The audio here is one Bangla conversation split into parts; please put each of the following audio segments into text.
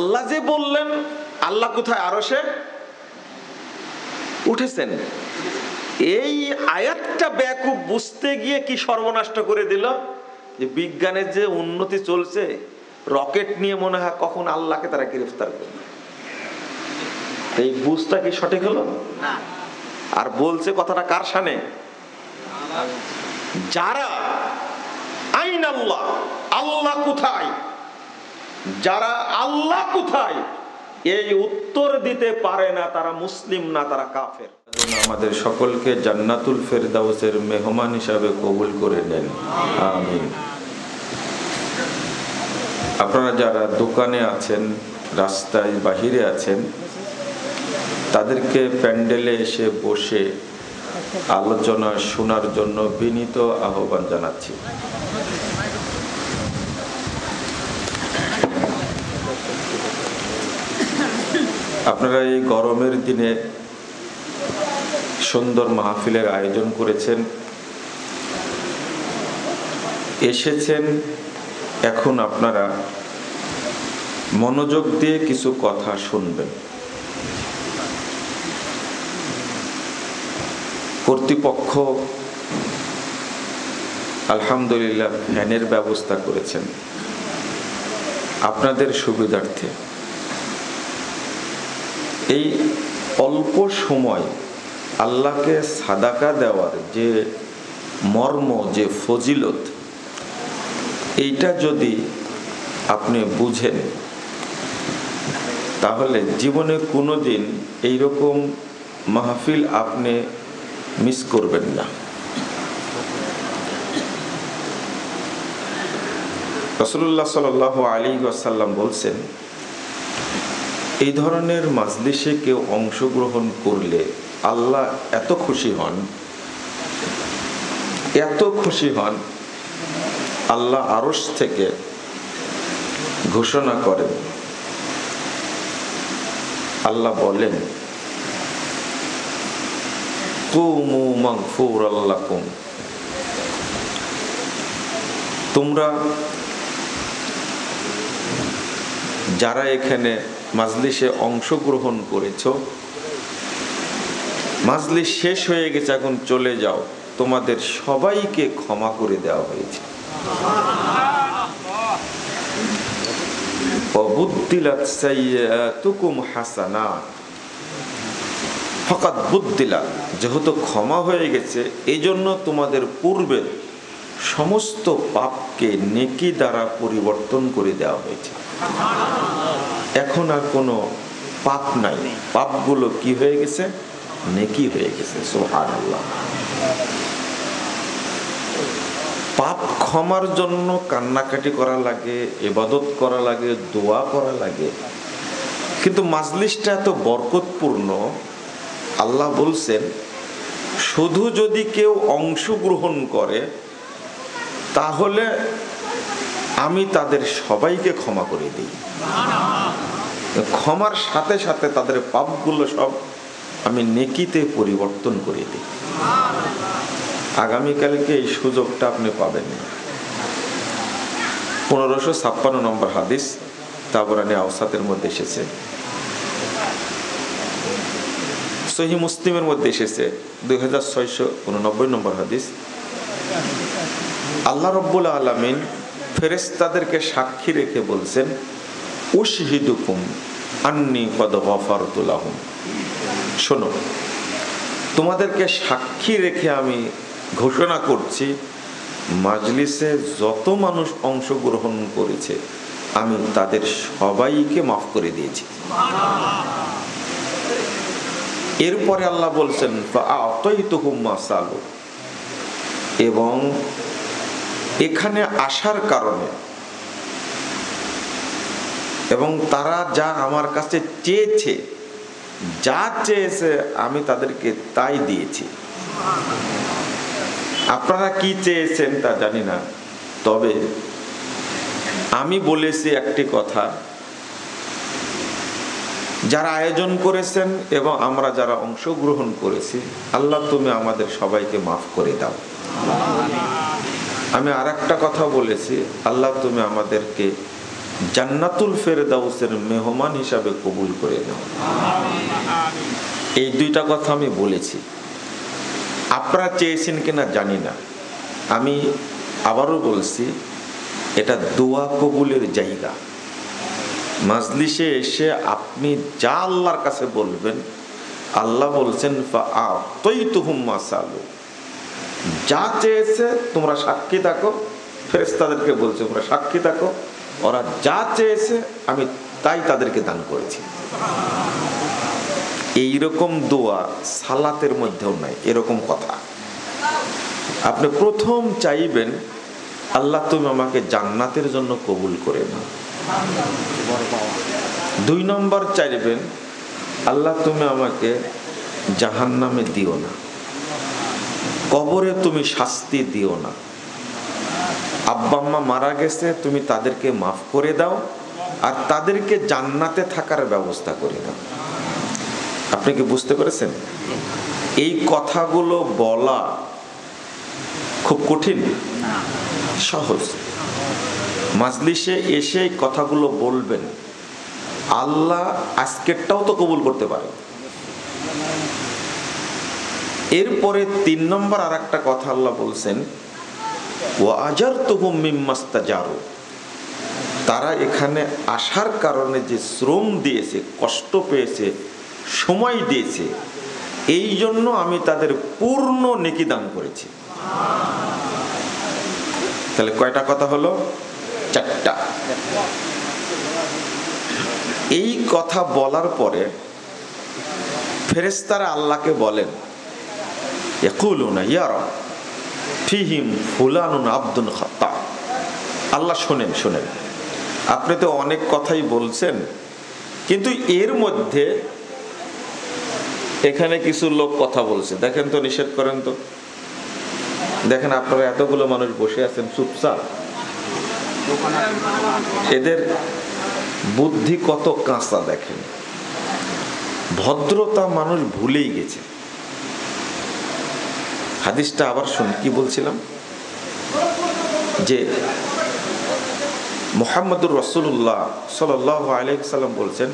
আল্লাহ যে বললেন, আল্লাহ কোথায়? আরশে উঠেছেন। এই আয়াতটা ব্যাকুব বুঝতে গিয়ে কি সর্বনাশ করে দিল, যে বিজ্ঞানের যে উন্নতি চলছে, রকেট নিয়ে মনে হয় কখন আল্লাহকে তারা গ্রেফতার করবে। এই বুঝটা কি সঠিক হলো? আর বলছে কথাটা কার শানে? যারা আইন আল্লাহ, আল্লাহ কোথায়, যারা আল্লাহ কোথায় এই উত্তর দিতে পারে না, তারা মুসলিম না, তারা কাফের। আমাদের সকলকে জান্নাতুল ফেরদাউসের মেহমান হিসাবে কবুল করে নেন, আমিন। আপনারা যারা দোকানে আছেন, রাস্তায় বাহিরে আছেন, তাদেরকে প্যান্ডেলে এসে বসে আলোচনা শোনার জন্য বিনীত আহ্বান জানাচ্ছি। আপনারা এই গরমের দিনে সুন্দর মাহফিলের আয়োজন করেছেন, এসেছেন। এখন আপনারা মনোযোগ দিয়ে কিছু কথা শুনবেন। কর্তৃপক্ষ আলহামদুলিল্লাহ ফ্যানের ব্যবস্থা করেছেন আপনাদের সুবিধার্থে। এই অল্প সময় আল্লাহকে সাদাকা দেওয়ার যে মর্ম, যে ফজিলত, এইটা যদি আপনি বুঝেন, তাহলে জীবনে কোনোদিন এইরকম মাহফিল আপনি মিস করবেন না। রাসূলুল্লাহ সাল্লাল্লাহু আলাইহি ওয়াসাল্লাম বলছেন, এই ধরনের মাজলিসে কেউ অংশগ্রহণ করলে আল্লাহ এত খুশি হন, এত খুশি হন, আল্লাহ আরশ থেকে ঘোষণা করেন, আল্লাহ বলেন, কুমু মাগফুরাল লাকুম, তোমরা যারা এখানে মাজলিসে অংশগ্রহণ করেছো, মাজলিস শেষ হয়ে গেছে, এখন চলে যাও, তোমাদের সবাইকে ক্ষমা করে দেওয়া হয়েছে। ওয়াবুদ্দিলাত সাইয়্যাতুকুম হাসানাত, ফাকাত বুদ্দিলাত, যেহেতু ক্ষমা হয়ে গেছে, এই জন্য তোমাদের পূর্বের সমস্ত পাপকে নেকি দ্বারা পরিবর্তন করে দেওয়া হয়েছে। এখন আর কোনো পাপ নাই, পাপগুলো কি হয়ে গেছে? নেকি হয়ে গেছে। সুবহানাল্লাহ। পাপ ক্ষমার জন্য কান্নাকাটি করা লাগে, ইবাদত করা লাগে, দোয়া করা লাগে, কিন্তু মাজলিসটা এত বরকতপূর্ণ, আল্লাহ বলছেন শুধু যদি কেউ অংশগ্রহণ করে তাহলে আমি তাদের সবাইকে ক্ষমা করে দিই। ক্ষমার সাথে সাথে তাদের পাপগুলো সব আমি নেকিতে পরিবর্তন করে দিই। আগামীকালকে এই সুযোগটা আপনি পাবেন। 1556 নম্বর হাদিস তাবরানী আওসাতের মধ্যে এসেছে, সহিহ মুসলিমের মধ্যে এসেছে 2689 নম্বর হাদিস। আল্লাহ রাব্বুল আলামিন ফেরেশতাদেরকে সাক্ষী রেখে বলছেন, উশহিদুকুম আন্নী কদ গফারতু লাহুম, শোনো, তোমাদেরকে সাক্ষী রেখে আমি ঘোষণা করছি, মাজলিসে যত মানুষ অংশগ্রহণ করেছে আমি তাদের সবাইকে মাফ করে দিয়েছি। এরপরে আল্লাহ বলছেন, ফাআতাইতুহুম মা সালু, এবং এখানে আসার কারণে এবং তারা যা আমার কাছে চেয়েছে, যা চেয়েছে আমি তাদেরকে তাই দিয়েছি। আপনারা কি চেয়েছেন তা জানি না, তবে আমি বলেছি একটি কথা, যারা আয়োজন করেছেন এবং আমরা যারা অংশগ্রহণ করেছি, আল্লাহ তুমি আমাদের সবাইকে মাফ করে দাও। আমি আরেকটা কথা বলেছি, আল্লাহ তুমি আমাদেরকে জান্নাতুল ফেরদাউসের মেহমান হিসাবে কবুল করে নাও। এই দুইটা কথা আমি বলেছি, আপনারা চেয়েছেন কিনা জানি না। আমি আবারও বলছি, এটা দোয়া কবুলের জায়গা। মাজলিসে এসে আপনি যা আল্লাহর কাছে বলবেন, আল্লাহ বলছেন ফাআতাইতুহুম মা সালু, যা চেয়েছে তোমরা সাক্ষী থাকো। ফেরেশতাদেরকে বলছে তোমরা সাক্ষী থাকো, ওরা যা চেয়েছে আমি তাই তাদেরকে দান করেছি। এইরকম দোয়া সালাতের মধ্যেও নাই এরকম কথা। আপনি প্রথম চাইবেন আল্লাহ তুমি আমাকে জান্নাতের জন্য কবুল করে নাও। 2 নম্বর চাইবেন আল্লাহ তুমি আমাকে জাহান্নামে দিও না, কবরে তুমি শাস্তি দিও না। আব্বা আম্মা মারা গেছে, তুমি তাদেরকে মাফ করে দাও, আর তাদেরকে জান্নাতে থাকার ব্যবস্থা করে দাও। আপনি কি বুঝতে পেরেছেন? এই কথাগুলো বলা খুব কঠিন, সহজ। মাজলিসে এসে কথাগুলো বলবেন, আল্লাহ আজকেরটাও তো কবুল করতে পারে। এরপরে 3 নম্বর আর একটা কথা আল্লাহ বলছেন, ওয়া আজারতুহুম মিম্মাস্তাজারু, তারা এখানে আসার কারণে যে শ্রম দিয়েছে, কষ্ট পেয়েছে, সময় দিয়েছে, এই জন্য আমি তাদের পূর্ণ নেকি দান করেছি। তাহলে কয়টা কথা হলো? 4টা। এই কথা বলার পরে ফেরেশতারা আল্লাহকে বলেন, ইয়াকুলুনা ইয়া রাব ফিহিম ফুলানুন আব্দুন খাত্তা। আল্লাহ শোনেন, শোনেন, আপনি তো অনেক কথাই বলছেন, কিন্তু এর মধ্যে এখানে কিছু লোক কথা বলছে, দেখেন তো, নিষেধ করেন তো। দেখেন আপনারা এতগুলো মানুষ বসে আছেন চুপচাপ, এদের বুদ্ধি কত কাঁচা দেখেন। ভদ্রতা মানুষ ভুলেই গেছে। হাদিসটা আবার শুন, কি বলছিলাম, যে মুহাম্মদুর রাসূলুল্লাহ সাল্লাল্লাহু আলাইহি সাল্লাম বলছেন,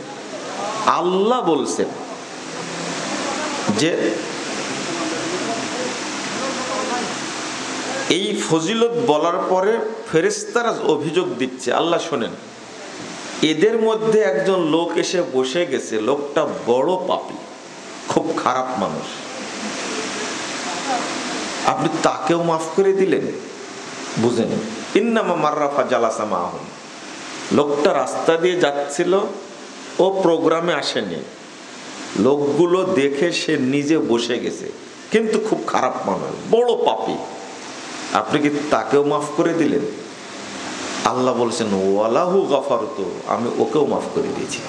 আল্লাহ বলছেন যে এই ফজিলত বলার পরে ফেরেশতারা অভিযোগ দিচ্ছে, আল্লাহ শোনেন, এদের মধ্যে একজন লোক এসে বসে গেছে, লোকটা বড় পাপী, খুব খারাপ মানুষ, আপনি তাকেও মাফ করে দিলেন। বুঝেন, ইন্নামা মাররাফা জালাসা মাহুম, লোকটা রাস্তা দিয়ে যাচ্ছিল, ও প্রোগ্রামে আসেনি, লোকগুলো দেখে সে নিজে বসে গেছে, কিন্তু খুব খারাপ মানুষ, বড় পাপী, আপনি কি তাকেও মাফ করে দিলেন? আল্লাহ বলছেন ওয়ালাহু গাফারতু, আমি ওকেও মাফ করে দিয়েছি।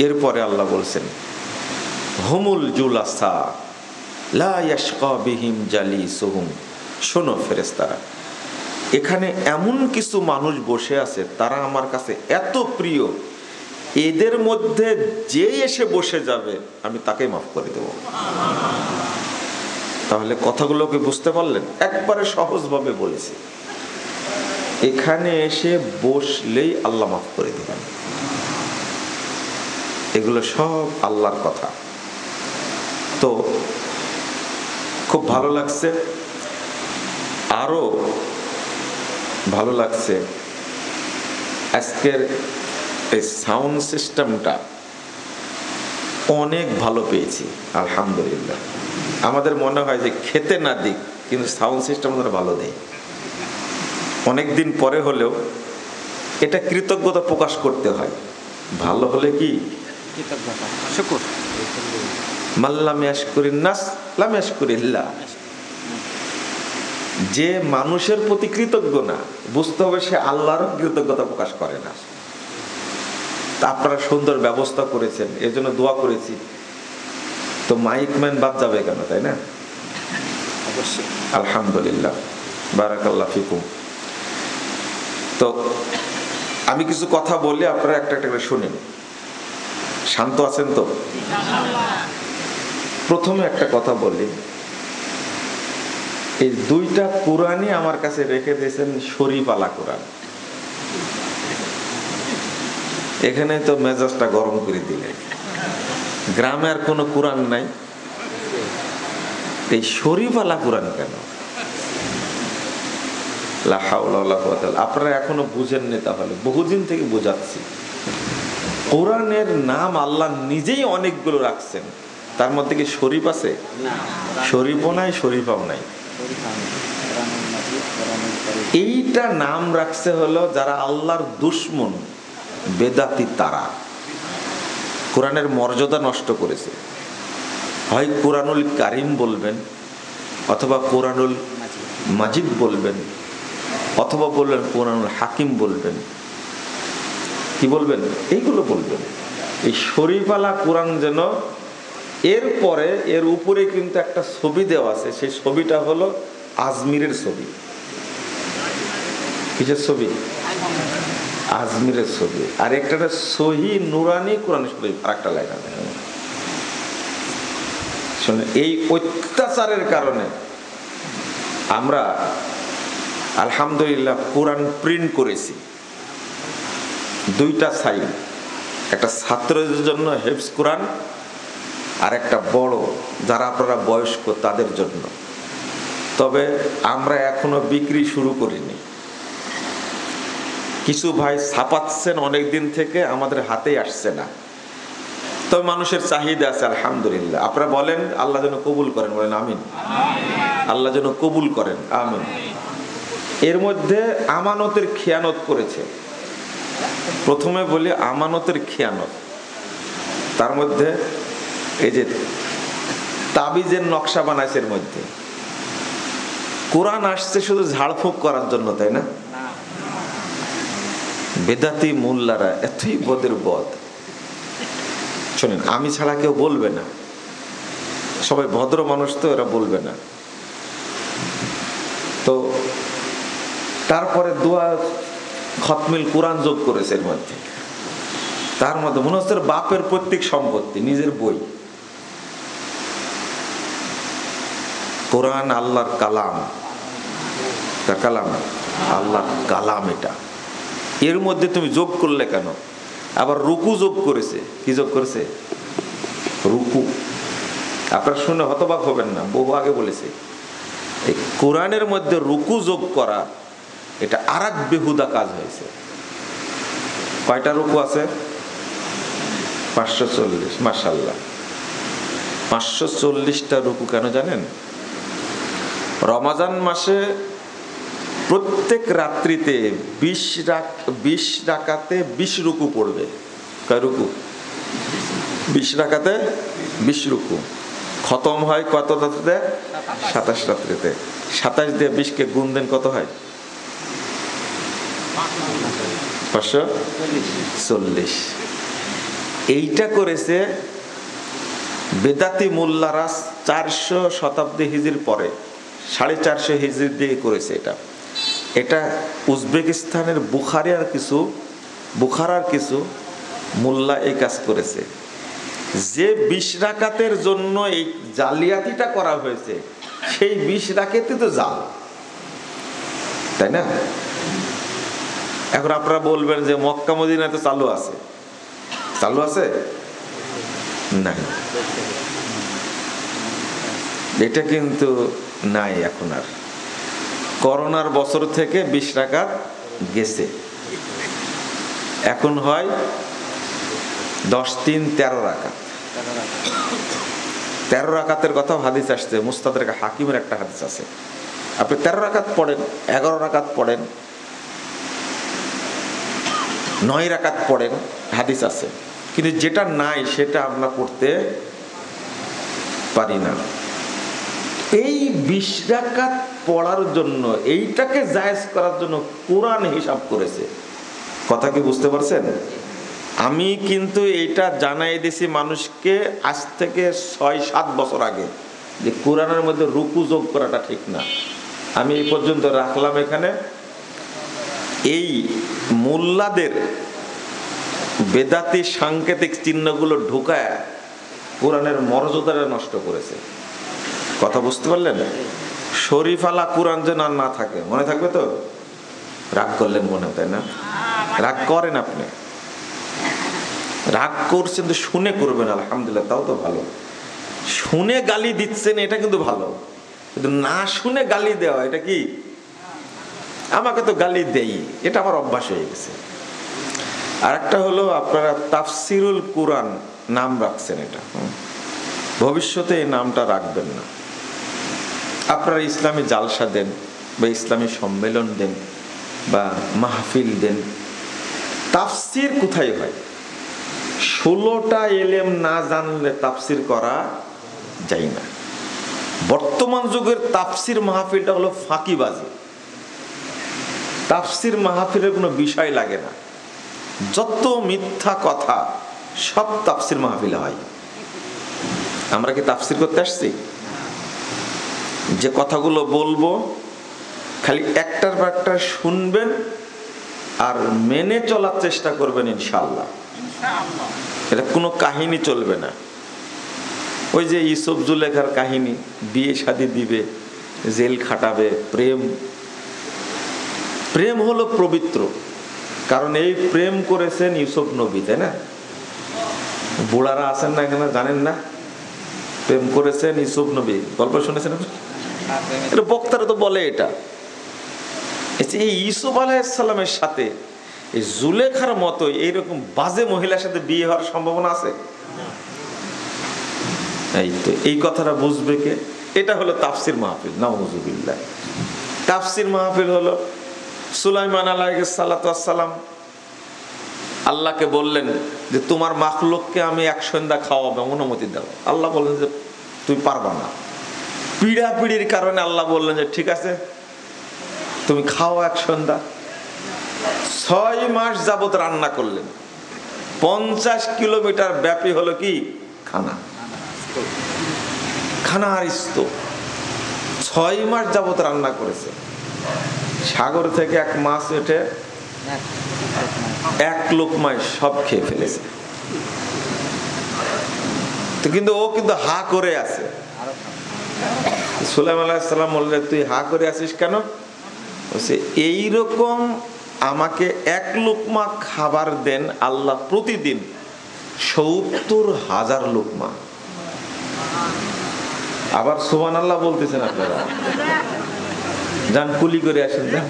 এরপরে আল্লাহ বলছেন হুমুল জুলাসা লা ইয়াশকা বিহিম জালিসুহুম, শোনো ফেরেশতারা, এখানে এমন কিছু মানুষ বসে আছে তারা আমার কাছে এত প্রিয়, এদের মধ্যে যে এসে বসে যাবে আমি তাকে মাফ করে দেব। তাহলে কথাগুলোকে বুঝতে পারলেন? একবারে সহজভাবে বলেছি, এখানে এসে বসলেই আল্লাহ মাফ করে দেবেন। এগুলো সব আল্লাহর কথা। তো খুব ভালো লাগছে, আরো ভালো লাগছে আজকের এই সাউন্ড সিস্টেমটা অনেক ভালো পেয়েছি, আলহামদুলিল্লাহ। আমাদের মনে হয় যে খেতে না দিক, কিন্তু সাউন্ড সিস্টেম আমরা ভালো দেই। অনেকদিন পরে হলেও এটা কৃতজ্ঞতা প্রকাশ করতে হয়। ভালো হলে কি কৃতজ্ঞতা, শুকর। মাল্লাম ইয়াশকুরিন নাস লাম ইয়াশকুরিল্লাহ, যে মানুষের প্রতি কৃতজ্ঞ না, বুঝতে হবে সে আল্লাহর কৃতজ্ঞতা প্রকাশ করে না। তা আপনারা সুন্দর ব্যবস্থা করেছেন, এর জন্য দোয়া করেছি। তো মাইক ম্যান বাদ যাবে কেন, তাই না? অবশ্যই, আলহামদুলিল্লাহ, বারাকাল্লাহ ফিকুম। তো আমি কিছু কথা বললে আপনারা একটা একটা করে শুনেন। শান্ত আছেন তো? প্রথমে একটা কথা বলি, এই দুইটা কোরআনই আমার কাছে রেখে দিয়েছেন, শরীফওয়ালা কোরআন। এখানে তো মেজাজটা গরম করে দিলে, গ্রামে আর কোনো কোরআন নাই, এই শরীফওয়ালা কোরআন কেন? লা হাওলা ওয়ালা কুওয়াতা। আপনারা এখনো বুঝেননি, তাহলে বহুদিন থেকে বোঝাচ্ছি। কোরআনের নাম আল্লাহ নিজেই অনেকগুলো রাখছেন, তার মধ্যে কি শরীফ আছে? শরীফও নাই, শরীফাও নাই। এইটা নাম রাখছে হলো যারা আল্লাহর দুশমন, বেদাতি, তারা কোরআনের মর্যাদা নষ্ট করেছে। হয় কোরআনুল কারিম বলবেন, অথবা কোরআনুল মাজিদ বলবেন, অথবা বলবেন কোরআনুল হাকিম বলবেন। কি বলবেন? এইগুলো বলবেন। এই শরীফওয়ালা কোরআন যেন, এরপরে এর উপরে কিন্তু একটা ছবি দেওয়া আছে, সেই ছবিটা হলো আজমিরের ছবি। কিসের ছবি? আজমিরের ছবি। আর একটা সহি নুরানি কোরআন শরীফ, আর একটা লাইন আছে। শুনে, এই অত্যাচারের কারণে আমরা আলহামদুলিল্লাহ কোরআন প্রিন্ট করেছি, দুইটা সাইড, একটা ছাত্রদের জন্য হেফজ কোরআন, আর একটা বড় যারা আপনারা বয়স্ক তাদের জন্য। তবে আমরা এখনো বিক্রি শুরু করিনি। কিছু ভাই ছাপাচ্ছেন অনেক দিন থেকে, আমাদের হাতেই আসছে না। তবে মানুষের চাহিদা আছে আলহামদুলিল্লাহ। আপনারা বলেন আল্লাহ যেন কবুল করেন, বলেন আমিন। আল্লাহ যেন কবুল করেন, আমিন। এর মধ্যে আমানতের খেয়ানত করেছে। প্রথমে বলি আমানতের খেয়ানত। তার মধ্যে এই যে তাবিজের নকশা বানাইছে, এর মধ্যে কোরআন আসছে শুধু ঝাড়ফুঁক করার জন্য, তাই না? বেদাতি মোল্লারা এতই বদের বদ। শোনেন, আমি ছাড়া কেউ বলবে না, সবাই ভদ্র মানুষ তো, এরা বলবে না। তো তারপরে দোয়া খতমিল কোরআন যোগ করেছে এর মধ্যে। তার মধ্যে মনে হচ্ছে বাপের পৈতৃক সম্পত্তি, নিজের বই। কোরআন আল্লাহর কালাম, কালাম আল্লাহর কালাম। এটা এর মধ্যে তুমি যোগ করলে কেন? আবার রুকু যোগ করেছে। কি যোগ করেছে? রুকু। আপনারা শুনে হতবাক হবেন না, বহু আগে বলেছে। এই কোরআনের মধ্যে রুকু যোগ করা, এটা আর এক বেহুদা কাজ হয়েছে। কয়টা রুকু আছে? 540। মাশাআল্লাহ, 540টা রুকু। কেন জানেন? রমাজান মাসে প্রত্যেক রাত্রিতে 20 রাকাতে 20 রুকু পড়বে। কয় রুকু? 20 রাকাতে 20 রুকু। খতম হয় কত রাত্রিতে? 27 রাত্রিতে। 27 দিয়ে 20 কে গুণ দেন, কত হয়? 540। এইটা করেছে বেদাতি মোল্লারা 400 শতাব্দী হিজরির পরে, 450 হিজরির দিকে করেছে। এটা উজবেকিস্তানের বুখারার কিছু মোল্লা এই কাজ করেছে। যে 20 রাকাতের জন্য এই জালিয়াতিটা করা হয়েছে, সেই 20 রাকাতে তো জাল, তাই না? এখন আপনারা বলবেন যে মক্কা মদিনায় তো চালু আছে। চালু আছে না, এটা কিন্তু নাই এখন আর। করোনার বছর থেকে 20 রাকাত গেছে। এখন হয় 10 3 13 রাকাত। 13 রাকাতের কথাও হাদিস আসছে। মুস্তাদরাক হাকিমের একটা হাদিস আছে। আপনি 13 রাকাত পড়েন, 11 রাকাত পড়েন, 9 রাকাত পড়েন, হাদিস আছে। কিন্তু যেটা নাই সেটা আমরা পড়তে পারি না। এই 20 রাকাত পড়ার জন্য, এইটাকে জায়েজ করার জন্য কোরআন হিসাব করেছে। কথা কি বুঝতে পারছেন? আমি কিন্তু এইটা জানাই দিছি মানুষকে আজ থেকে 6-7 বছর আগে, যে কোরআনের মধ্যে রুকু যোগ করাটা ঠিক না। আমি এই পর্যন্ত রাখলাম এখানে। এই মোল্লাদের বেদাতি সাংকেতিক চিহ্নগুলো ঢুকায় কোরআনের মর্যাদাটা নষ্ট করেছে। কথা বুঝতে পারলেন? শরীফ আলা কোরআন যেন আর না থাকে, মনে থাকবে তো? রাগ করলেন মনে, তাই না? রাগ করেন আপনি, রাগ করছেন তো শুনে করবেন, আলহামদুলিল্লাহ, তাও তো ভালো। শুনে গালি দিচ্ছেন এটা কিন্তু ভালো, কিন্তু না শুনে গালি দেওয়া এটা কি? আমাকে তো গালি দেই, এটা আমার অভ্যাস হয়ে গেছে। আর একটা হলো আপনারা তাফসিরুল কোরআন নাম রাখছেন, এটা ভবিষ্যতে এই নামটা রাখবেন না। আপনারা ইসলামী জালসা দেন বা ইসলামী সম্মেলন দেন বা মাহফিল দেন, তাফসির কোথায় হয়? 16টা এলেম না জানলে তাফসির করা যায় না। বর্তমান যুগের তাফসির মাহফিলটা হলো ফাঁকিবাজি। তাফসির মাহফিলের কোনো বিষয় লাগে না, যত মিথ্যা কথা সব তাফসির মাহফিলে হয়। আমরা কি তাফসির করতে আসছি? যে কথাগুলো বলবো খালি একটার পর একটা শুনবেন আর মেনে চলার চেষ্টা করবেন, ইনশাআল্লাহ। এটা কোনো কাহিনী চলবে না। ওই যে ইউসুফ জুলেখার কাহিনী, বিয়ে শাদী দিবে, জেল খাটাবে, প্রেম। প্রেম হলো পবিত্র, কারণ এই প্রেম করেছেন ইউসুফ নবী, তাই না? বুড়ারা আছেন না এখানে, জানেন না? প্রেম করেছেন ইউসুফ নবী, গল্প শুনেছেন? এটা বক্তারা তো বলে। এটা এই ইউসুফ আলাইহিস সালামের সাথে এই জুলেখার মতো এইরকম বাজে মহিলার সাথে বিয়ে হওয়ার সম্ভাবনা আছে? এই তো, এই কথাটা বুঝবে কে? এটা হলো তাফসির মাহফিল। নাউযুবিল্লাহ। তাফসির মাহফিল হলো সুলাইমান আলাইহিস সালাতু ওয়াস সালাম আল্লাহকে বললেন যে তোমার মাখলুককে আমি এক সন্ধ্যা খাওয়াবো, অনুমতি দাও। আল্লাহ বললেন যে তুই পারবা না। পিড়াপিড়ির কারণে আল্লাহ বললেন যে ঠিক আছে, তুমি খাও এক সন্ধ্যা। 6 মাস যাবত রান্না করলেন, 50 কিলোমিটার ব্যাপী হলো কি খানা, খানার স্তূপ। 6 মাস যাবত রান্না করেছে। সাগর থেকে এক মাছ উঠে এক লোকমায় সব খেয়ে ফেলেছে। তো কিন্তু ও কিন্তু হা করে আছে। সুলাইমান আলাইহিস সালাম বললেন তুই হা করে আছিস কেন? বলছে এইরকম আমাকে এক লোকমা খাবার দেন আল্লাহ প্রতিদিন 70,000 লোকমা। আবার সুবহানাল্লাহ বলতেছেন আপনারা? যান কুলি করে আসেন, যান।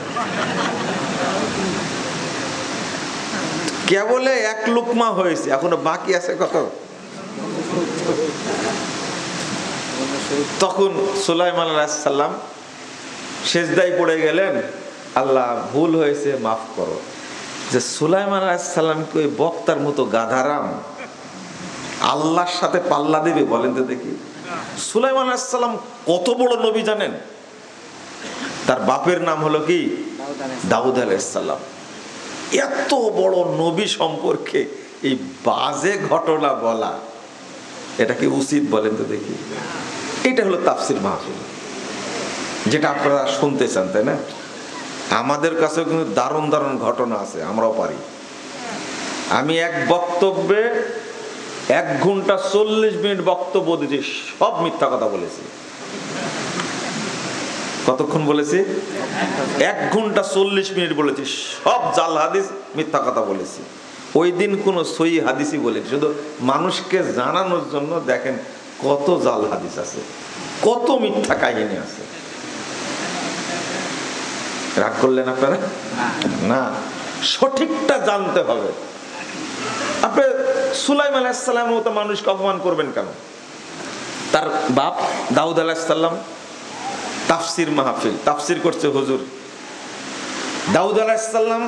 কেবলে এক লোকমা হয়েছে, এখনো বাকি আছে কত? তখন সুলাইমান আলাইহিস সালাম সেজদায় পড়ে গেলেন, আল্লাহ ভুল হয়েছে, মাফ করো। যে সুলাইমান আলাইহিস সালামকে ওই বক্তার মতো গাধারাম আল্লাহর সাথে পাল্লা দেবে, বলেন তো দেখি? সুলাইমান আলাইহিস সালাম কত বড় নবী জানেন? তার বাপের নাম হলো কি? দাউদ আলাইহিস সালাম। এত বড় নবী সম্পর্কে এই বাজে ঘটনা বলা, এটা কি উচিত, বলেন তো দেখি? এটা হলো তাফসির মাহফিল, যেটা আপনারা শুনতে চান, তাই না? আমাদের কাছে কিন্তু দারুণ দারুণ ঘটনা আছে, আমরাও পারি। আমি এক বক্তব্যে 1 ঘন্টা 40 মিনিট বক্তব্য দিয়েছি, সব মিথ্যা কথা বলেছি। কতক্ষণ বলেছি? 1 ঘন্টা 40 মিনিট বলেছি, সব জাল হাদিস, মিথ্যা কথা বলেছি। ওই দিন কোনো সহি হাদিসই বলেছি, শুধু মানুষকে জানানোর জন্য। দেখেন কত জাল হাদিস আছে, কত মিথ্যা কাহিনী আছে। রাগ করলেন আপনারা? না, সঠিকটা জানতে হবে। আপনি সুলাইমান আলাইহিস সালাম মতো মানুষকে অপমান করবেন কেন? তার বাপ দাউদ আলাইহিস সালাম তাফসির মাহফিল, তাফসির করছে হুজুর। দাউদ আলাইহিস সালাম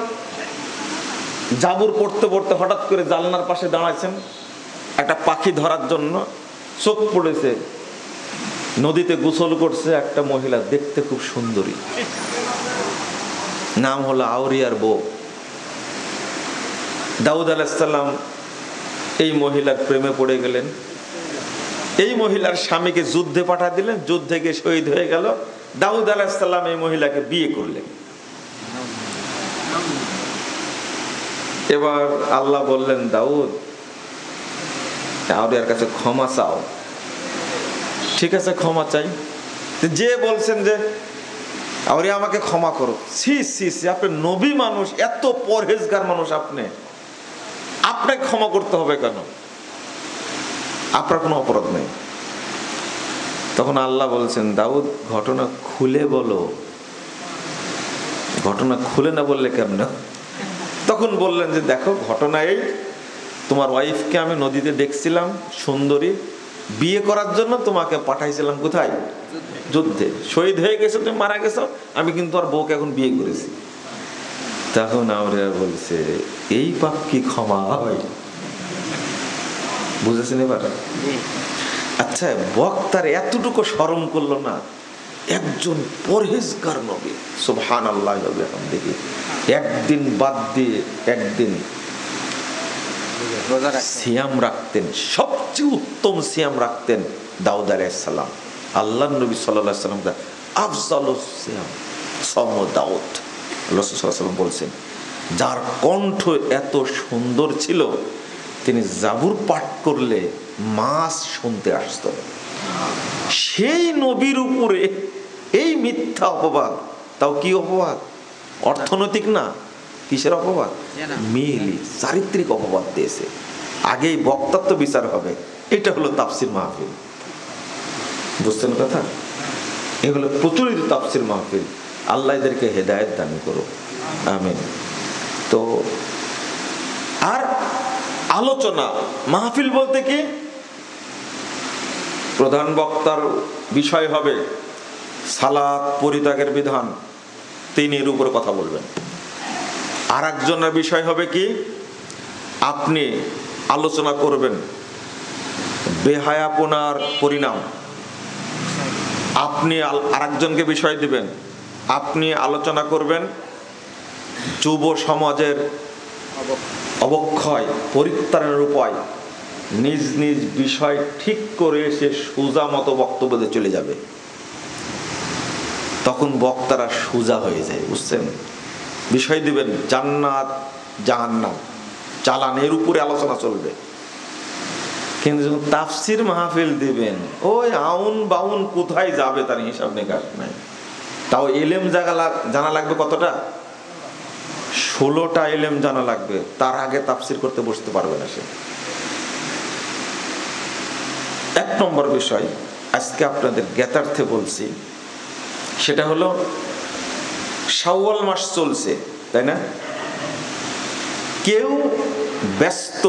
জাবুর পড়তে পড়তে হঠাৎ করে জানলার পাশে দাঁড়াচ্ছেন, একটা পাখি ধরার জন্য। চোখ পড়েছে, নদীতে গোসল করছে একটা মহিলা, দেখতে খুব সুন্দরী, নাম হলো আউরিয়ার বউ। দাউদ আলাইহিস সালাম এই মহিলার প্রেমে পড়ে গেলেন। এই মহিলার স্বামীকে যুদ্ধে পাঠা দিলেন, যুদ্ধে গিয়ে শহীদ হয়ে গেল। দাউদ আলাইহিস সালাম এই মহিলাকে বিয়ে করলেন। এবার আল্লাহ বললেন, দাউদ আউরিয়ার কাছে ক্ষমা চাও। ঠিক আছে, ক্ষমা চাই। যে বলছেন যে আরে আমাকে ক্ষমা করো, সি সি সি, আপনি নবী মানুষ, এত পরহেজগার মানুষ, আপনাকে ক্ষমা করতে হবে কেন? আপনার কোনো অপরাধ নেই। তখন আল্লাহ বলছেন, দাউদ ঘটনা খুলে বলো। ঘটনা খুলে না বললে কেমন? তখন বললেন যে দেখো ঘটনা এই, তোমার ওয়াইফকে আমি নদীতে দেখছিলাম সুন্দরী, বিয়ে করার জন্য তোমাকে পাঠাইছিলাম কোথায়? যুদ্ধে। শহীদ হয়ে গেছো, তুমি মারা গেছো, আমি কিন্তু আর বউকে এখন বিয়ে করেছি। তখন আমরা বলছে এই পাপ কি ক্ষমা হয়? বুঝেছেন এবার? আচ্ছা, বক্তার এতটুকু শরম করলো না? একজন পরহেজগার নবী, সুবহানাল্লাহ, দেখি একদিন বাদ দিয়ে একদিন সিয়াম রাখতেন, সবচেয়ে উত্তম সিয়াম রাখতেন দাউদ আলাইহিস সালাম। আল্লাহর নবী সাল্লাল্লাহু আলাইহি ওয়াসাল্লাম আফজালুস সিয়াম সাওম দাউদ। রাসূল সাল্লাল্লাহু আলাইহি ওয়াসাল্লাম বলছেন, যার কণ্ঠ এত সুন্দর ছিল, তিনি জাবুর পাঠ করলে মাস শুনতে আসত। সেই নবীর উপরে এই মিথ্যা অপবাদ। তাও কি অপবাদ? অর্থনৈতিক না, কিসের অপবাদ? মিলি চারিত্রিক অপবাদ দিয়েছে। আগেই বক্তব্য বিচার হবে। এটা হলো তাফসির মাহফিল। বুঝছেন কথা? এগুলো প্রচলিত তাফসির মাহফিল। আল্লাহ এদেরকে হেদায়েত দান করো, আমিন। তো আর আলোচনা মাহফিল বলতে কি, প্রধান বক্তার বিষয় হবে সালাত পরিত্যাগের বিধান, তিনি এর উপর কথা বলবেন। আর একজনের বিষয় হবে কি, আপনি আলোচনা করবেন বেহায়াপনার পরিণাম, আপনি আরেকজনকে বিষয় দিবেন। আপনি আলোচনা করবেন যুব সমাজের অবক্ষয় পরিত্রাণের উপায়। নিজ নিজ বিষয় ঠিক করে সে সোজা মতো বক্তব্য দিয়ে চলে যাবে। তখন বক্তারা সোজা হয়ে যায়, বুঝছেন? বিষয় দিবেন জান্নাত জাহান্নাম, চালানের উপরে আলোচনা চলবে। কিন্তু যখন তাফসির মাহফিল দিবেন, ওই আউন বাউন কোথায় যাবে তার হিসাব নিকাশ নাই। তাও ইলম জানা লাগবে কতটা? 16টা ইলম জানা লাগবে, তার আগে তাফসির করতে বসতে পারবে না সে। এক নম্বর বিষয় আজকে আপনাদের জ্ঞাতার্থে বলছি, সেটা হলো শাওয়াল মাস চলছে, তাই না? কেউ ব্যস্ত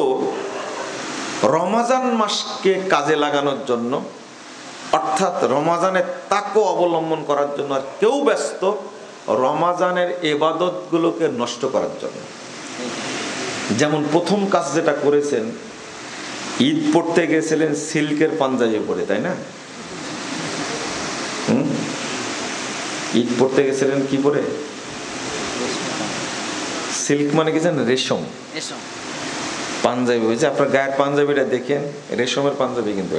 রমাজান মাসকে কাজে লাগানোর জন্য, অর্থাৎ রমাজানের তাকওয়া অবলম্বন করার জন্য, আর কেউ ব্যস্ত রমাজানের ইবাদতগুলোকে নষ্ট করার জন্য। যেমন প্রথম কাজ যেটা করেছেন, ঈদ পড়তে গেছিলেন সিল্কের পাঞ্জাবি পরে, তাই না? ঈদ পড়তে গেছিলেন কি পরে? সিল্ক মানে কি জানেন? রেশম পাঞ্জাবি। হয়েছে আপনার গায়ের পাঞ্জাবিটা দেখেন, রেশমের পাঞ্জাবি। কিন্তু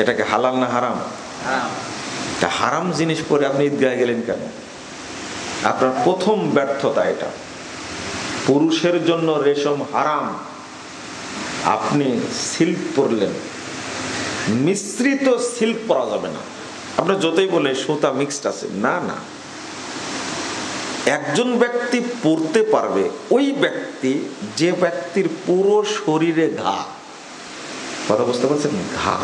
এটাকে হালাল না হারাম? তা হারাম জিনিস পরে আপনি ঈদগাহে গেলেন কেন? আপনার প্রথম ব্যর্থতা এটা। পুরুষের জন্য রেশম হারাম, আপনি সিল্ক পরলেন। মিশ্রিত সিল্ক পরা যাবে না। আপনার যতই বলে সুতা মিক্সড আছে, না না, একজন ব্যক্তি পড়তে পারবে ওই ব্যক্তি যে ব্যক্তির পুরো শরীরে ঘা। কথা বুঝতে পারছেন? ঘা,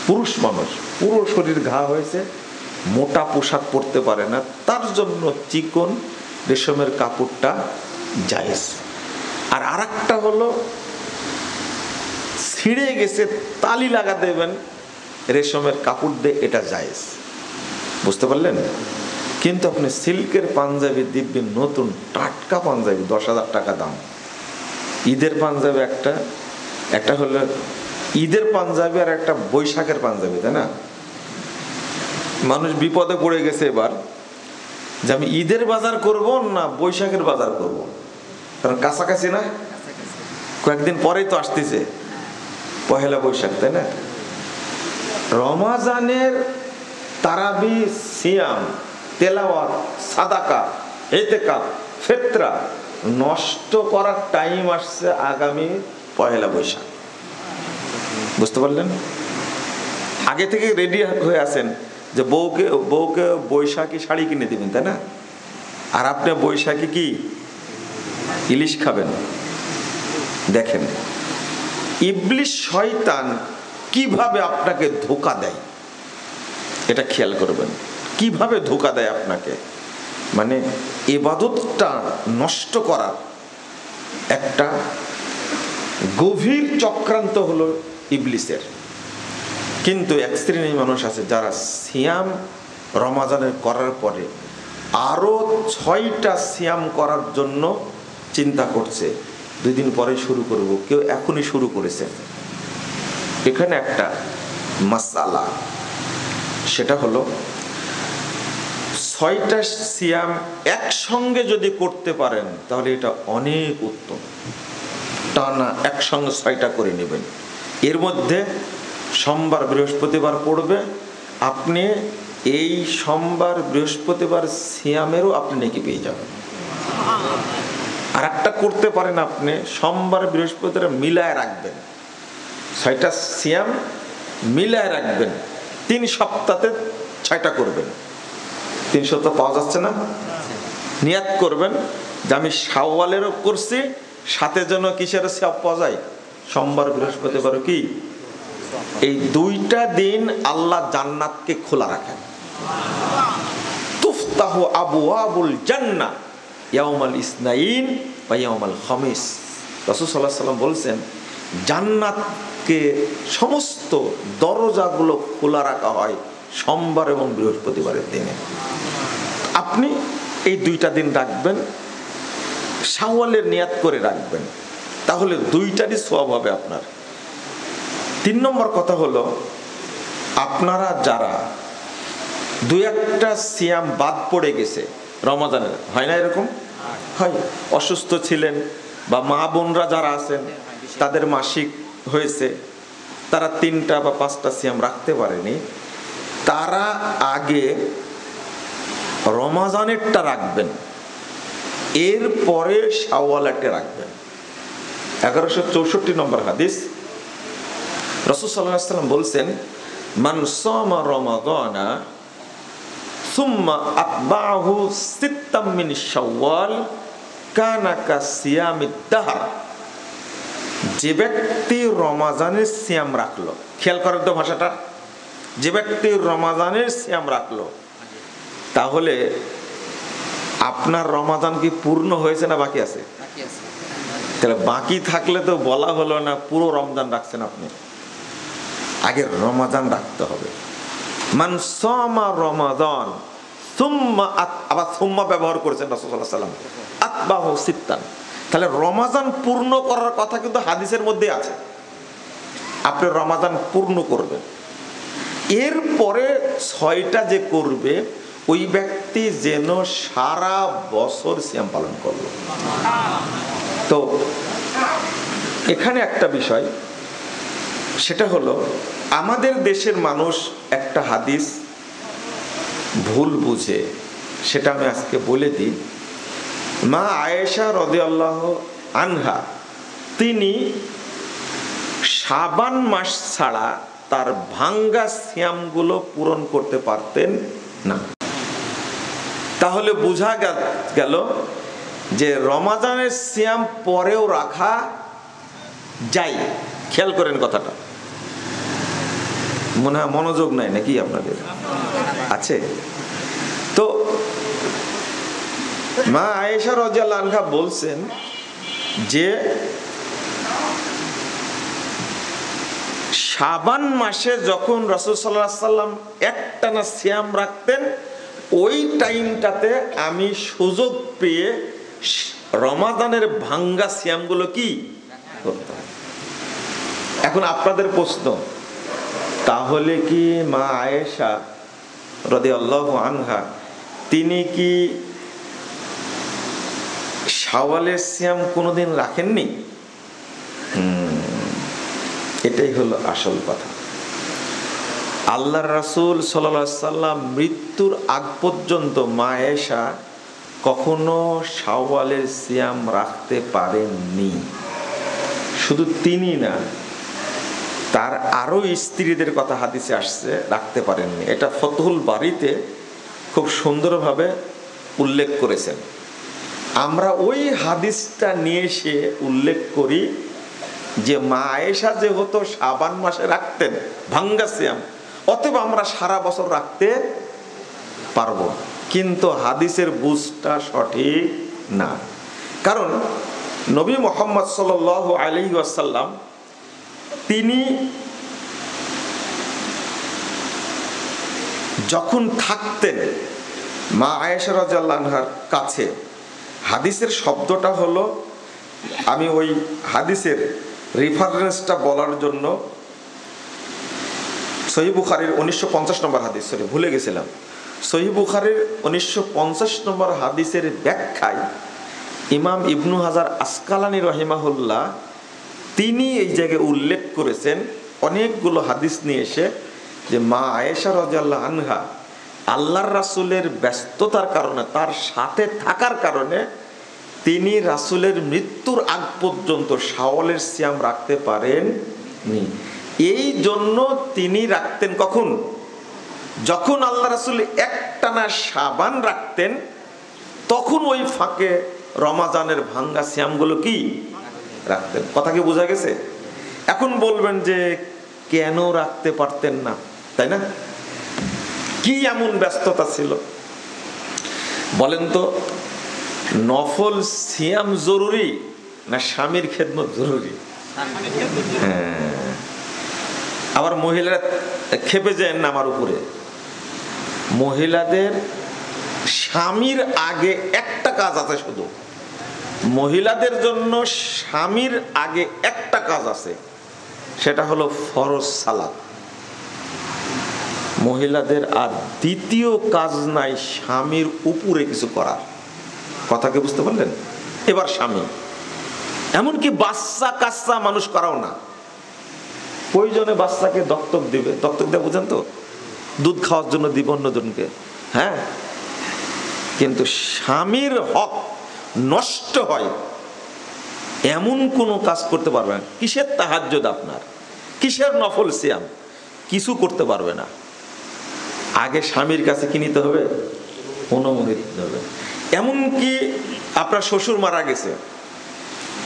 পুরুষ মানুষ পুরো শরীর ঘা হয়েছে, মোটা পোশাক পরতে পারে না, তার জন্য চিকন রেশমের কাপড়টা জায়েজ। আর আরেকটা হলো ছিঁড়ে গেছে, তালি লাগা দেবেন রেশমের কাপড় দিয়ে, এটা জায়েজ। বুঝতে পারলেন? কিন্তু আপনি সিল্কের পাঞ্জাবি দিব্যি, নতুন টাটকা পাঞ্জাবি, 10,000 টাকা দাম। ঈদের পাঞ্জাবি একটা হলো ঈদের পাঞ্জাবি, আর একটা বৈশাখের পাঞ্জাবি, তাই না? মানুষ বিপদে পড়ে গেছে এবার যে আমি ঈদের বাজার করব না বৈশাখের বাজার করব, কারণ কাছাকাছি না, কয়েকদিন পরেই তো আসতেছে পহেলা বৈশাখ, তাই না? রমাজানের তারাবি, সিয়াম, তেলাওয়াত, সাদাকা, ইতিকাফ, ফিতরা নষ্ট করার টাইম আসছে আগামী পহেলা বৈশাখ। বুঝতে পারলেন? আগে থেকে রেডি হয়ে আছেন যে বউকে বৈশাখী শাড়ি কিনে দিবেন, তাই না? আর আপনি বৈশাখী কি ইলিশ খাবেন। দেখেন ইবলিশ শয়তান কিভাবে আপনাকে ধোঁকা দেয়, এটা খেয়াল করবেন। কিভাবে ধোঁকা দেয় আপনাকে, মানে ইবাদতটা নষ্ট করার একটা গভীর চক্রান্ত হলো ইবলিসের। কিন্তু এক শ্রেণীর মানুষ আছে যারা সিয়াম রমাজানের করার পরে আরো 6টা সিয়াম করার জন্য চিন্তা করছে, 2 দিন পরে শুরু করব, কেউ এখনই শুরু করেছে। এখানে একটা মাসালা, সেটা হলো 6টা সিয়াম একসঙ্গে যদি করতে পারেন তাহলে এটা অনেক উত্তম। টানা একসঙ্গে 6টা করে নেবেন, এর মধ্যে সোমবার বৃহস্পতিবার পড়বে, আপনি এই সোমবার বৃহস্পতিবার সিয়ামেরও আপনি নেকি পেয়ে যাবেন। আর একটা করতে পারেন, আপনি সোমবার বৃহস্পতিবার মিলায় রাখবেন, 6টা সিয়াম মিলায় রাখবেন, 3 সপ্তাহে 6টা করবেন। 3 সপ্তাহ পাওয়া যাচ্ছে না? নিয়াত করবেন যে আমি শাওয়ালেরও করছি, সাথে যেন কিসের সওয়াব পাওয়া যায়, সোমবার বৃহস্পতিবারও কি। এই 2টা দিন আল্লাহ জান্নাতকে খোলা রাখেন। তুফতাহু আবওয়াবুল জান্নাহ ইয়াউমাল ইসনাইন ওয়া ইয়াউমাল খামিস। রাসূল সাল্লাল্লাহু আলাইহি ওয়াসাল্লাম বলেছেন জান্নাতকে সমস্ত দরজাগুলো খোলা রাখা হয় সোমবার এবং বৃহস্পতিবারের দিনে। আপনি এই 2টা দিন রাখবেন, শাওয়ালের নিয়াত করে রাখবেন, তাহলে 2টারই সওয়াব হবে আপনার। 3 নম্বর কথা হলো, আপনারা যারা 2-1টা সিয়াম বাদ পড়ে গেছে রমাজানের, হয় না এরকম? হয়। অসুস্থ ছিলেন বা মা বোনরা যারা আছেন তাদের মাসিক হয়েছে, তারা 3টা বা 5টা সিয়াম রাখতে পারেনি, তারা আগে রমাজানেরটা রাখবেন, এরপরে শাওয়ালেরটা রাখবেন। 1164 নম্বর হাদিস, রাসূল সাল্লাল্লাহু আলাইহি ওয়াসাল্লাম বলছেন মান সামা রমাদানা সুম্মা আতবাহু সিত্তাম মিন শাওয়াল কানা কাসিয়ামিদ দাহর। যে ব্যক্তি রমাজানের সিয়াম রাখলো, খেয়াল করেন তো ভাষাটা, যে ব্যক্তি রমাজানের সিয়াম রাখলো, তাহলে আপনার রমাজান কি পূর্ণ হয়েছে না বাকি আছে? তাহলে বাকি থাকলে তো বলা হলো না পুরো রমজান রাখছেন আপনি, আগে রমাজান রাখতে হবে। মান সামা রমাদান সুম্মা, আবার সুম্মা ব্যবহার করেছেন রাসূল সাল্লাল্লাহু আলাইহি ওয়াসাল্লাম, আতবাহু সিত্তান। তাহলে রমাজান পূর্ণ করার কথা কিন্তু হাদিসের মধ্যে আছে, আপনি রমাজান পূর্ণ করবেন। এরপরে 6টা যে করবে ওই ব্যক্তি যেন সারা বছর সিয়াম পালন করলো। তো এখানে একটা বিষয়, সেটা হলো আমাদের দেশের মানুষ একটা হাদিস ভুল বুঝে, সেটা আমি আজকে বলে দিই। মা আয়েশা রাদিয়াল্লাহু আনহা তিনি শাবান মাস ছাড়া তার ভাঙ্গা সিয়ামগুলো পূরণ করতে পারতেন না। তাহলে বোঝা গেল যে রমাজানের সিয়াম পরেও রাখা যায়। খেয়াল করেন কথাটা, মনে হয় মনোযোগ নাই নাকি আপনাদের? আছে তো। মা আয়েশা রাদিয়াল্লাহু আনহা বলছেন যে শাবান মাসে যখন রাসূল সাল্লাল্লাহু আলাইহি ওয়াসাল্লাম একটানা সিয়াম রাখতেন, ওই টাইমটাতে আমি সুযোগ পেয়ে রমাদানের ভাঙ্গা সিয়ামগুলো কি করতাম। এখন আপনাদের প্রশ্ন, তাহলে কি মা আয়েশা রাদিয়াল্লাহু আনহা তিনি কি শাওয়ালের সিয়াম কোনোদিন রাখেননি? এটাই হলো আসল কথা। আল্লাহর রাসূল সাল্লাল্লাহু আলাইহি সাল্লাম মৃত্যুর আগ পর্যন্ত মা আয়েশা কখনো শাওয়ালের সিয়াম রাখতে পারেননি। শুধু তিনি না, তার আরো স্ত্রীদের কথা হাদিসে আসছে, রাখতে পারেননি। এটা ফতহুল বারীতে খুব সুন্দরভাবে উল্লেখ করেছেন। আমরা ওই হাদিসটা নিয়ে এসে উল্লেখ করি যে মা আয়েশা যেহেতু শাবান মাসে রাখতেন ভাঙ্গা সিয়াম, অতএব আমরা সারা বছর রাখতে পারবো। কিন্তু হাদিসের বুঝটা সঠিক না। কারণ নবী মুহাম্মদ সাল্লাল্লাহু আলাইহি ওয়াসাল্লাম তিনি যখন থাকতেন মা আয়েশা রাদিয়াল্লাহু আনহার কাছে, হাদিসের শব্দটা হলো, আমি ওই হাদিসের রেফারেন্সটা বলার জন্য সহিহ বুখারীর 1950 নম্বর হাদিস, ভুলে গেছিলাম, সহিহ বুখারীর 1950 নম্বর হাদিসের ব্যাখ্যায় ইমাম ইবনু হাজার আসকালানী রহিমাহুল্লাহ তিনি এই জায়গায় উল্লেখ করেছেন অনেকগুলো হাদিস নিয়ে এসে যে মা আয়েশা রাদিয়াল্লাহু আনহা আল্লাহর রাসূলের ব্যস্ততার কারণে, তার সাথে থাকার কারণে তিনি রাসূলের মৃত্যুর আগ পর্যন্ত শাওয়ালের সিয়াম রাখতে পারেননি। এই জন্য তিনি রাখতেন কখন? যখন আল্লাহ রাসূল একটানা শাবান রাখতেন, তখন ওই ফাঁকে রমাজানের ভাঙ্গা সিয়ামগুলো কি রাখতেন। কথা কি বোঝা গেছে? এখন বলবেন যে কেন রাখতে পারতেন না, তাই না? কি এমন ব্যস্ততা ছিল বলেন তো? নফল সিয়াম জরুরি না স্বামীর খেদমত জরুরি? হ্যাঁ। আবার মহিলারা খেপে যায় না আমার উপরে। মহিলাদের স্বামীর আগে একটা কাজ আছে, শুধু মহিলাদের জন্য স্বামীর আগে একটা কাজ আছে, সেটা হলো ফরজ সালাত। মহিলাদের আর দ্বিতীয় কাজ নাই স্বামীর উপরে কিছু করার। কথাকে বুঝতে পারলেন? এবার স্বামী এমনকি বাচ্চা কাচ্চা মানুষ করাও না, প্রয়োজনে বাচ্চাকে দত্তক দিবে, দত্তক দেয় বুঝেন তো, দুধ খাওয়ার জন্য দিব অন্যজনকে, হ্যাঁ। কিন্তু স্বামীর হক নষ্ট হয় এমন কোনো কাজ করতে পারবে না। কিসের তাহাজ্জুদ আপনার, কিসের নফল সিয়াম, কিছু করতে পারবে না। আগে স্বামীর কাছে কি নিতে হবে? অনুমতি নিতে হবে। এমনকি আপনার শ্বশুর মারা গেছে,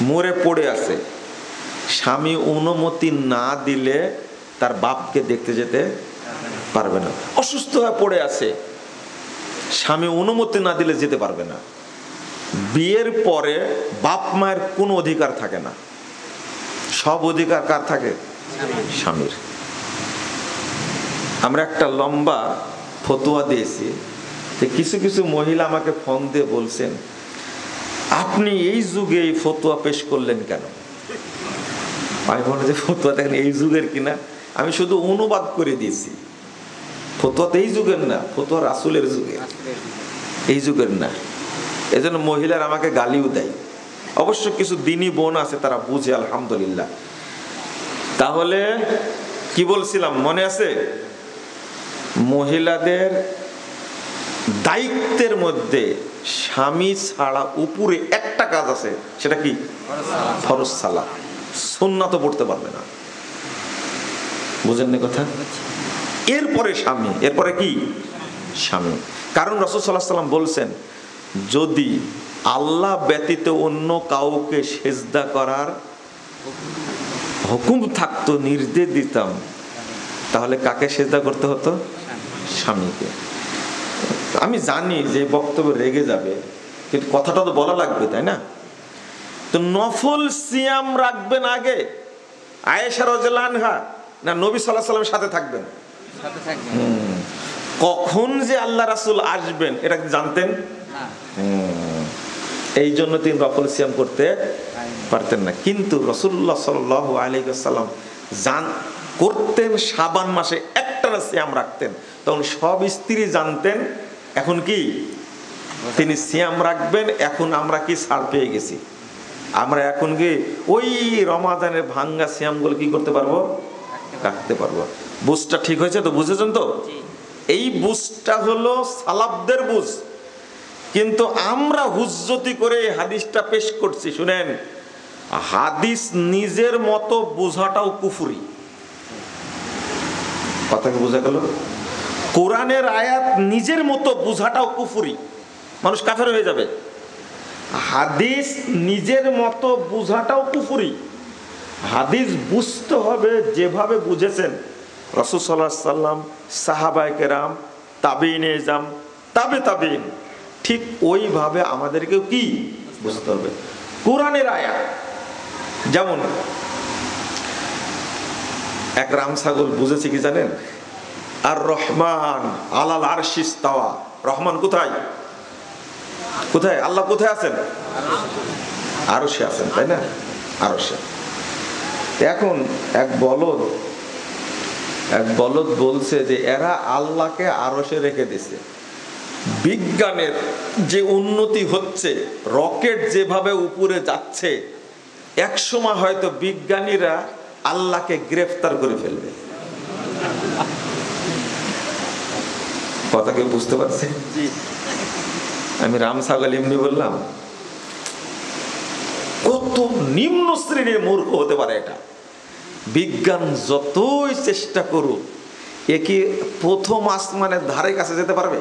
মরে পড়ে আছে, স্বামী অনুমতি না দিলে তার বাপকে দেখতে যেতে পারবে না। অসুস্থ হয়ে পড়ে আছে, স্বামী অনুমতি না দিলে যেতে পারবে না। বিয়ের পরে বাপ মায়ের কোনো অধিকার থাকে না, সব অধিকার কার থাকে? স্বামীর। আমরা একটা লম্বা ফতোয়া দিয়েছি, কিছু কিছু মহিলা আমাকে ফোন দিয়ে বলছেন, আপনি এই যুগে এই ফতোয়া পেশ করলেন কেন? আমি বলি যে ফতোয়া দেখেন এই যুগের কিনা, আমি শুধু অনুবাদ করে দিয়েছি। ফতোয়া তো এই যুগের না, ফতোয়া রাসূলের যুগের, এই যুগের না। এজন্য মহিলারা আমাকে গালিও দেয়। অবশ্য কিছু দিনী বোন আছে, তারা বুঝে, আলহামদুলিল্লাহ। তাহলে কি বলছিলাম মনে আছে? মহিলাদের দায়িত্বের মধ্যে স্বামী ছাড়া উপরে একটা কাজ আছে, সেটা কি? ফরজ সালাত। সুন্নাত পড়তে পারবে না, বুঝেন না কথা? এরপরে স্বামী, এরপরে কি? স্বামী। কারণ রাসূল সাল্লাল্লাহু আলাইহি ওয়াসাল্লাম বলছেন, যদি আল্লাহ ব্যতীত অন্য কাউকে সেজদা করার হুকুম থাকতো, নির্দেশ দিতাম, তাহলে কাকে সেজদা করতে হতো? স্বামীকে। আমি জানি যে বক্তব্য রেগে যাবে, কিন্তু কথাটা তো বলা লাগবে, তাই না? তো নফল সিয়াম রাখবেন আগে আয়েশা রাদিয়াল্লাহু আনহা না নবী সাল্লাল্লাহু আলাইহি ওয়াসাল্লামের সাথে থাকবেন? কখন যে আল্লাহ রাসূল আসবেন এটা জানতেন না। এই জন্য তিনি নফল সিয়াম করতে পারতেন না। কিন্তু রাসূলুল্লাহ সাল্লাল্লাহু আলাইহি ওয়াসাল্লাম করতেন শাবান মাসে একটানা সিয়াম রাখতেন। তখন সব স্ত্রী জানতেন এখন কি তিনি সিয়াম রাখবেন। এখন আমরা কি ছাড় পেয়ে গেছি, আমরা এখন কি ওই রমাদানের ভাঙ্গা সিয়ামগুলো কি করতে পারবো? রাখতে পারবো। বুঝটা ঠিক হয়েছে তো? বুঝেছেন তো? এই বুঝটা হলো সালাফদের বুঝ। কিন্তু আমরা হুজ্জতি করে হাদিসটা পেশ করছি। শুনেন, হাদিস নিজের মতো বোঝাটাও কুফরি। কথা কি বোঝা গেল? কোরআনের আয়াত নিজের মতো বোঝাটাও কুফরি, মানুষ কাফের হয়ে যাবে। হাদিস নিজের মতো বোঝাটাও কুফরি। হাদিস বুঝতে হবে যেভাবে বুঝেছেন রাসূল সাল্লাল্লাহু আলাইহি সাল্লাম, সাহাবায়ে কেরাম, তাবিঈনে ইজম, তাবিঈন, ঠিক ওইভাবে আমাদেরকেও কি বুঝতে হবে কোরআনের আয়াত। যেমন এক রাম ছাগল বুঝেছে কি জানেন? আর রহমান আলাল আরশি ইস্তাওয়া। রহমান কোথায়? কোথায়? আল্লাহ কোথায় আছেন? আরশে আছেন, তাই না? আরশে। এখন এক বলদ বলছে যে এরা আল্লাহকে আরশে রেখে দিছে। বিজ্ঞানের যে উন্নতি হচ্ছে, রকেট যেভাবে উপরে যাচ্ছে, একসময় হয়তো বিজ্ঞানীরা আল্লাহকে গ্রেফতার করে ফেলবে। কথা কেউ বুঝতে পারছে? আমি রাম ছাগল এমনি বললাম? কত নিম্ন শ্রেণীর মূর্খ হতে পারে এটা। বিজ্ঞান যতই চেষ্টা করুক, এ কি প্রথম আসমানের ধারে কাছে যেতে পারবে?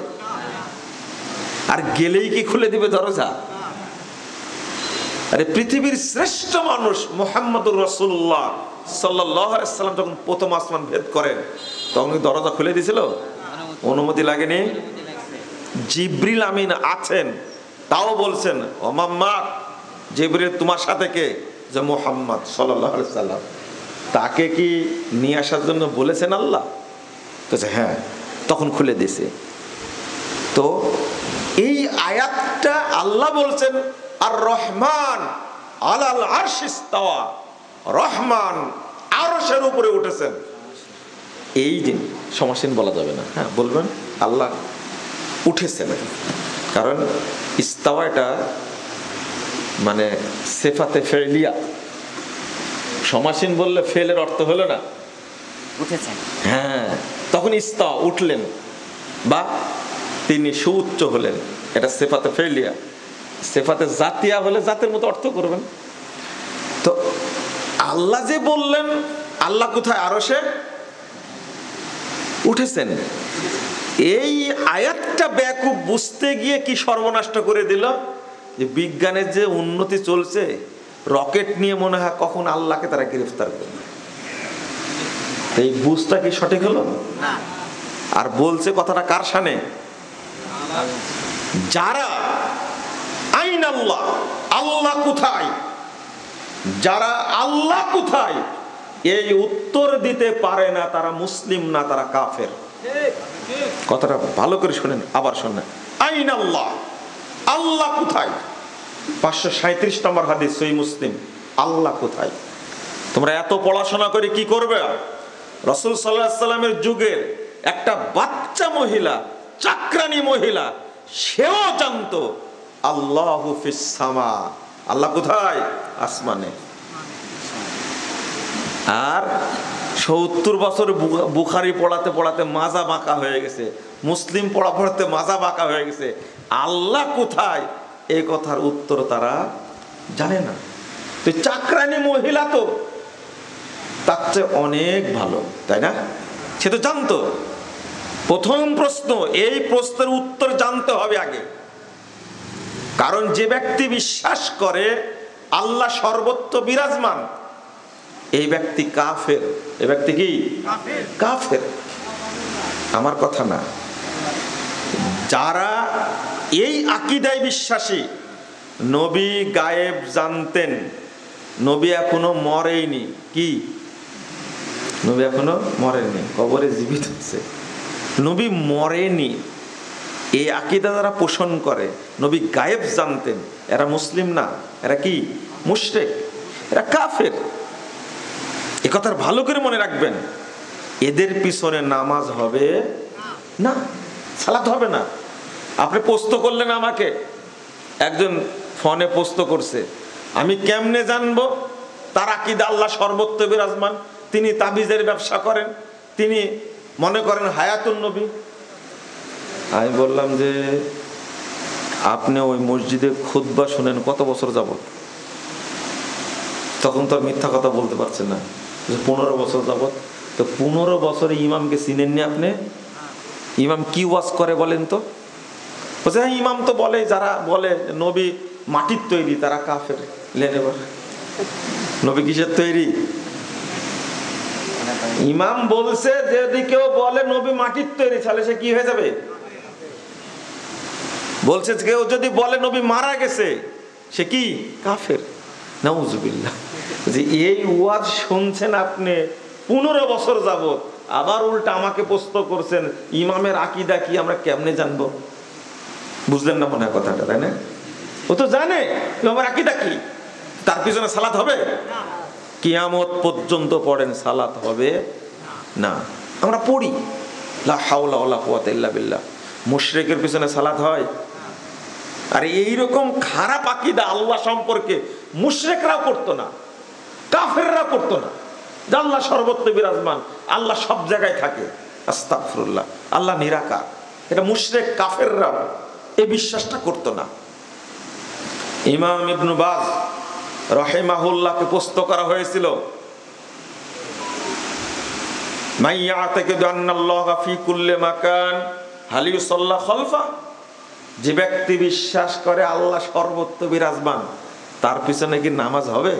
আর গেলেই কি খুলে দিবে দরজা? আরে পৃথিবীর শ্রেষ্ঠ মানুষ মুহাম্মদুর রাসূলুল্লাহ সাল্লাল্লাহু আলাইহি সাল্লাম যখন প্রথম আসমান ভেদ করেন, তখন দরজা খুলে দিয়েছিল? অনুমতি লাগেনি? জিবরিল আমিন আছেন, তাও বলছেন ওমাম্মা জিবরিল তোমার সাথে কে? যে মুহাম্মদ সাল্লাল্লাহু আলাইহি সাল্লাম। তাকে কি নিয়ে আসার জন্য বলেছেন আল্লাহ? বলছে হ্যাঁ, তখন খুলে দিয়েছে। তো এই আয়াতটা আল্লাহ বলছেন আর রহমান আলাল আরশি ইস্তাওয়া, রহমান আরশের উপরে উঠেছেন। এই যে সমাসীন বলা যাবে না, হ্যাঁ বলবেন আল্লাহ উঠেছেন, কারণ ইস্তাওয়া এটা মানে সিফাতে ফেলিয়া। সমাসীন বললে ফেলের অর্থ হলো না উঠেছেন, হ্যাঁ তখন ইস্তাওয়া উঠলেন বা তিনি সুউচ্চ হলেন, এটা সিফাতে ফেলিয়া। সিফাতে জাতিয়া হলে জাতের মতো অর্থ করবেন। তো আল্লাহ যে বললেন আল্লাহ কোথায়? আরশে উঠেছেন। এই আয়াতটা বেকুব বুঝতে গিয়ে কি সর্বনাশ করে দিল যে বিজ্ঞানের যে উন্নতি চলছে, রকেট নিয়ে মনে হয় কখন আল্লাহকে তারা গ্রেফতার করবে। এই বুঝটা কি সঠিক হলো? আর বলছে কথাটা কার শানে? যারা আইন আল্লাহ, আল্লাহ কোথায়, যারা আল্লাহ কোথায় এই উত্তর দিতে পারে না, তারা মুসলিম না, তারা কাফের। কথাটা ভালো করে শুনেন, আবার শুনেন। আইন আল্লাহ, আল্লাহ কোথায়? 537 নম্বর হাদিস সহিহ মুসলিম। আল্লাহ কোথায়? তোমরা এত পড়াশোনা করে কি করবে? রাসূল সাল্লাল্লাহু আলাইহি সাল্লামের যুগের একটা বাচ্চা মহিলা, চাকরানী মহিলা, সেও জানতো আল্লাহু ফিস সামা, আল্লাহ কোথায়? আসমানে। আর 70 বছর বুখারী পড়াতে পড়াতে মাজা বাঁকা হয়ে গেছে, মুসলিম পড়াতে মাজা বাঁকা হয়ে গেছে। আল্লাহ কোথায় এই কথার উত্তর তারা জানে না। তো চাকরানী মহিলা তো তার চেয়ে অনেক ভালো, তাই না? সে তো জানতো। প্রথম প্রশ্ন, এই প্রশ্নের উত্তর জানতে হবে আগে। কারণ যে ব্যক্তি বিশ্বাস করে আল্লাহ সর্বত্র বিরাজমান, এই ব্যক্তি কাফের। এই ব্যক্তি কি? কাফের। আমার কথা না। যারা এই আকীদায় বিশ্বাসী, নবী গায়েব জানতেন, নবী এখনো মরেনি। কি? নবী এখনো মরেনি, কবরে জীবিত আছে। নবী মরেনি, এই আকীদা যারা পোষণ করে, নবী গায়েব জানতেন, এরা মুসলিম না, এরা কি? মুশরিক, এরা কাফের। এ কথা ভালো করে মনে রাখবেন। এদের পিছনে নামাজ হবে না, সালাত হবে না। আপনি প্রশ্ন করলেন আমাকে, একজন ফোনে প্রশ্ন করছে, আমি কেমনে জানবো তার আকীদা আল্লাহ সর্বত্র বিরাজমান? তিনি তাবিজের ব্যবসা করেন, তিনি মনে করেন হায়াতুন নবী। আমি বললাম যে আপনি ওই মসজিদে খুতবা শুনেন কত বছর যাবত? তখন তো মিথ্যা কথা বলতে পারছেন না। 15 বছর যাবত। তো 15 বছরে ইমামকে চিনেননি আপনি? ইমাম কি ওয়াজ করে বলেন তো? বলছে হ্যাঁ ইমাম তো বলে, যারা বলে নবী মাটির তৈরি তারা কাফের। লেনে বলে নবী কিসের তৈরি? ইমাম বলছে যদি কেউ বলে নবী মাটির তৈরি তাহলে সে কি হয়ে যাবে? বলছে কেউ যদি বলে নবী মারা গেছে সে কি কাফের। নাউজুবিল্লাহ। যে এই ওয়াজ শুনছেন আপনি 15 বছর যাবত, আবার উল্টা আমাকে প্রশ্ন করছেন ইমামের আকীদা কি আমরা কেমনে জানবো? বুঝলেন না মনে হয় কথাটা, তাই না? ও তো জানে ইমামের আকীদা কি, তার পিছনে সালাত হবে? কিয়ামত পর্যন্ত পড়েন সালাত হবে না। আমরা পড়ি লা হাওলা ওয়ালা কুওয়াতা ইল্লা বিল্লাহ, মুশরিকের পিছনে সালাত হয়? আর এইরকম খারাপ আকীদা আল্লাহ সম্পর্কে মুশরিকরাও করতো না, কাফেররা করতো না, যে আল্লাহ সর্বত্র বিরাজমান, আল্লাহ সব জায়গায় থাকে, আস্তাগফিরুল্লাহ, আল্লাহ নিরাকার। এটা মুশরিক কাফেররা এই বিশ্বাসটা করতো না। ইমাম ইবনে বাজ রাহিমাহুল্লাহকে প্রশ্ন করা হয়েছিল, মাইয়াতাকিদু আন্নাল্লাহা ফি কুল্লি মাকান হাল ইউসাল্লা খালফা, যে ব্যক্তি বিশ্বাস করে আল্লাহ সর্বত্র বিরাজমান তার পিছনে কি নামাজ হবে?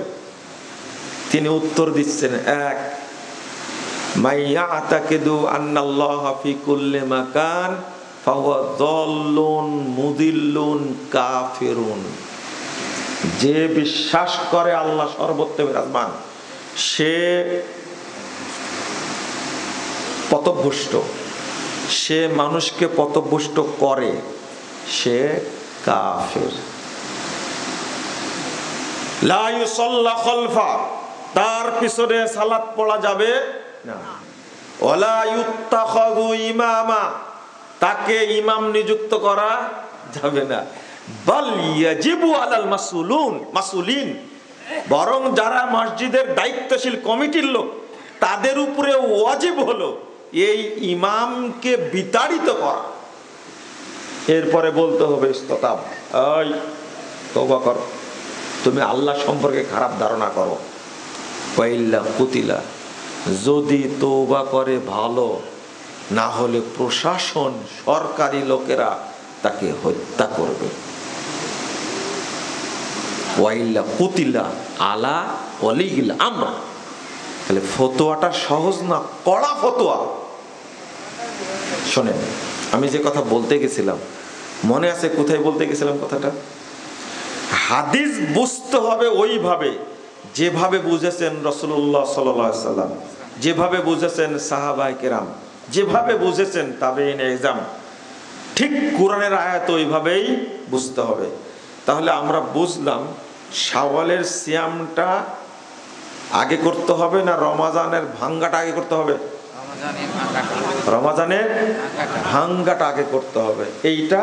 তিনি উত্তর দিচ্ছেন, এক, মাইয়াতাকিদু আন্নাল্লাহা ফি কুল্লি মাকান ফাহুয়া যাল্লুন মুদিল্লুন কাফিরুন, যে বিশ্বাস করে আল্লাহ সর্বত্র বিরাজমান সে পথভ্রষ্ট, সে মানুষকে পথভ্রষ্ট করে, সে কাফের। লা ইউসাল্লা খালফা, তার পিছনে সালাত পড়া যাবে না। ওয়ালা ইউত্তাখাযু ইমামা, তাকে ইমাম নিযুক্ত করা যাবে না। বাল ইয়াজিবু আলাল মাসউলিন, বরং যারা মসজিদের দায়িত্বশীল কমিটির লোক তাদের উপরে ওয়াজিব হলো এই ইমামকে বিতাড়িত করা। এরপরে বলতে হবে ইস্তাতাব, এই তওবা কর, তুমি আল্লাহ সম্পর্কে খারাপ ধারণা করো, ওয়াইল্লা কুতিলা, যদি তওবা করে ভালো, না হলে প্রশাসন সরকারি লোকেরা তাকে হত্যা করবে। ওয়াইল্লা কুতিলা আলা ওয়ালিল আমর। তাহলে ফতোয়াটা সহজ না, কড়া ফতোয়া। শোনেন, আমি যে কথা বলতে গেছিলাম মনে আছে? কোথায় বলতে গেছিলাম কথাটা? হাদিস বুঝতে হবে ওইভাবে যেভাবে বুঝেছেন রাসূলুল্লাহ সাল্লাল্লাহু আলাইহি সাল্লাম, যেভাবে বুঝেছেন সাহাবায়ে কেরাম, যেভাবে বুঝেছেন তাবেঈন ইজম, ঠিক কোরআনের আয়াত ওইভাবেই বুঝতে হবে। তাহলে আমরা বুঝলাম শাওয়ালের সিয়ামটা আগে করতে হবে না রমজানের ভাঙ্গাটা আগে করতে হবে? রমজানের ভাঙ্গাটা আগে করতে হবে। এইটা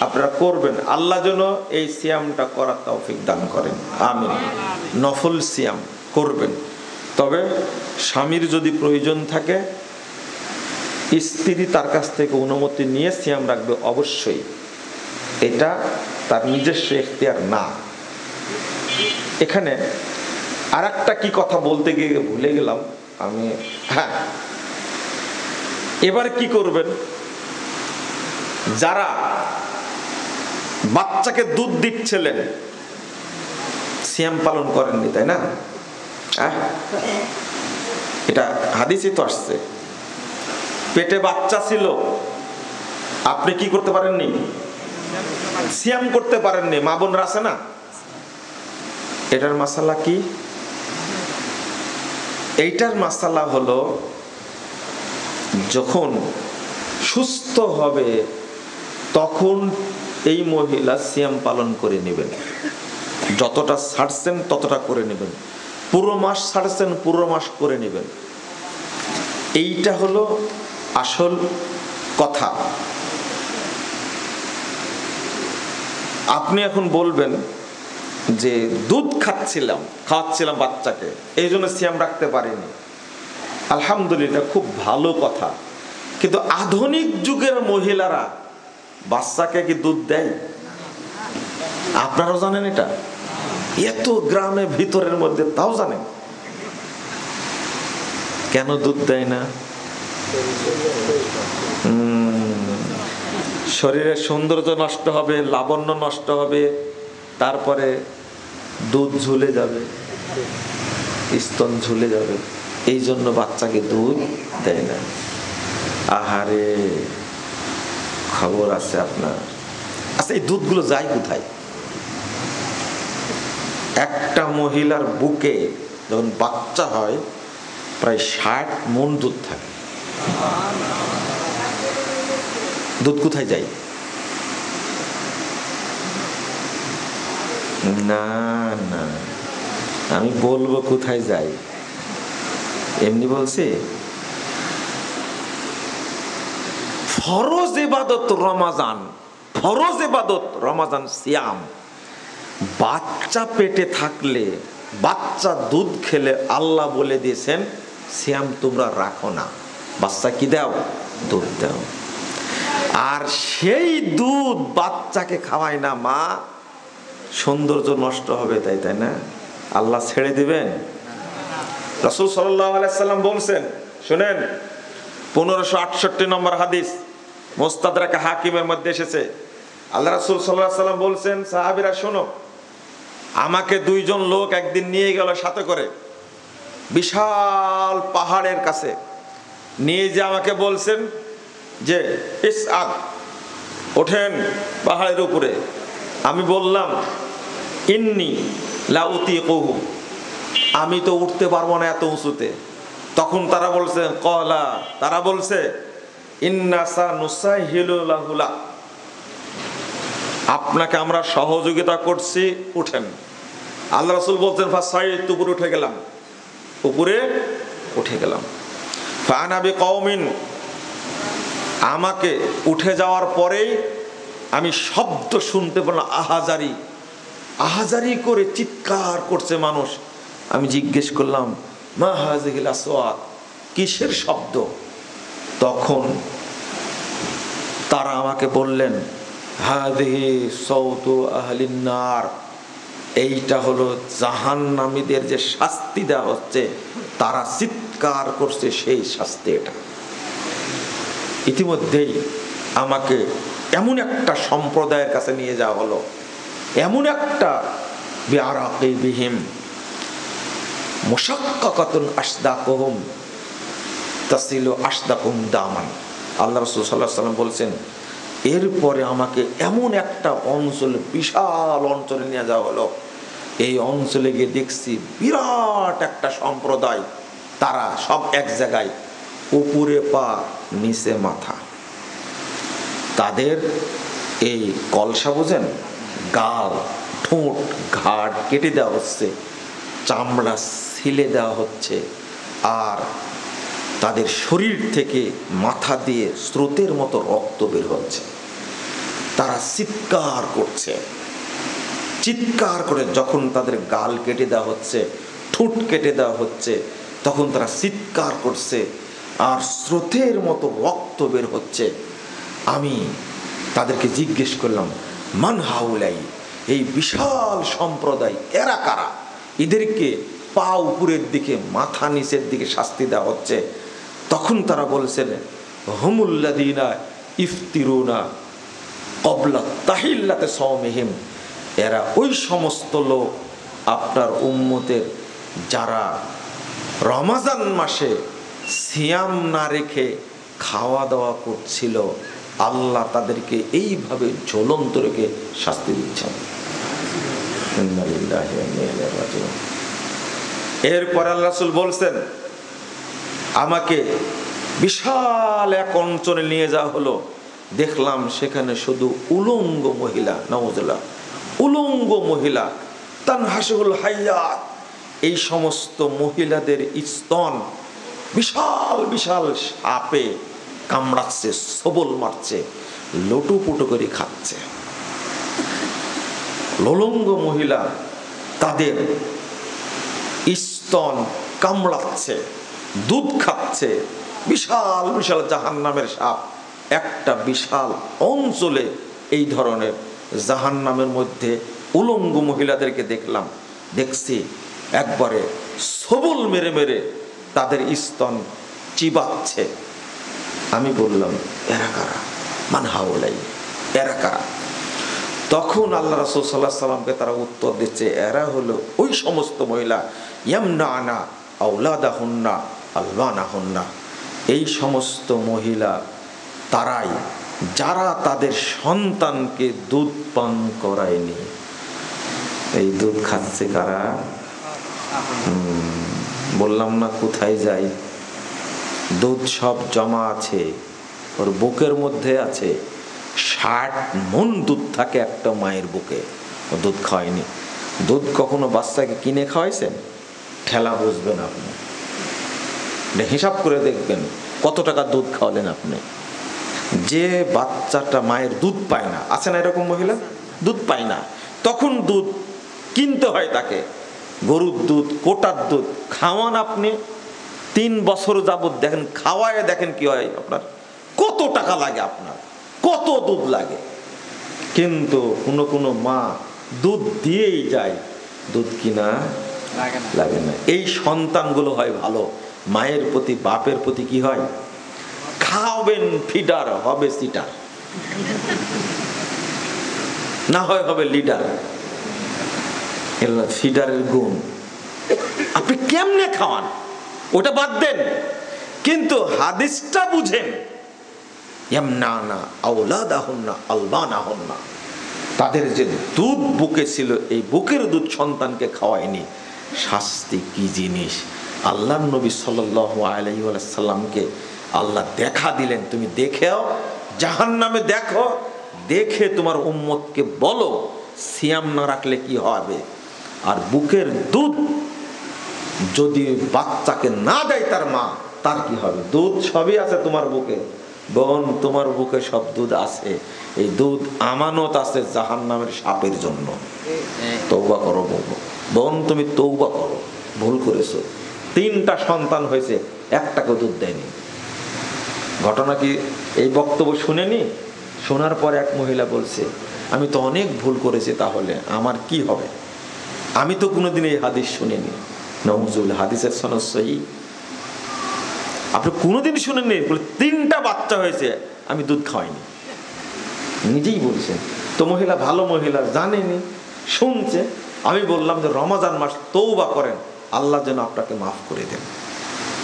আপনারা করবেন, আল্লাহ যেন এই সিয়ামটা করার তৌফিক দান করেন, আমিন। নফল সিয়াম করবেন, তবে স্বামীর যদি প্রয়োজন থাকে স্ত্রী তার কাছ থেকে অনুমতি নিয়ে সিয়াম রাখবে অবশ্যই, এটা তার নিজস্ব ইখতিয়ার না। এখানে আর একটা কি কথা বলতে গিয়ে ভুলে গেলাম আমি, হ্যাঁ, এবার কি করবেন, যারা বাচ্চাকে দুধ দিচ্ছিলেন সিয়াম পালন করেননি, তাই না? এটা হাদিসে তো আসছে, পেটে বাচ্চা ছিল, আপনি কি করতে পারেননি? সিয়াম করতে পারেননি। মা বোনরা আছে না, এটার মাসালা কি? এইটার মাসালা হলো যখন সুস্থ হবে তখন এই মহিলা সিয়াম পালন করে নেবেন, যতটা ছাড়ছেন ততটা করে নেবেন, পুরো মাস ছাড়ছেন পুরো মাস করে নেবেন। এইটা হলো আসল কথা। আপনি এখন বলবেন যে দুধ খাওয়াচ্ছিলাম বাচ্চাকে, এই জন্য সিয়াম রাখতে পারিনি। আলহামদুলিল্লাহ, খুব ভালো কথা, কিন্তু আধুনিক যুগের মহিলারা বাচ্চাকে কি দুধ দেয়? আপনারাও জানেন এটা, এত গ্রামে ভিতরের মধ্যে তাও জানেন। কেন দুধ দেয় না? শরীরের সৌন্দর্য নষ্ট হবে, লাবণ্য নষ্ট হবে, তারপরে দুধ ঝুলে যাবে, স্তন ঝুলে যাবে, এই জন্য বাচ্চাকে দুধ দেয় না। আহারে, খবর আছে আপনার? আচ্ছা, এই দুধগুলো যায় কোথায়? একটা মহিলার বুকে যখন বাচ্চা হয় প্রায় 60 মণ দুধ থাকে। দুধ কোথায় যায়? না না, আমি বলবো কোথায় যায়, এমনি বলছি। ফরজ ইবাদত রমাজান, ফরজ ইবাদত রমাজান সিয়াম, বাচ্চা পেটে থাকলে, বাচ্চা দুধ খেলে আল্লাহ বলে দিয়েছেন সিয়াম তোমরা রাখো না, বাচ্চা কি দাও? দুধ দাও। আর সেই দুধ বাচ্চাকে খাওয়ায় না মা, সৌন্দর্য নষ্ট হবে, তাই তাই না? আল্লাহ ছেড়ে দিবেন? রাসূল সাল্লাল্লাহু আলাইহি সাল্লাম বলছেন, শুনেন, 1568 নম্বর হাদিস, মুস্তাদরাক হাকিমের মধ্যে এসেছে। আল্লাহ রাসূল সাল্লাল্লাহু আলাইহি সাল্লাম বলছেন, সাহাবীরা শোনো, আমাকে 2 জন লোক একদিন নিয়ে গেল সাথে করে বিশাল পাহাড়ের কাছে, নিয়ে যে আমাকে বলছেন যে ইসআদ, ওঠেন পাহাড়ের উপরে। আমি বললাম ইন্নী লা উতিকুহু, আমি তো উঠতে পারবো না এত উঁচুতে। তখন তারা বলছে, কলা, তারা বলছে ইন্না সানুসাহিলু লাহু লাক, আপনাকে আমরা সহযোগিতা করছি, উঠেন। আল্লাহ রাসূল বলছেন ফাসাইতু, উপরে উঠে গেলাম, উপরে উঠে গেলাম। ফাআনা বিকওমিন, আমাকে উঠে যাওয়ার পরেই আমি শব্দ শুনতে পেলাম, আহাজারি, আহাজারি করে চিৎকার করছে মানুষ। আমি জিজ্ঞেস করলাম মা হাযিহিল আসওয়াত, কিসের শব্দ? তখন তারা আমাকে বললেন হাযিহি সাউতু আহলিন নার, এইটা হলো জাহান্নামীদের যে শাস্তি দেওয়া হচ্ছে, তারা চিৎকার করছে সেই শাস্তি এটা। ইতিমধ্যেই আমাকে এমন একটা সম্প্রদায়ের কাছে নিয়ে যাওয়া হলো, এমন একটা বিআরাকিবিহিম মুশাক্কাকাতুন আসদাকুহুম তাসিলু আসদাকুম দামান। আল্লাহ রাসূল সাল্লাল্লাহু আলাইহি ওয়াসাল্লাম বলছেন, এরপরে আমাকে এমন একটা অঞ্চলে, বিশাল অঞ্চলে নিয়ে যাওয়া হলো। এই অঞ্চলে গিয়ে দেখছি বিরাট একটা সম্প্রদায়, তারা সব এক জায়গায়, উপরে পা নিচে মাথা। তাদের এই কলসা বোঝেন, গাল, ঠোঁট, ঘাড় কেটে দেওয়া হচ্ছে, চামড়া ছিলে দেওয়া হচ্ছে, আর তাদের শরীর থেকে মাথা দিয়ে স্রোতের মতো রক্ত বের হচ্ছে। তারা চিৎকার করছে, চিৎকার করে যখন তাদের গাল কেটে দেওয়া হচ্ছে, ঠোঁট কেটে দেওয়া হচ্ছে, তখন তারা চিৎকার করছে আর স্রোতের মতো রক্ত বের হচ্ছে। আমি তাদেরকে জিজ্ঞেস করলাম মান হাউলাই, এই বিশাল সম্প্রদায় এরা কারা? এদেরকে পা উপরের দিকে মাথা নিচের দিকে শাস্তি দেওয়া হচ্ছে। তখন তারা বলছেন হুমুল্লাযীনা ইফতিরুনা ক্বাবলা তাহিল্লাতি সাওমিহিম, এরা ওই সমস্ত লোক আপনার উম্মতের যারা রমজান মাসে সিয়াম না রেখে খাওয়া দাওয়া করছিল, আল্লাহ তাদেরকে এইভাবে জ্বলন্ত রেখে শাস্তি দিচ্ছেন। এরপর আল্লাহ রাসূল বলছেন, আমাকে বিশাল এক অঞ্চলে নিয়ে যাওয়া হলো, দেখলাম সেখানে শুধু উলঙ্গ মহিলা, নাউযুবিল্লাহ, উলঙ্গ মহিলা, তানহাসুল হাইয়াত, এই সমস্ত মহিলাদের স্তন বিশাল বিশাল সাপে কামড়াচ্ছে, সবল মারছে, লটুপুটু করে খাচ্ছে। উলঙ্গ মহিলা তাদের স্তন কামড়াচ্ছে, দুধ খাচ্ছে, বিশাল বিশাল জাহান্নামের সাপ। একটা বিশাল অঞ্চলে এই ধরনের জাহান্নামের মধ্যে উলঙ্গ মহিলাদেরকে দেখলাম, দেখছি একবারে সবল মেরে মেরে তাদের স্তন চিবাচ্ছে। আমি বললাম এরা কারা, মান হাওলাই, এরা কারা? তখন আল্লাহ রাসূল সাল্লাল্লাহু আলাইহি সাল্লামকে তারা উত্তর দিচ্ছে, এরা হলো ওই সমস্ত মহিলা ইয়ামনানা আওলাদাহুন্না আলবানাহুন্না, এই সমস্ত মহিলা তারাই যারা তাদের সন্তানকে দুধ পান করায়নি। এই দুধ খাচ্ছে কারা? বললাম না কোথায় যাই, দুধ সব জমা আছে, ওর বুকের মধ্যে আছে। 60 মণ দুধ থাকে একটা মায়ের বুকে, ও দুধ খাওয়ায়নি। দুধ কখনো বাচ্চাকে কিনে খাওয়াইছেন? ঠেলা বুঝবেন আপনি, হিসাব করে দেখবেন কত টাকা দুধ খাওয়ালেন আপনি। যে বাচ্চাটা মায়ের দুধ পায় না, আছে না এরকম মহিলা, দুধ পায় না, তখন দুধ কিনতে হয় তাকে, গরুর দুধ, কোটার দুধ খাওয়ান আপনি 3 বছর যাবত, দেখেন খাওয়ায় দেখেন কি হয় আপনার, কত টাকা লাগে আপনার, কত দুধ লাগে। কিন্তু কোনো মা দুধ দিয়েই যায়, দুধ কিনা লাগে না। এই সন্তানগুলো হয় ভালো, মায়ের প্রতি বাপের প্রতি কি হয়, খাওয়াবেন ফিডার, হবে সিটার, না হয় হবে লিডার। ফিডারের গুণ। আপনি কেমনে খাওয়ান ওটা বাদ দেন, কিন্তু হাদিসটা বুঝেন। ইয়ামনানা আওলাদাহুন্না আলবানাহুন্না, তাদের যে দুধ বুকে ছিল, এই বুকের দুধ সন্তানকে খাওয়ায়নি। শাস্তি কি জিনিস! আল্লাহর নবী সাল্লাল্লাহু আলাইহি ওয়াসাল্লামকে আল্লাহ দেখা দিলেন, তুমি দেখেও জাহান্নামে দেখো, দেখে তোমার উম্মতকে বলো সিয়াম না রাখলে কি হবে। আর বুকের দুধ যদি বাচ্চাকে না দেয় তার মা, তার কি হবে? দুধ সবই আছে তোমার বুকে বোন, তোমার বুকে সব দুধ আছে, এই দুধ আমানত আছে জাহান্নামের সাপের জন্য। তওবা করো বোন, তুমি তওবা করো, ভুল করেছো। 3টা সন্তান হয়েছে, একটাকে দুধ দেয়নি। ঘটনা কি এই বক্তব্য শুনেনি? শোনার পর এক মহিলা বলছে, আমি তো অনেক ভুল করেছি, তাহলে আমার কি হবে? আমি তো কোনোদিন এই হাদিস শুনিনি। নওজুল হাদিসের সনদ সহিহ, আপনি কোনোদিন শুনেননি? বলে 3টা বাচ্চা হয়েছে, আমি দুধ খাওয়াইনি, নিজেই বলছেন। তো মহিলা ভালো মহিলা, জানেনি, শুনছে। আমি বললাম যে রমজান মাস, তওবা করেন, আল্লাহ যেন আপনাকে মাফ করে দেন।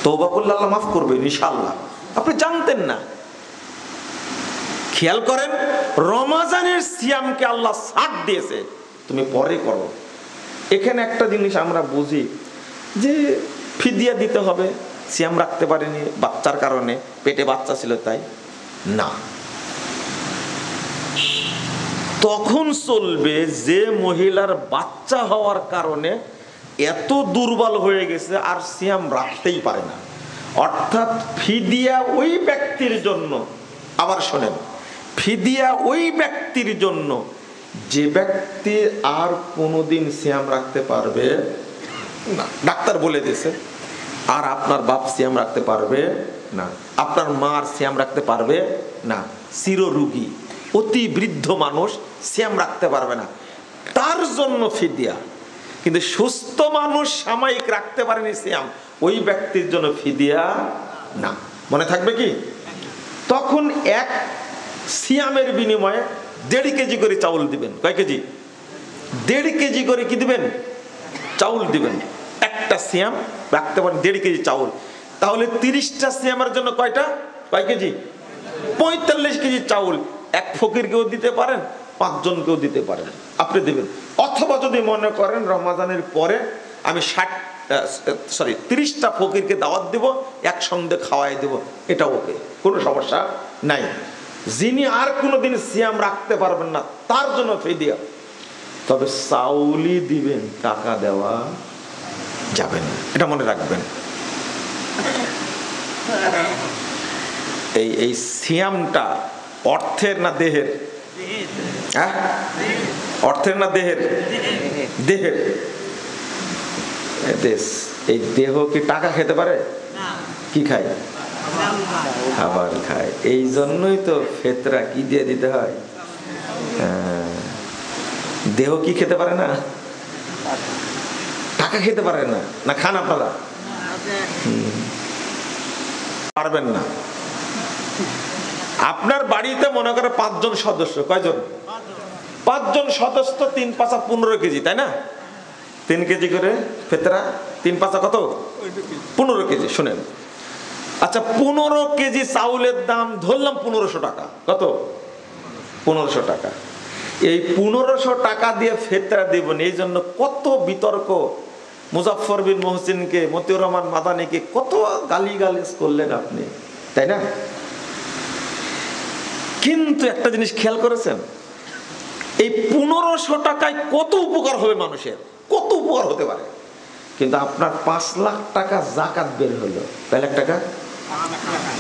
তওবা করলে আল্লাহ মাফ করবে ইনশাআল্লাহ। আপনি জানতেন না। খেয়াল করেন, রমজানের সিয়ামকে আল্লাহ ছাড় দিয়েছে, তুমি পরে করো। এখানে একটা জিনিস আমরা বুঝি যে ফিদিয়া দিতে হবে, সিয়াম রাখতে পারেনি বাচ্চার কারণে, পেটে বাচ্চা ছিল তাই না। তখন চলবে যে মহিলার বাচ্চা হওয়ার কারণে এত দুর্বল হয়ে গেছে আর সিয়াম রাখতেই পারে না, অর্থাৎ ফিদিয়া ওই ব্যক্তির জন্য। আবার শোনেন, ফিদিয়া ওই ব্যক্তির জন্য যে ব্যক্তি আর কোনোদিন সিয়াম রাখতে পারবে না। ডাক্তার বলে দিয়েছে আর আপনার বাপ সিয়াম রাখতে পারবে না, আপনার মার সিয়াম রাখতে পারবে না, চিররোগী অতি বৃদ্ধ মানুষ সিয়াম রাখতে পারবে না, তার জন্য ফিদিয়া। কিন্তু সুস্থ মানুষ সাময়িক রাখতে পারেনি সিয়াম, ওই ব্যক্তির জন্য ফিদিয়া না। মনে থাকবে কি? তখন এক সিয়ামের বিনিময়ে 1.5 কেজি করে চাউল দিবেন। কয় কেজি? 1.5 কেজি করে কি দিবেন? চাউল দিবেন। একটা সিয়াম রাখতে পারেন 1.5 কেজি চাউল, তাহলে 30টা সিয়ামের জন্য কয়টা? কয় কেজি? 45 কেজি চাউল। এক ফকিরকেও দিতে পারেন, 5 জনকেও দিতে পারেন, আপনি দেবেন। অথবা যদি মনে করেন রমজানের পরে আমি 30টা ফকিরকে দাওয়াত দেব, একসঙ্গে খাওয়াই দেব, এটা ওকে, কোনো সমস্যা নাই। যিনি আর কোনোদিন সিয়াম রাখতে পারবেন না তার জন্য ফিদিয়া। তবে চাউলই দিবেন, টাকা দেওয়া যাবে না, এটা মনে রাখবেন। এই সিয়ামটা অর্থের না দেহের? হ্যাঁ, অর্থের না দেহের? দেহের। এই দেহ কি টাকা খেতে পারে? কি খায়? খাবার খায়। এই জন্যই তো ফেতরা কি দিয়ে দিতে হয়। দেহ কি খেতে পারে না? টাকা খেতে পারে না। না খান আপনারা? পারবেন না। আপনার বাড়িতে মনে করে 5 জন সদস্য, কয়জন? 5 জন সদস্য, 3 পাঁচা 15 কেজি, তাই না? 3 কেজি করে ফেতরা, 3 পাঁচা কত? 15 কেজি। শুনেন, আচ্ছা 15 কেজি চাউলের দাম ধরলাম 1500 টাকা। কত? 1500 টাকা। এই 1500 টাকা দিয়ে ফেতরা দেবেন, এই জন্য কত বিতর্ক। মুজাফফর বিন মহসিনকে, মতিউর রহমান মাদানিকে কত গালিগালাজ করলেন আপনি, তাই না? কিন্তু একটা জিনিস খেয়াল করেছেন, এই 1500 টাকায় কত উপকার হবে মানুষের, কত উপকার হতে পারে। কিন্তু আপনার 5 লাখ টাকা যাকাত বের হলো, কয় লাখ টাকা?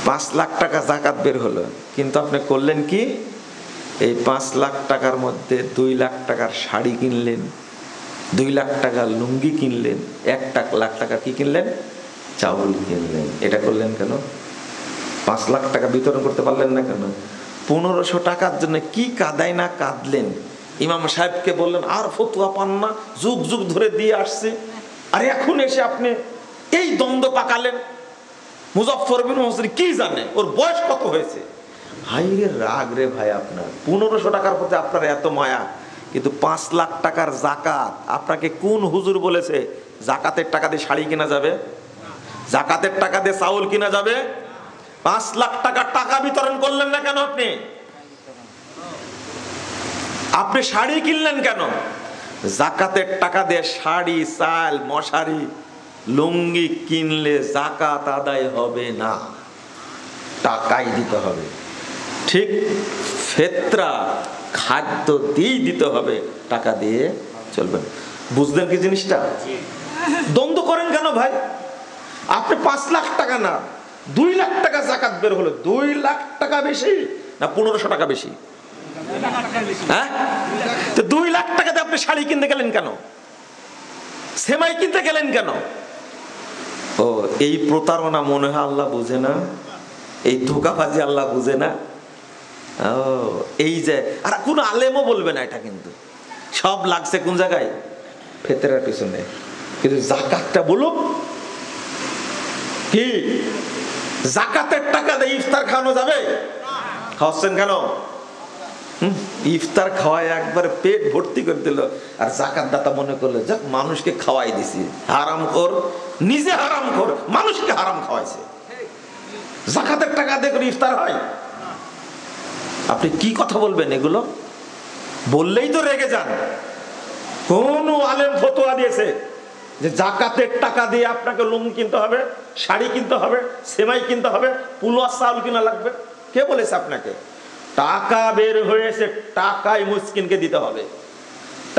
5 লাখ টাকা যাকাত বের হলো। কিন্তু আপনি করলেন কি, এই 5 লাখ টাকার মধ্যে 2 লাখ টাকার শাড়ি কিনলেন, 2 লাখ টাকার লুঙ্গি কিনলেন, 1 লাখ টাকা কি কিনলেন? চাউল কিনলেন। এটা করলেন কেন? 5 লাখ টাকা বিতরণ করতে পারলেন না কেন? 1500 টাকার জন্য কি কাঁদাই না কাঁদলেন। ইমাম সাহেবকে বললেন আর ফতুয়া পান না, যুগ যুগ ধরে দিয়ে আসছে, আর এখন এসে আপনি এই দ্বন্দ্ব পাকালেন। মুজাফফর বিন মহসিন কি জানে, ওর বয়স কত হয়েছে? হাই রে রাগ রে ভাই, আপনার 1500 টাকার প্রতি আপনার এত মায়া, কিন্তু 5 লাখ টাকার যাকাত আপনাকে কোন হুজুর বলেছে যাকাতের টাকা দিয়ে শাড়ি কিনা যাবে, যাকাতের টাকা দিয়ে চাউল কিনা যাবে? 5 লাখ টাকার টাকা বিতরণ করলেন না কেন? আপনি শাড়ি কিনলেন কেন? যাকাতের টাকা দিয়ে শাড়ি, চাল, মশারি, লুঙ্গি কিনলে যাকাত আদায় হবে না, টাকাই দিতে হবে। ঠিক ফেতরা খাদ্য দিয়েই দিতে হবে, টাকা দিয়ে চলবে না। বুঝলেন কি জিনিসটা? দ্বন্দ্ব করেন কেন ভাই? আপনি 5 লাখ টাকা না 2 লাখ টাকা যাকাত বের হলো, 2 লাখ টাকা বেশি না 1500 টাকা বেশি? হ্যাঁ, তো 2 লাখ টাকাতে আপনি শাড়ি কিনতে গেলেন কেন? সেমাই কিনতে গেলেন কেন? ও, এই প্রতারণা মনে হয় আল্লাহ বুঝে না, এই ধোঁকাবাজি আল্লাহ বুঝে না। ও, এই যে, আর কোন আলেমও বলবে না এটা, কিন্তু সব লাগছে কোন জায়গায়? ফেতরার পিছনে। কিন্তু যাকাতটা বলুক কি, যাকাতের টাকা দিয়ে ইফতার খাওয়ানো যাবে? খাওয়াচ্ছেন কেন? ইফতার খাওয়ায় একবার পেট ভর্তি করে দিল, আর যাকাত দাতা মনে করলো যাক মানুষকে খাওয়াই দিছি। হারাম কর, নিজে হারাম কর, মানুষকে হারাম খাওয়াইছে। যাকাতের টাকা দিয়ে করে ইফতার হয়? আপনি কি কথা বলবেন এগুলো? বললেই তো রেগে যান। কোন আলেম ফতোয়া দিয়েছে যে যাকাতের টাকা দিয়ে আপনাকে লুঙ্গি কিনতে হবে, শাড়ি কিনতে হবে, সেমাই কিনতে হবে, পুলোয়া চাউল কিনা লাগবে? কে বলেছে আপনাকে? টাকা বের হয়েছে, টাকাই মুসকিনকে দিতে হবে,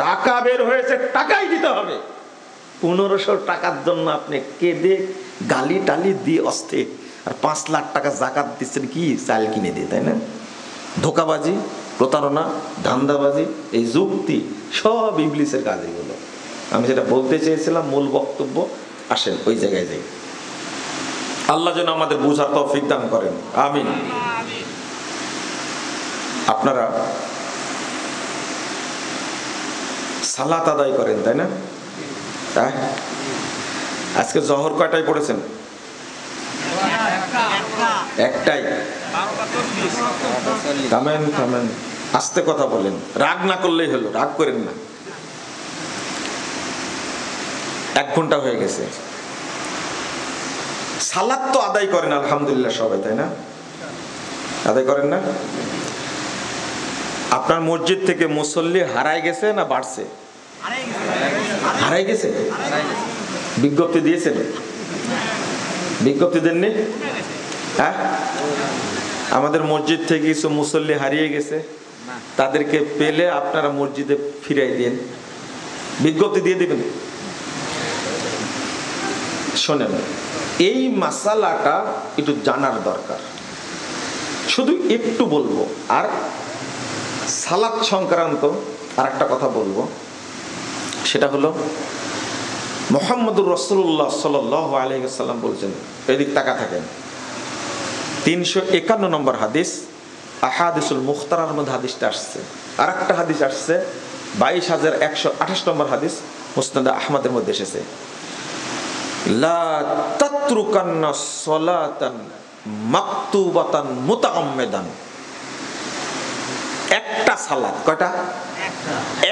টাকা বের হয়েছে, টাকাই দিতে হবে। 1500 টাকার জন্য আপনি কেঁদে গালি টালি দিয়ে অস্থির, আর 5 লাখ টাকা যাকাত দিচ্ছেন কি চাল কিনে দিয়ে, তাই না? ধোকাবাজি, প্রতারণা, ধান্দাবাজি, এই যুক্তি সব ইবলিসের কাজ এগুলো। আমি যেটা বলতে চেয়েছিলাম মূল বক্তব্য, আসেন ওই জায়গায় যাই। আল্লাহ যেন আমাদের বুঝার তৌফিক দান করেন, আমিন। আপনারা সালাত আদায় করেন, তাই না? আজকে জোহর কয়টায় পড়েছেন? একটাই। থামেন থামেন, আস্তে কথা বলেন, রাগ না করলেই হলো, রাগ করেন না। 1 ঘন্টা হয়ে গেছে। সালাত তো আদায় করেন আলহামদুলিল্লাহ সবাই, তাই না? আদায় করেন না? আপনার মসজিদ থেকে মুসল্লি হারাই গেছে না বাড়ছে? হারাই গেছে। বিজ্ঞপ্তি দিয়েছেন? বিজ্ঞপ্তি দেননি? হ্যাঁ, আমাদের মসজিদ থেকে কিছু মুসল্লি হারিয়ে গেছে, তাদেরকে পেলে আপনারা মসজিদে ফিরাই দিন, বিজ্ঞপ্তি দিয়ে দিবেন। শোনেন, এই মাসালাটা একটু জানার দরকার, শুধু একটু বলবো। আর সালাত সংক্রান্ত আর একটা কথা বলবো, সেটা হলো মুহাম্মদুর রাসূলুল্লাহ সাল্লাল্লাহু আলাইহি ওয়াসাল্লাম বলছেন, এদিক তাকা থাকেন, 351 নম্বর হাদিস, আহাদিসুল মুখতারার মধ্যে হাদিসটা আসছে। আর একটা হাদিস আসছে 22,128 নম্বর হাদিস, মুসনাদ আহমদের মধ্যে এসেছে, লা তাতরুকান্না সালাতান মাকতুবাতান মুতাআম্মিদান। একটা সালাত, কয়টা?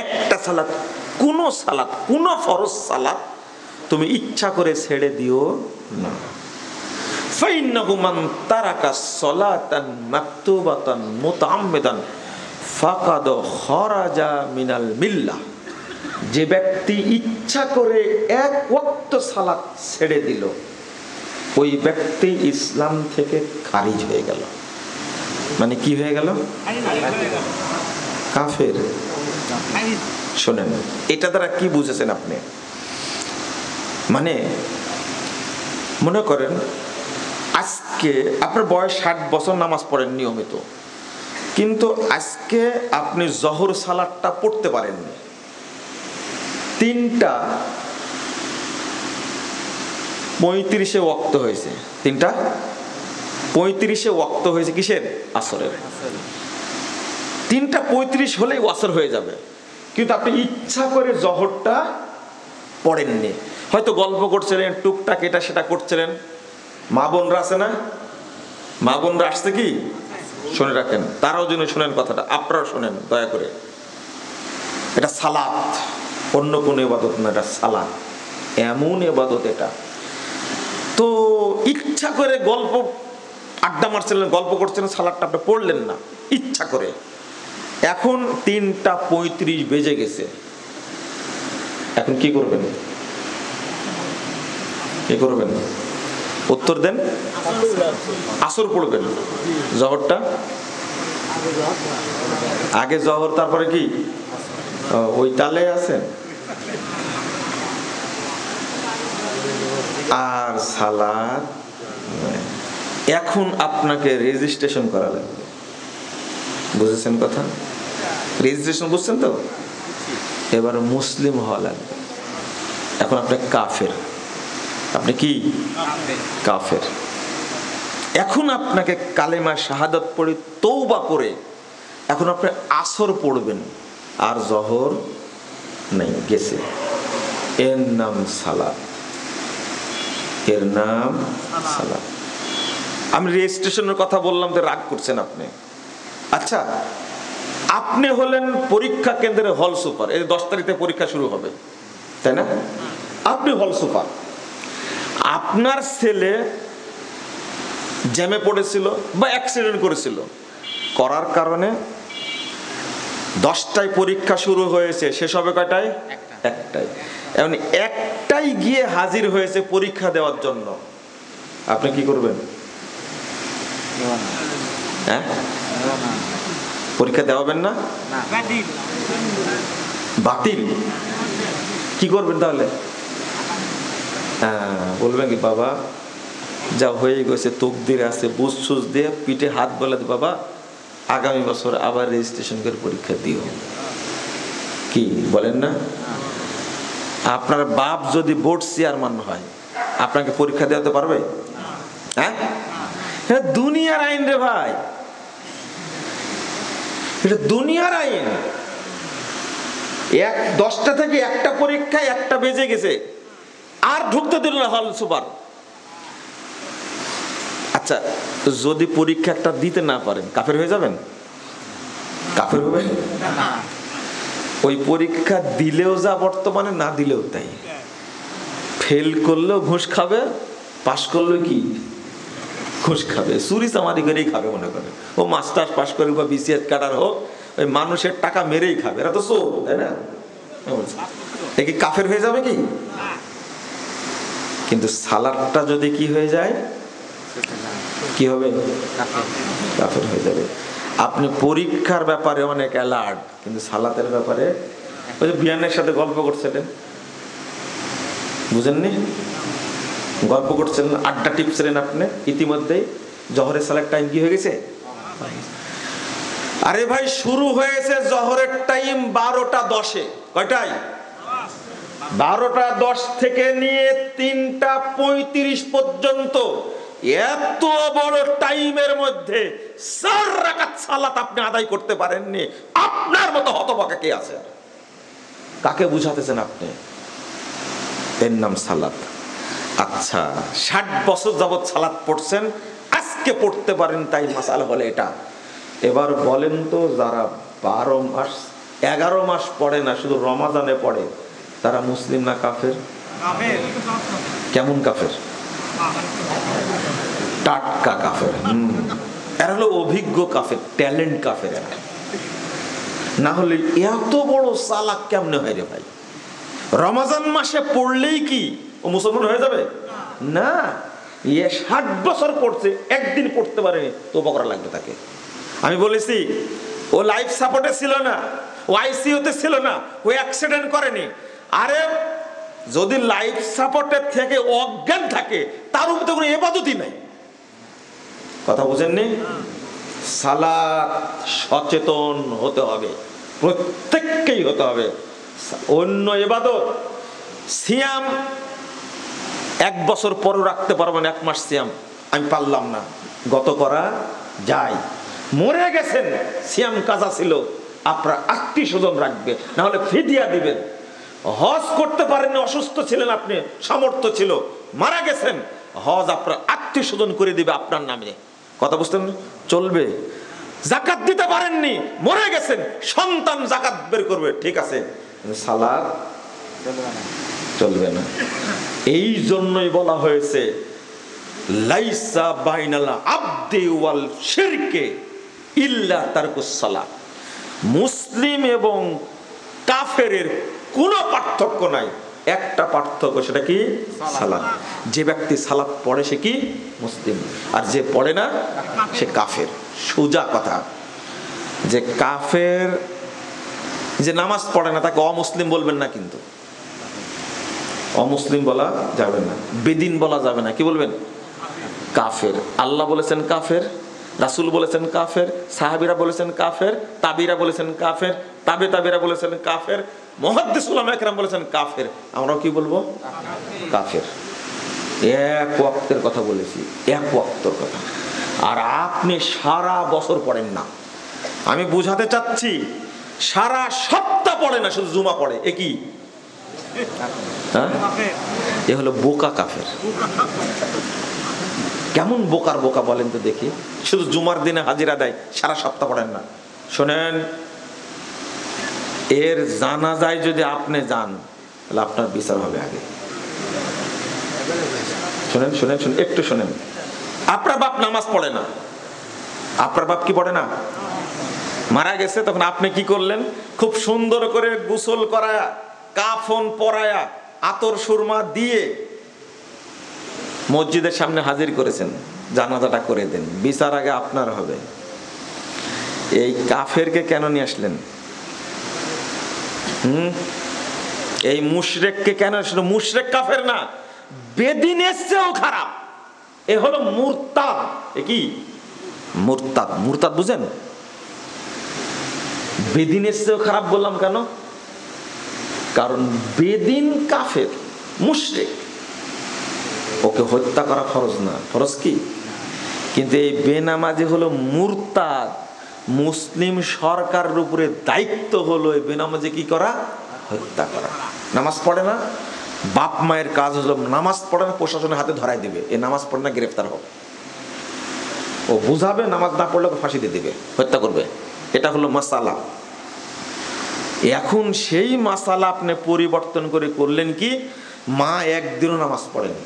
একটা সালাত। কোন সালাত, কোন ফরজ সালাত তুমি ইচ্ছা করে ছেড়ে দিও না। ফাইন্নাহু মান তারাকা সালাতান মাকতুবাতান মুতাআম্মিদান ফাকাদ খারাজা মিনাল মিল্লাহ। যে ব্যক্তি ইচ্ছা করে এক ওয়াক্ত সালাত ছেড়ে দিল, ওই ব্যক্তি ইসলাম থেকে খারিজ হয়ে গেল। মানে কি হয়ে গেল? কাফের। শোনেন, এটা দ্বারা কি বুঝেছেন আপনি? মানে মনে করেন আজকে আপনার বয়স 60 বছর, নামাজ পড়েন নিয়মিত, কিন্তু আজকে আপনি জহর সালাতটা পড়তে পারেননি। 3:35 ওয়াক্ত হয়েছে। 3:35 ওয়াক্ত হয়েছে কিসের? আসরের। 3:35 হলেই আসর হয়ে যাবে, কিন্তু আপনি ইচ্ছা করে জহরটা পড়েননি। হয়তো গল্প করছিলেন, টুকটাক এটা সেটা করছিলেন। মা বোনরা আছে না? মা বোনরা আসছে কি? শুনে রাখেন, তারাও যেন শুনেন কথাটা, আপনারা শুনেন দয়া করে। এটা সালাত, অন্য কোন ইবাদত না, এটা সালাত। এমন ইবাদত এটা। তো ইচ্ছা করে গল্প আড্ডা মারছিলেন, গল্প করছিলেন, সালাতটা আপনি পড়লেন না ইচ্ছা করে। এখন 3:35 বেজে গেছে, এখন কি করবেন? কি করবেন? উত্তর দেন। আসর পড়বেন। জহরটা আগে, জহর তারপরে কি? ওই তালে আছে। আর সালাত এখন আপনাকে রেজিস্ট্রেশন করা লাগবে। বুঝেছেন কথা? রেজিস্ট্রেশন বুঝছেন তো? এবার মুসলিম হওয়া লাগবে। এখন আপনি কাফের। আপনি কি? কাফের। এখন আপনাকে কালেমা শাহাদাত পড়ে তওবা করে এখন আপনি আসর পড়বেন, আর জহর নেই, গেছে। এর নাম সালাত, এর নাম সালাত। আমি রেজিস্ট্রেশনের কথা বললাম তো রাগ করছেন আপনি। আচ্ছা, আপনি হলেন পরীক্ষা কেন্দ্রের হল সুপার। এই 10 তারিখে পরীক্ষা শুরু হবে, তাই না? আপনি হল সুপার। আপনার ছেলে জ্যামে পড়েছিল বা অ্যাক্সিডেন্ট করেছিল, করার কারণে 10টায় পরীক্ষা শুরু হয়েছে, শেষ হবে কয়টায়? 1টায়। এমন 1টায় গিয়ে হাজির হয়েছে পরীক্ষা দেওয়ার জন্য। আপনি কি করবেন? হ্যাঁ, পরীক্ষা দেওয়াবেন না? বাতিল। কি করবেন তাহলে? বলবেন কি, বাবা যা হয়ে গেছে তকদির আছে, বুঝ সুঝ দিয়ে পিঠে হাত বোলাতে, বাবা আগামী বছর আবার রেজিস্ট্রেশন করে পরীক্ষা দিও। কি বলেন না? আপনার বাপ যদি বোর্ড চেয়ারম্যান হয়, আপনাকে পরীক্ষা দেওয়াতে পারবে? হ্যাঁ, এটা দুনিয়ার আইন রে ভাই, এটা দুনিয়ার আইন। 10টা থেকে 1টা পরীক্ষায় 1টা বেজে গেছে, আর ঢুকতে দিল না হল সুপার। আচ্ছা, যদি পরীক্ষা একটা দিতে না পারেন, কাফের হয়ে যাবেন? কাফের হবেন? ওই পরীক্ষা দিলেও যা বর্তমানে, না দিলেও তাই। ফেল করলেও ঘুষ খাবে, পাশ করলেও কি ঘুষ খাবে, চুরি চামারি করেই খাবে। মনে করে ও মাস্টার্স পাশ করে বা বিসিএস কাটার হোক, ওই মানুষের টাকা মেরেই খাবে। এরা তো চোর, তাই না? এ কি কাফের হয়ে যাবে কি? কিন্তু সালাতটা যদি কি হয়ে যায়, কি হবে? কাফের হয়ে যাবে। আপনি পরীক্ষার ব্যাপারে অনেক অ্যালার্ট, কিন্তু সালাতের ব্যাপারে, ওই যে বিয়ানের সাথে গল্প করছিলেন, বুঝেননি? গল্প করছিলেন, আড্ডা টিপছিলেন আপনি, ইতিমধ্যেই জহরের সালার টাইম কি হয়ে গেছে? আরে ভাই, শুরু হয়েছে জহরের টাইম 12:10। কয়টায়? 12:10 থেকে নিয়ে 3:35 পর্যন্ত এত বড় টাইমের মধ্যে 4 রাকাত সালাত আপনি আদায় করতে পারেননি। আপনার মতো হতভাগা কে আছে? কাকে বুঝাতেছেন আপনি? এর নাম সালাত। আচ্ছা, 60 বছর যাবত সালাত পড়ছেন, আজকে আজকে পড়তে পারেন, তাই মাসালা হলো এটা। এবার বলেন তো, যারা 12 মাস 11 মাস পড়ে না, শুধু রমাজানে পড়ে, তারা মুসলিম না কাফের? কেমন কাফের? টাটকা কাফের। এরা হলো অভিজ্ঞ কাফের, ট্যালেন্ট কাফের। এরা না হলে এত বড় চালাক কেমনে হয় রে ভাই? রমজান মাসে পড়লেই কি ও মুসলমান হয়ে যাবে? না, 60 বছর পড়ছে, একদিন পড়তে পারেনি, তওবা করা লাগবে তাকে। আমি বলেছি, ও লাইফ সাপোর্টে ছিল না, ও আইসিইউতে ছিল না, ও অ্যাক্সিডেন্ট করেনি। আরে যদি লাইফ সাপোর্টের থেকে অজ্ঞান থাকে, তার উপর তো কোনো ইবাদতই নাই। কথা বুঝেননি? সালাত সচেতন হতে হবে, প্রত্যেককেই হতে হবে। অন্য ইবাদত, সিয়াম 1 বছর পরও রাখতে পারবেন, 1 মাস সিয়াম আমি পারলাম না, গত করা যায়। মরে গেছেন, সিয়াম কাজা ছিল, আপনার আত্মীয় স্বজন রাখবে, না হলে ফিদিয়া দিবেন। হজ করতে পারেননি, অসুস্থ ছিলেন আপনি, সামর্থ্য ছিল, মারা গেছেন, হজ আপনার আত্মীয় স্বজন করে দিবে আপনার নামে। কথা বুঝতেন? চলবে। জাকাত দিতে পারেননি, মরে গেছেন, সন্তান জাকাত বের করবে, ঠিক আছে, সালাত চলবে না। এই জন্যই বলা হয়েছে, লাইসা বাইনাল আবদি ওয়াল শিরকে ইল্লা তারকুস সালাত। মুসলিম এবং কাফেরের কোনো পার্থক্য নাই, একটা পার্থক্য, সেটা কি? সালাত। যে ব্যক্তি সালাত পড়ে সে কি? মুসলিম, আর যে পড়ে না সে কাফের। সোজা কথা। যে কাফের, যে নামাজ পড়ে না, তাকে অমুসলিম বলবেন না, কিন্তু অমুসলিম বলা যাবে না, বেদিন বলা যাবে না, কি বলবেন? কাফের। আল্লাহ বলেছেন কাফের, রাসূল বলেছেন কাফের, সাহাবীরা বলেছেন কাফের, তাবিরা বলেছেন কাফের, তাবিরা বলেছেন কাফের, মুহাদ্দিস উলামা একরাম বলেছেন কাফের। আমরাও কি বলবো? কাফের। এক ওয়াক্তের কথা বলেছি, এক ওয়াক্তের কথা। আর আপনি সারা বছর পড়েন না। আমি বুঝাতে চাচ্ছি, সারা সপ্তাহ পড়ে না, শুধু জুমা পড়ে, এ কি? এ হলো বোকা কাফের। কেমন বোকার বোকা বলেন তো দেখি? শুধু জুমার দিনে হাজিরা দেয়, সারা সপ্তাহ পড়েন না। শোনেন, এর জানাজায় যদি আপনি যান, তাহলে আপনার বিচার হবে আগে। শোনেন শোনেন শোনেন, একটু শোনেন। আপনার বাপ নামাজ পড়ে না, আপনার বাপ কি পড়ে না? মারা গেছে, তখন আপনি কি করলেন? খুব সুন্দর করে গোসল করায়া, কাফন পরায়া, আতর সুরমা দিয়ে মসজিদের সামনে হাজির করেছেন, জানাজাটা করে দেন, বিচার আগে আপনার হবে। এই কাফেরকে কেন নিয়ে আসলেন? এই মুশরিককে কেন আসলেন? মুশরিক কাফের না, বেদিনের চেয়েও খারাপ। এ হলো মুরতাদ। এ কি? মুরতাদ। মুরতাদ বুঝেন? বেদিনের চেয়েও খারাপ বললাম কেন? কারণ বেদিন কাফের, মুশরিক, ওকে হত্যা করা ফরজ না। ফরজ কি? কিন্তু এই বেনামাজি হলো মুরতাদ। মুসলিম সরকারের উপরে দায়িত্ব হলো এই বেনামাজি কি করা? হত্যা করা। নামাজ পড়ে না, বাপ মায়ের কাজ হলো নামাজ পড়ে না, প্রশাসনের হাতে ধরাই দিবে, এ নামাজ পড়ে না, গ্রেফতার হবে। ও বুঝাবে, নামাজ না পড়লে ফাঁসি দিয়ে দিবে, হত্যা করবে। এটা হলো মাসালা। এখন সেই মাসালা আপনি পরিবর্তন করে করলেন কি? মা একদিনও নামাজ পড়েনি,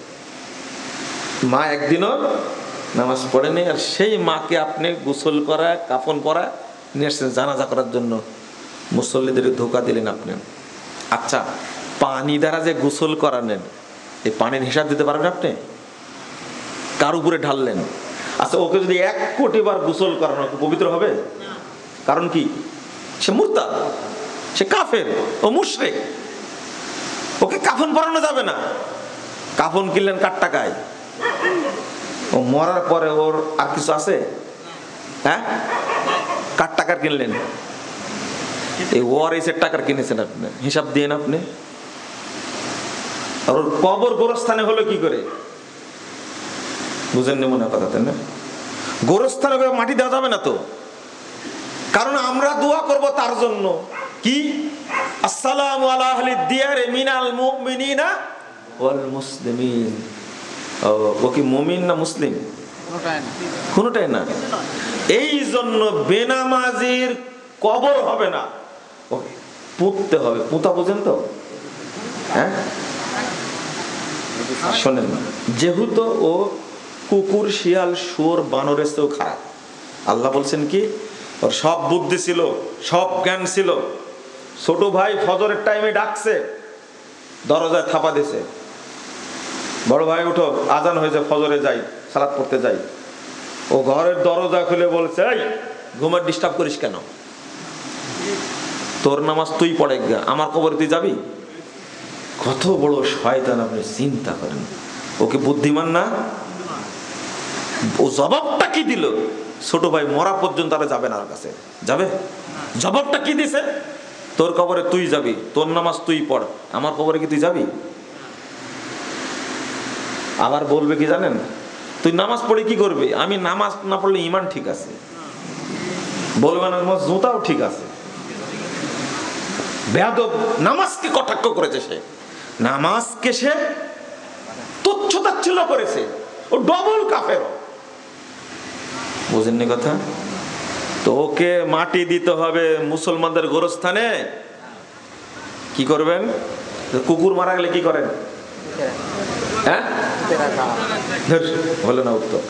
মা একদিনও নামাজ পড়েনি, আর সেই মাকে আপনি গোসল করা, কাফন পরা নিয়ে আসছেন জানাজা করার জন্য, মুসল্লিদের ধোঁকা দিলেন আপনি। আচ্ছা, পানি দ্বারা যে গোসল করালেন, এই পানির হিসাব দিতে পারবেন আপনি? কার উপরে ঢাললেন? আচ্ছা, ওকে যদি 1 কোটি বার গোসল করানো, পবিত্র হবে? কারণ কি? সে মুরতাদ, সে কাফের, ও মুশরিক, ওকে কাফন পরানো যাবে না। কাফন কিনলেন কার টাকায়? ও মরার পরে ওর আর কিছু আছে? হ্যাঁ, কার টাকার কিনলেন? এই ওয়ারিসের টাকার কিনেছেন আপনি, হিসাব দিয়ে আপনি। আর ওর কবর গোরস্থানে হলো কি করে? বুঝেননি মনে কথা, তাই না? গোরস্থানে মাটি দেওয়া যাবে না তো, কারণ আমরা দোয়া করব তার জন্য। কি? আসসালামু আলা আহলিদ দিয়ার মিনাল মুমিনিনা ওয়াল মুসলিমিন। ও কি মুমিন না মুসলিম? কোনোটাই না। এই জন্য বেনামাজির কবর হবে না, পুঁততে হবে। পুঁতা বোঝেন তো? হ্যাঁ, শোনেন, যেহেতু ও কুকুর, শিয়াল, শুয়োর, বানরের চেয়েও খারাপ। আল্লাহ বলছেন কি, ওর সব বুদ্ধি ছিল, সব জ্ঞান ছিল। ছোট ভাই ফজরের টাইমে ডাকছে, দরজায় থাপা দিছে, বড় ভাই উঠো, আজান হয়েছে, ফজরে যাই, সালাত পড়তে যাই। ও ঘরের দরজা খুলে বলছে, এই ঘুমের ডিস্টার্ব করিস কেন? তোর নামাজ তুই পড়ে গা, আমার কবরে তুই যাবি? কত বড় শয়তান, আপনি চিন্তা করেন। ওকে বুদ্ধিমান না? ও জবাবটা কি দিল? ছোট ভাই মরা পর্যন্ত আর যাবে না, ওর কাছে যাবে? জবাবটা কি দিছে? তোর কবরে তুই যাবি, তোর নামাজ তুই পড়, আমার কবরে কি তুই যাবি? আবার বলবে কি জানেন, তুই নামাজ পড়ে কি করবি? আমি নামাজ না পড়লে ইমান ঠিক আছে। বলবে না জুতাও ঠিক আছে। বেয়াদব নামাজকে কটাক্ষ করেছে, সে নামাজকে সে তুচ্ছ-তাচ্ছিল্য করেছে, ও ডবল কাফের। বুঝেননি কথা? তো ওকে মাটি দিতে হবে মুসলমানদের গোরস্থানে। কি করবেন? কুকুর মারা গেলে কি করেন? হ্যাঁ, বলে না উত্তর।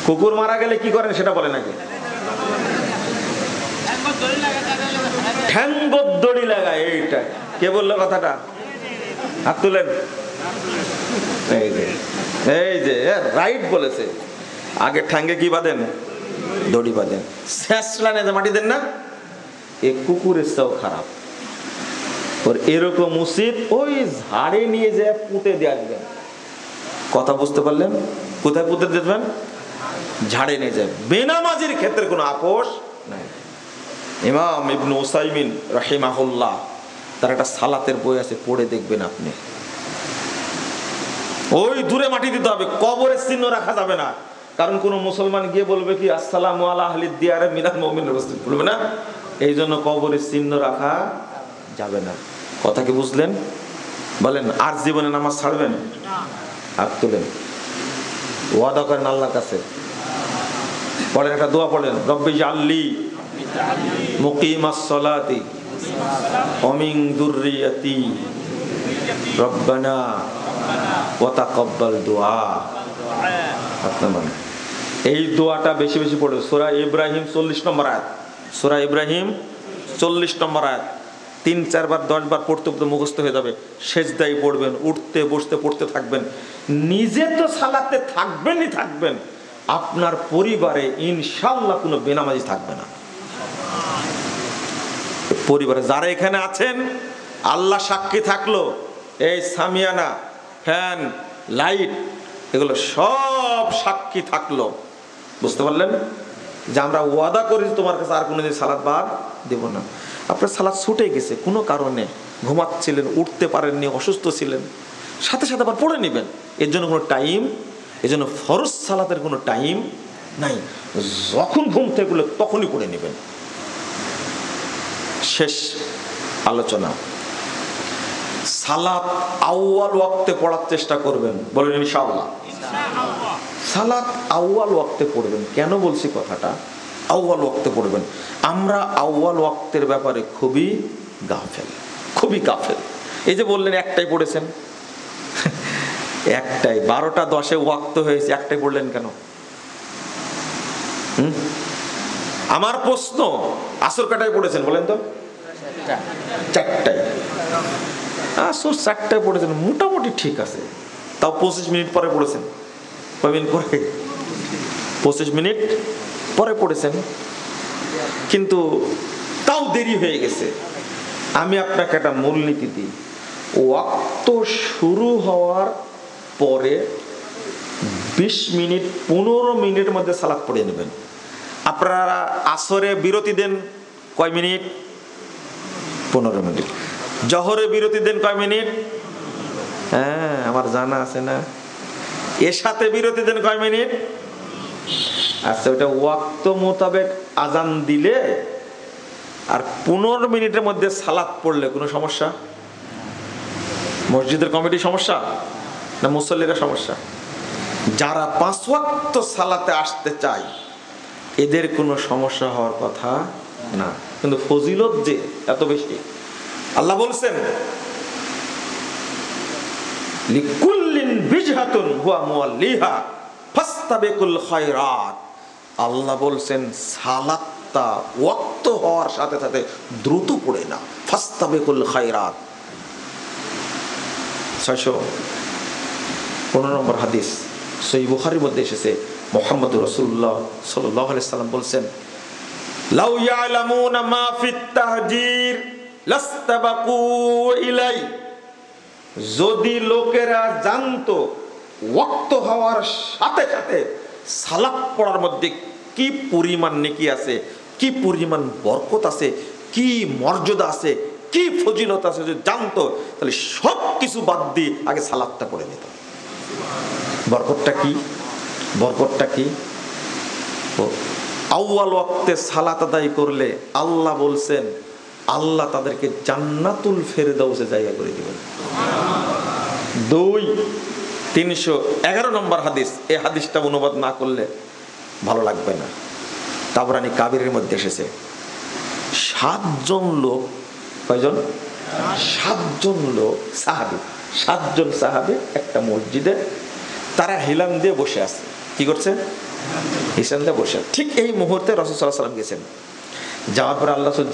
কুকুর মারা গেলে কি করেন সেটা বলে নাকি? ঠ্যাঙ্গর দড়ি লাগায়। এইটা কে বললো কথাটা? হাত তুলেন। এই যে রাইট বলেছে। আগে ঠ্যাঙ্গে কি বাঁধেন? দড়ি বাঁধেন। শেষ লাইনে মাটি দেন না? এ কুকুরের চেয়েও খারাপ। ওর এরকম উচিত ওই ঝাড়ে নিয়ে যায় পুঁতে দিয়ে আসবেন। কথা বুঝতে পারলেন? কোথায় পুঁতে দেবেন? ঝাড়ে নিয়ে যায়। বেনামাজির ক্ষেত্রে কোনো আপোষ নাই। ইমাম ইবনে উসাইমিন রাহিমাহুল্লাহ, তার একটা সালাতের বই আছে, পড়ে দেখবেন আপনি। ওই দূরে মাটি দিতে হবে, কবরের চিহ্ন রাখা যাবে না। কারণ কোন মুসলমান গিয়ে বলবে কি আসসালামু আলা আহলি দিয়ারে মিনাল মুমিনিন, বলবে না? এই জন্য কবরের চিহ্ন রাখা যাবে না। কথা কি বুঝলেন? বলেন, আর জীবনে নামাজ ছাড়বেন? হাত তুলেন, ওয়াদা করেন আল্লাহর কাছে। পড়েন, একটা দোয়া পড়েন, রব্বি জাল্লি মুকিমাস সালাতি ওয়া মিন যুররিয়াতি রব্বানা ওয়া তাকাব্বাল দুআ। আপনার এই দোয়াটা বেশি বেশি পড়ে। সূরা ইব্রাহিম 40 নম্বর আয়াত। সূরা ইব্রাহিম 40 নম্বর আয়াত 3-4 বার 10 বার পড়তে পড়তে মুখস্থ হয়ে যাবে। সেজদায় পড়বেন, উঠতে বসতে পড়তে থাকবেন। নিজে তো সালাতে থাকবেনই থাকবেন, আপনার পরিবারে ইনশাআল্লাহ কোনো বেনামাজি থাকবে না। পরিবারে যারা এখানে আছেন, আল্লাহ সাক্ষী থাকলো, এই সামিয়ানা, ফ্যান, লাইট, এগুলো সব সাক্ষী থাকলো। বুঝতে পারলেন? যে আমরা ওয়াদা করি তোমার কাছে আর কোনোদিন সালাত বাদ দেব না। আপনার সালাত ছুটে গেছে কোনো কারণে, ঘুমাচ্ছিলেন, উঠতে পারেননি, অসুস্থ ছিলেন, সাথে সাথে আবার পড়ে নেবেন। এর জন্য কোনো টাইম, এর জন্য ফরজ সালাতের কোনো টাইম নাই। যখন ঘুম থেকে উঠলে তখনই পড়ে নেবেন। শেষ আলোচনা, সালাত আউয়াল ওয়াক্তে পড়ার চেষ্টা করবেন। বলেন ইনশাআল্লাহ। সালাত আউয়াল ওয়াক্তে পড়বেন। কেন বলছি কথাটা? আউয়াল ওয়াক্তে পড়বেন। আমরা আউয়াল ওয়াক্তের ব্যাপারে খুবই গাফেল, খুবই গাফেল। এই যে বললেন একটাই পড়েছেন, একটাই 12টা 10-এ ওয়াক্ত হয়েছে, একটাই পড়লেন কেন? আমার প্রশ্ন, আসর কাটায় পড়েছেন বলেন তো? 4টায়। আসর 4টায় পড়েছেন, মোটামুটি ঠিক আছে। তাও 25 মিনিট পরে পড়েছেন। কয় মিনিট পরে? 25 মিনিট পরে পড়েছেন, কিন্তু তাও দেরি হয়ে গেছে। আমি আপনাকে একটা মূলনীতি দিই, ওয়াক্ত শুরু হওয়ার পরে 20 মিনিট 15 মিনিটের মধ্যে সালাত পড়ে নেবেন। আপনারা আসরে বিরতি দেন কয় মিনিট? 15 মিনিট। জহরে বিরতি দেন কয় মিনিট? হ্যাঁ, আমার জানা আছে না। এর সাথে বিরতি দেন কয় মিনিট? আচ্ছা, ওটা ওয়াক্ত মোতাবেক আজান দিলে আর 15 মিনিটের মধ্যে সালাত পড়লে কোনো সমস্যা? মসজিদের কমিটি সমস্যা না মুসল্লিরা সমস্যা? যারা 5 ওয়াক্ত সালাতে আসতে চায় এদের কোনো সমস্যা হওয়ার কথা না, কিন্তু ফজিলত যে এত বেশি। আল্লাহ বলছেন লিকুল্লিন বিজহাতুন হুয়া মুওয়াল্লিহা ফাস্তাবিকুল খায়রাত। আল্লাহ বলছেন সালাতটা ওয়াক্ত হওয়ার সাথে সাথে দ্রুত পড়ে না, ফাস্তাবিকুল খায়রাত। 615 নম্বর হাদিস সহিহ বুখারীর মধ্যে এসেছে, মুহাম্মদুর রাসূলুল্লাহ সাল্লাল্লাহু আলাইহি সাল্লাম বলছেন লাউ ইয়ালামুনা মা ফিত তাহজির লাস্তাবাকু ইলাই। যদি লোকেরা জানতো ওয়াক্ত হওয়ার সাথে সাথে সালাত পড়ার মধ্যে কি পরিমাণ নেকি আছে, কি পরিমাণ বরকত আছে, কি মর্যাদা আছে, কি ফজিলত আছে, যদি জানতো তাহলে সব কিছু বাদ দিয়ে আগে সালাতটা পড়ে নিত। বরকতটা কি? বরকতটা কি? আউয়াল ওয়াক্তে সালাত আদায় করলে আল্লাহ বলছেন আল্লাহ তাদেরকে জান্নাতুল ফেরদাউসে জায়গা করে দিবেন। 311 নম্বর হাদিস, এই হাদিসটা অনুবাদ না করলে ভালো লাগবে না। তাবরানী কাবিরের মধ্যে এসেছে 7 জন লোক, কয়জন? 7 জন লোক সাহাবী, 7 জন সাহাবী একটা মসজিদে তারা হিলাম দিয়ে বসে আছে। কি করছে? হিসান দিয়ে বসে। ঠিক এই মুহূর্তে রাসূল সাল্লাল্লাহু আলাইহি ওয়াসাল্লাম গেছেন, যাওয়ার পর আল্লাহ রাসূল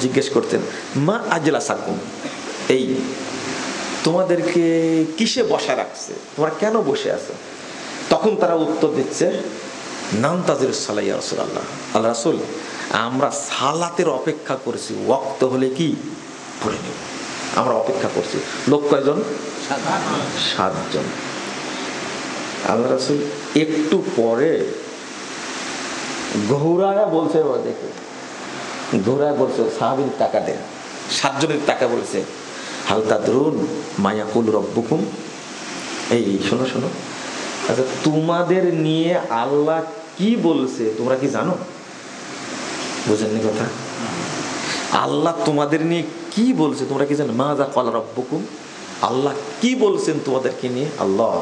জিজ্ঞেস করতেন মা আজলাসাকুম, এই তোমাদেরকে কিসে বসা রাখছে, তোমরা কেন বসে আছো? তখন তারা উত্তর দিচ্ছে নান্তাজির সালাহ ইয়া রাসূলুল্লাহ, আল্লাহ রাসূল আমরা সালাতের অপেক্ষা করছি, ওয়াক্ত হলে কি পড়ে নেব, আমরা অপেক্ষা করছি। লোক কয়জন? 7 জন। আল্লাহ রাসূল একটু পরে ঘোরায়া বলছে, দেখে ঘোরায়া বলছে সাহাবীর টাকা দেন। 7 জনের টাকা বলছে হাল তাদরুন মায়াকুল রব্বুকুম, এই শোনো শোনো, আচ্ছা তোমাদের নিয়ে আল্লাহ কি বলছে তোমরা কি জানো? বুঝেননি কথা? আল্লাহ তোমাদের নিয়ে কি বলছে তোমরা কি জানো? মাযা ক্বালা রব্বুকুম, আল্লাহ কি বলছেন তোমাদেরকে নিয়ে? আল্লাহ।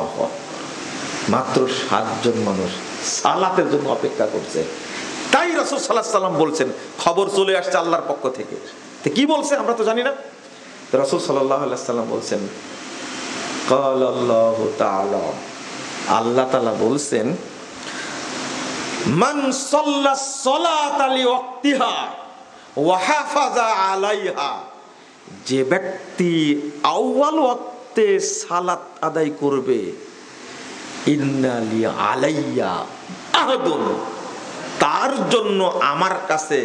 মাত্র 7 জন মানুষ সালাতের জন্য অপেক্ষা করছে। তাই রাসূল সাল্লাল্লাহু আলাইহি ওয়াসাল্লাম বলছেন খবর চলে আসছে আল্লাহর পক্ষ থেকে। তো কি বলছে আমরা তো জানি না। রাসূল সাল্লাল্লাহু আলাইহি ওয়াসাল্লাম বলছেন ক্বালা আল্লাহু তাআলা, আল্লাহ তাআলা বলছেন মান সাল্লাস সালাতা লিওয়াক্তিহা ওয়া হাফাজা আলাইহা, যে ব্যক্তি আউয়াল ওয়াক্তে সালাত আদায় করবে, ইন্না লি আলাইয়া আহাদুন, তার জন্য আমার কাছে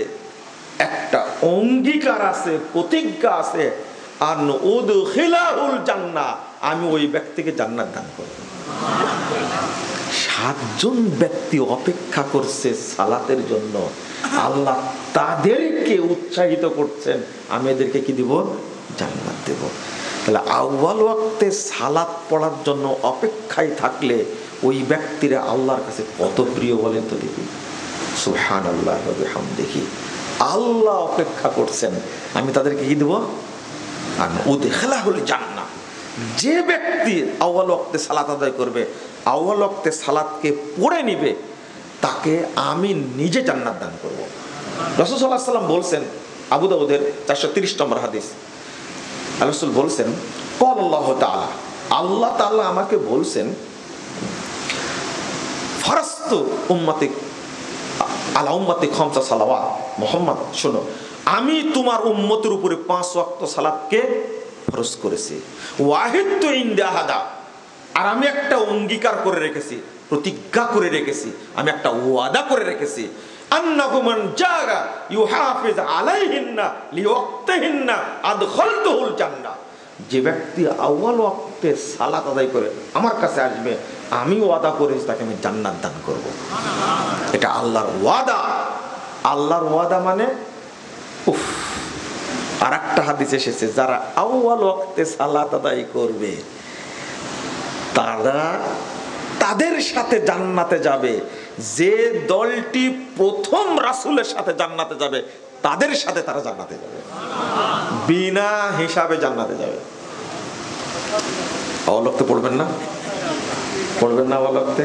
একটা অঙ্গীকার আছে, প্রতিজ্ঞা আছে, আন উদখিলাহুল জান্নাহ, আমি ওই ব্যক্তিকে জান্নাত দান করব। 7 জন ব্যক্তি অপেক্ষা করছে সালাতের জন্য, আল্লাহ তাদেরকে উৎসাহিত করছেন আমি এদেরকে কি দিব? জান্নাত দেব। তাহলে আউয়াল ওয়াক্তে সালাত পড়ার জন্য অপেক্ষায় থাকলে ওই ব্যক্তিরা আল্লাহর কাছে কত প্রিয় বলেন তো দেখি। সুবহানাল্লাহ ওয়া বিহামদিহি, আল্লাহ অপেক্ষা করছেন আমি তাদেরকে কি দেব? আন উদখিলাহুল জান্নাহ। যে ব্যক্তি আউয়াল ওয়াক্তে সালাত আদায় করবে, আউয়াল ওয়াক্তে সালাতকে পড়ে নিবে, তাকে আমি নিজে জান্নাত দান করব। রাসূল সাল্লাল্লাহু আলাইহি ওয়াসাল্লাম বলছেন, আবু দাউদের 430 নম্বর হাদিস, রাসূল বলছেন ক্বালাল্লাহু তাআলা, আল্লাহ তাআলা আমাকে বলছেন ফারাস্তু উম্মতি আলা উম্মতি খামসা সালাওয়াত, মুহাম্মদ শোনো আমি তোমার উম্মতের উপরে 5 ওয়াক্ত সালাতকে ফরজ করেছি। ওয়াহিদতু ইনদা আহাদা, আর আমি একটা অঙ্গীকার করে রেখেছি, প্রতিজ্ঞা করে রেখেছি, আমি একটা ওয়াদা করে রেখেছি, আন্নাহু মান জাগা ইউহাফিজ আলাইহিন্না লিওয়াক্তিহিন্না আদখালতুহুল জান্নাহ, যে ব্যক্তি আউয়াল ওয়াক্তে সালাত আদায় করে আমার কাছে আসবে, আমি ওয়াদা করেছি তাকে আমি জান্নাত দান করব। এটা আল্লাহর ওয়াদা। আল্লাহর ওয়াদা মানে উফ। আর একটা হাদিস এসেছে যারা আউয়াল ওয়াক্তে সালাত আদায় করবে তারা তাদের সাথে জান্নাতে যাবে, যে দলটি প্রথম রাসূলের সাথে জান্নাতে যাবে তাদের সাথে তারা জান্নাতে যাবে, বিনা হিসাবে জান্নাতে যাবে। আউয়াল ওয়াক্তে পড়বেন না, পড়বেন না আউয়াল ওয়াক্তে?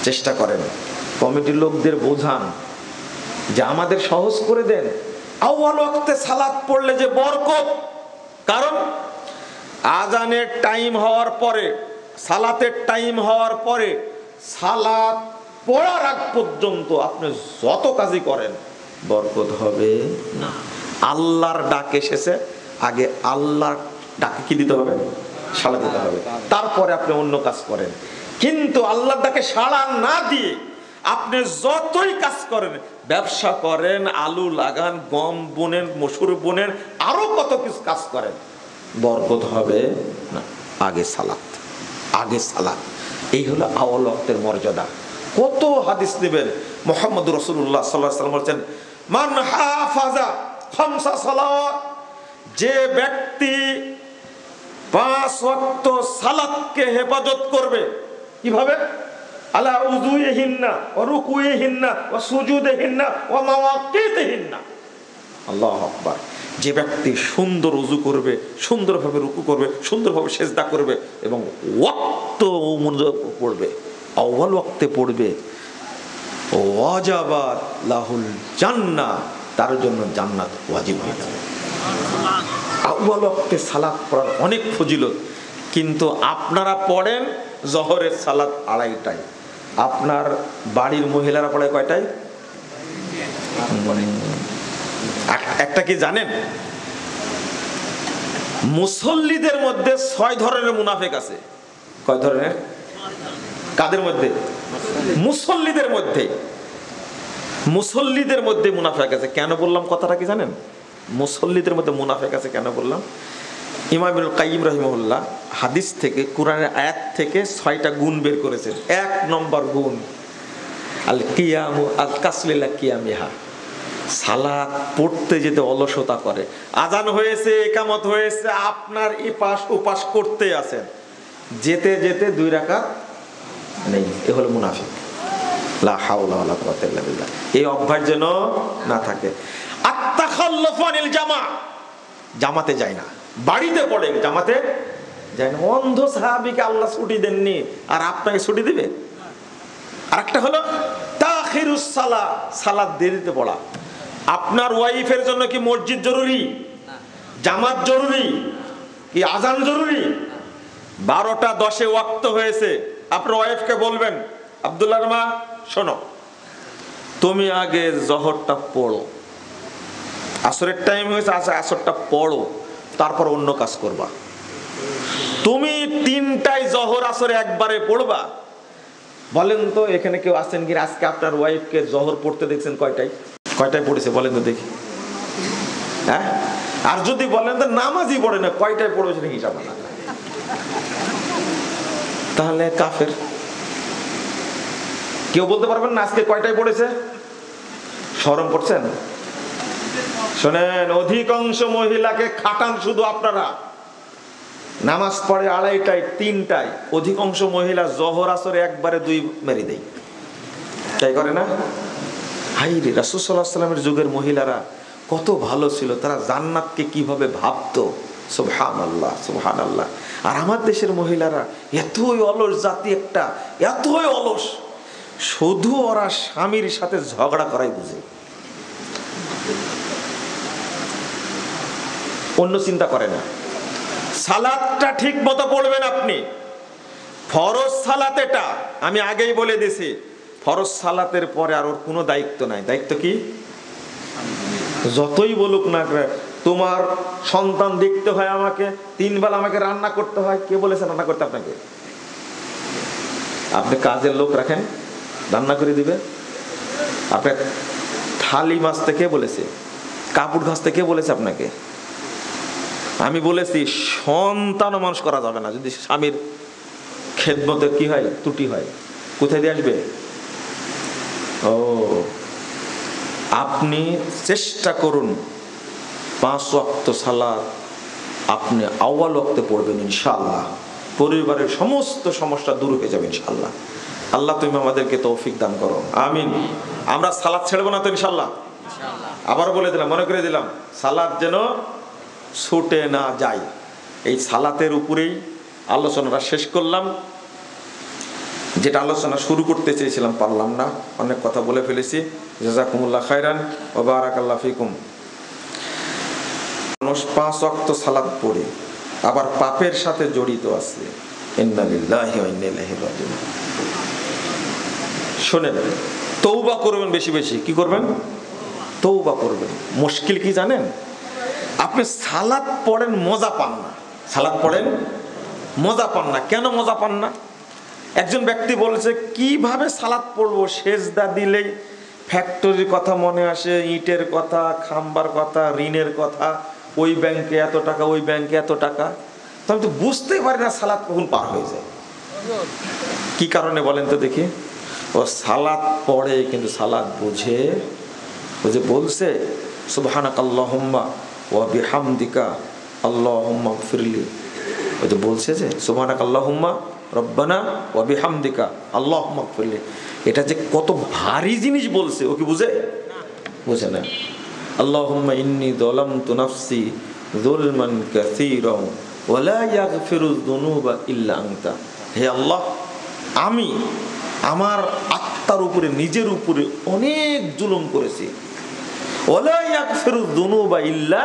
চেষ্টা করেন, কমিটির লোকদের বোঝান যে আমাদের সহজ করে দেন। আউয়াল ওয়াক্তে সালাত পড়লে যে বরকত, কারণ আজানের টাইম হওয়ার পরে, সালাতের টাইম হওয়ার পরে সালাত পড়ার আগ পর্যন্ত আপনি যত কাজই করেন বরকত হবে না। আল্লাহর ডাক এসেছে, আগে আল্লাহর ডাকে কি দিতে হবে? সাড়া দিতে হবে, তারপরে আপনি অন্য কাজ করেন। কিন্তু আল্লাহর ডাকে সাড়া না দিয়ে আপনি যতই কাজ করেন, ব্যবসা করেন, আলু লাগান, গম বোনেন, মসুর বোনেন, আরো কত কিছু কাজ করেন, বরকত হবে না। আগে সালাত, আগে সালাত। এই হলো আউয়াল ওয়াক্তের মর্যাদা। কত হাদিস নেবেন। মুহাম্মদ রাসূলুল্লাহ সাল্লাল্লাহু আলাইহি ওয়াসাল্লাম বলেছেন, মান হাফাজা খামসা সালাওয়াত, যে ব্যক্তি 5 ওয়াক্ত সালাতকে হেফাজত করবে। কিভাবে? আলা উযুইহিন্না ওয়া রুকুইহিন্না ওয়া সুজুদিহিন্না ওয়া মাওয়াকিতিহিন্না। আল্লাহু আকবার। যে ব্যক্তি সুন্দর ওযু করবে, সুন্দরভাবে রুকু করবে, সুন্দরভাবে সিজদা করবে এবং ওয়াক্ত মনোযোগ পড়বে, আউয়াল ওয়াক্তে পড়বে, ওয়াজাবাত লাহুল জান্নাহ, তার জন্য জান্নাত ওয়াজিব হয়ে যাবে। আউয়াল ওয়াক্তে সালাত পড়ার অনেক ফজিলত, কিন্তু আপনারা পড়েন জোহরের সালাত 2:30টায়, আপনার বাড়ির মহিলারা পড়ে কয়টায়? একটা কি জানেন? মুসল্লিদের মধ্যে 6 ধরনের মুনাফিক আছে। কয় ধরনের? কাদের মধ্যে? মুসল্লিদের মধ্যে। মুসল্লিদের মধ্যে মুনাফিক আছে। কেন বললাম কথাটা কি জানেন? মুসল্লিদের মধ্যে মুনাফিক আছে কেন বললাম? ইমাম ইবনুল কাইয়িম রাহিমাহুল্লাহ হাদিস থেকে, কোরআনের আয়াত থেকে 6টা গুণ বের করেছেন। 1 নম্বর গুণ, আল কিয়ামু আল কাসলিলা কিয়ামিহা, সালাত পড়তে যেতে অলসতা করে। আজান হয়েছে, ইকামত হয়েছে, আপনার এপাশ ওপাশ করতে আছেন, যেতে যেতে 2 রাকাত নেই। এ হলো মুনাফিক। লা হাওলা ওয়ালা কুওয়াতা ইল্লা বিল্লাহ। এই অভ্যাস যেন না থাকে। আত-তাখাল্লুফু আনিল জামা, জামাতে যায় না, বাড়িতে পড়ে, জামাতে যায় না। অন্ধ সাহাবীকে আল্লাহ ছুটি দেননি, আর আপনাকে ছুটি দিবে? আর একটা হলো তাখিরুস সালাহ, সালাত দেরিতে পড়া। আপনার ওয়াইফের জন্য কি মসজিদ জরুরি? জামাত জরুরি? কি আজান জরুরি? 12টা 10 ওয়াক্ত হয়েছে, আপনার ওয়াইফকে বলবেন, আব্দুল্লাহর মা শোনো, তুমি আগে জোহরটা পড়ো, আসরের টাইম হয়েছে, আসরটা পড়ো, তারপর অন্য কাজ করবা। তুমি 3টায় জোহর আসর একবারে পড়বা। বলেন তো এখানে কেউ আছেন কি আজকে আপনার ওয়াইফকে জোহর পড়তে দেখছেন কয়টায়? কয়টায় পড়েছে বলেন তো দেখি? হ্যাঁ? আর যদি বলেন তো নামাজই পড়ে না, কয়টায় পড়েছে হিসাব না, তাহলে কাফের। কেউ বলতে পারবেন না আজকে কয়টায় পড়েছে? শরম করছেন? শোনেন, অধিকাংশ মহিলাকে খাটান শুধু আপনারা। নামাজ পড়ে 2:30টায় 3টায়, অধিকাংশ মহিলা জোহর আসরে একবারে 2 মেরে দেয়। তাই করে না? হাই রে, রাসূল সাল্লাল্লাহু আলাইহি ওয়াসাল্লামের যুগের মহিলারা কত ভালো ছিল, তারা জান্নাতকে কিভাবে ভাবতো। সুবহানাল্লাহ, সুবহানাল্লাহ। আর আমার দেশের মহিলারা এতই অলস জাতি, একটা এতই অলস, শুধু ওরা স্বামীর সাথে ঝগড়া করাই বুঝে, অন্য চিন্তা করে না। সালাতটা ঠিক মতো পড়বেন আপনি। ফরজ সালাত এটা আমি আগেই বলে দিছি, ফরজ সালাতের পরে আর ওর কোনো দায়িত্ব নাই। দায়িত্ব কি? যতই বলুক না, তোমার সন্তান দেখতে হয়, আমাকে 3 বেলা আমাকে রান্না করতে হয়। কে বলেছে রান্না করতে আপনাকে? আপনি কাজের লোক রাখেন, রান্না করে দিবে। আপনার থালি মাজতে কে বলেছে? কাপড় ঘাসতে কে বলেছে আপনাকে? আমি বলেছি সন্তানও মানুষ করা যাবে না যদি স্বামীর খেদমতে কি হয়, ত্রুটি হয়। কোথায় দিয়ে আসবে? ও, আপনি চেষ্টা করুন 5 ওয়াক্ত সালাত আপনি আউয়াল ওয়াক্তে পড়বেন, ইনশাআল্লাহ পরিবারের সমস্ত সমস্যা দূর হয়ে যাবে ইনশাআল্লাহ। আল্লাহ তুমি আমাদেরকে তৌফিক দান করো, আমিন। আমরা সালাত ছেড়বো না তো ইনশাআল্লাহ? আবার বলে দিলাম, মনে করে দিলাম, সালাত যেন ছুটে না যায়। এই সালাতের উপরেই আলোচনাটা শেষ করলাম। যেটা আলোচনা শুরু করতে চেয়েছিলাম পারলাম না, অনেক কথা বলে ফেলেছি। জাযাকুমুল্লাহ খায়রান ওয়া বারাকাল্লাহু ফিকুম। মানুষ 5 ওয়াক্ত সালাত পড়ে আবার পাপের সাথে জড়িত আছে। ইন্না লিল্লাহি ওয়া ইন্না ইলাইহি রাজিউন। শোনেন, তওবা করবেন বেশি বেশি। কি করবেন? তওবা করবেন। মুশকিল কি জানেন? আপনি সালাত পড়েন, মজা পান না। সালাত পড়েন, মজা পান না। কেন মজা পান না? একজন ব্যক্তি বলেছে, কিভাবে সালাত পড়বো? সেজদা দিলে ফ্যাক্টরির কথা মনে আসে, ইটের কথা, খাম্বার কথা, ঋণের কথা, ওই ব্যাংকে এত টাকা, ওই ব্যাংকে এত টাকা। তো আমি তো বুঝতেই পারি না সালাত কখন পার হয়ে যায়। কি কারণে বলেন তো দেখি? ও সালাত পড়ে কিন্তু সালাত বুঝে। ও যে বলছে সুবহানাকাল্লাহুম্মা ওয়া বিহামদিকা আল্লাহুম্মা গফিরলি, ও যে বলছে যে সুবহানাকাল্লাহুম্মা রব্বানা ওয়া বিহামদিকা আল্লাহুম্মা গফিরলি, এটা যে কত ভারী জিনিস বলছে, ও কি বুঝে? বুঝে না। আল্লাহুম্মা ইন্নী যালামতু নাফসি যুলমান কাসীরান ওয়া লা ইয়াগফিরুয যুনুবা ইল্লা আনতা। হে আল্লাহ, আমি আমার আত্মার উপরে, নিজের উপরে অনেক জুলুম করেছি। ওয়া লা ইয়াগফিরুয যুনুবা ইল্লা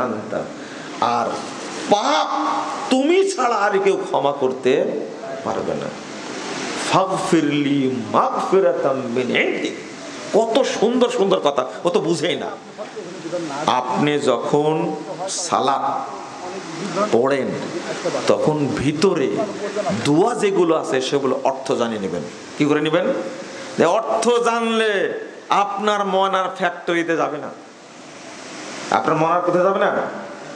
আনতা, আর পাপ তুমি ছাড়া আর কেউ ক্ষমা করতে পারবে না। ফাগফিরলি মাগফিরাতাম মিন ইনদিক। কত সুন্দর সুন্দর কথা, ও তো বুঝেই না। আপনি যখন সালাত পড়েন তখন ভিতরে দোয়া যেগুলো আছে সেগুলো অর্থ জানিয়ে নেবেন। কি করে নেবেন? অর্থ জানলে আপনার মন আর ফ্যাক্টরিতে যাবে না। আপনার মন আর কোথায় যাবে না?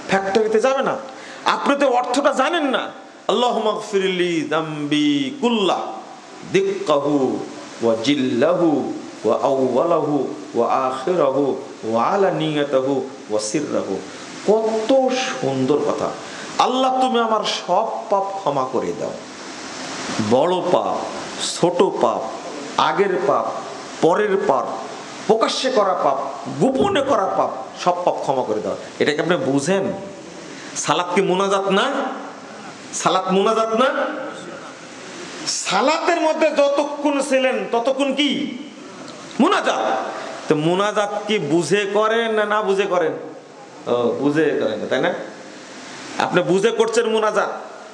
ফ্যাক্টরিতে যাবে না। আপনি তো অর্থটা জানেন না। আল্লাহুম্মা গফিরলি যামবি কুল্লাহ দিক্কাহু ওয়া জিল্লাহু ওয়া আউওয়ালাহু ওয়া আখিরাহু ওয়া আলানিয়াতাহু ওয়া সিররাহু। কত সুন্দর কথা। আল্লাহ, তুমি আমার সব পাপ ক্ষমা করে দাও। বড় পাপ, ছোট পাপ, আগের পাপ, পরের পাপ, প্রকাশ্যে করা পাপ, গোপনে করা পাপ, সব পাপ ক্ষমা করে দাও। এটাকে আপনি বুঝেন? সালাত কি মুনাজাত না? সালাত মুনাজাত না? সালাতের মধ্যে যতক্ষণ ছিলেন ততক্ষণ কি মুনাজাত। তো মুনাজাত কি বুঝে করেন না না বুঝে করেন? ও, বুঝে করেন, তাই না? আপনি বুঝে করছেন মুনাজাত।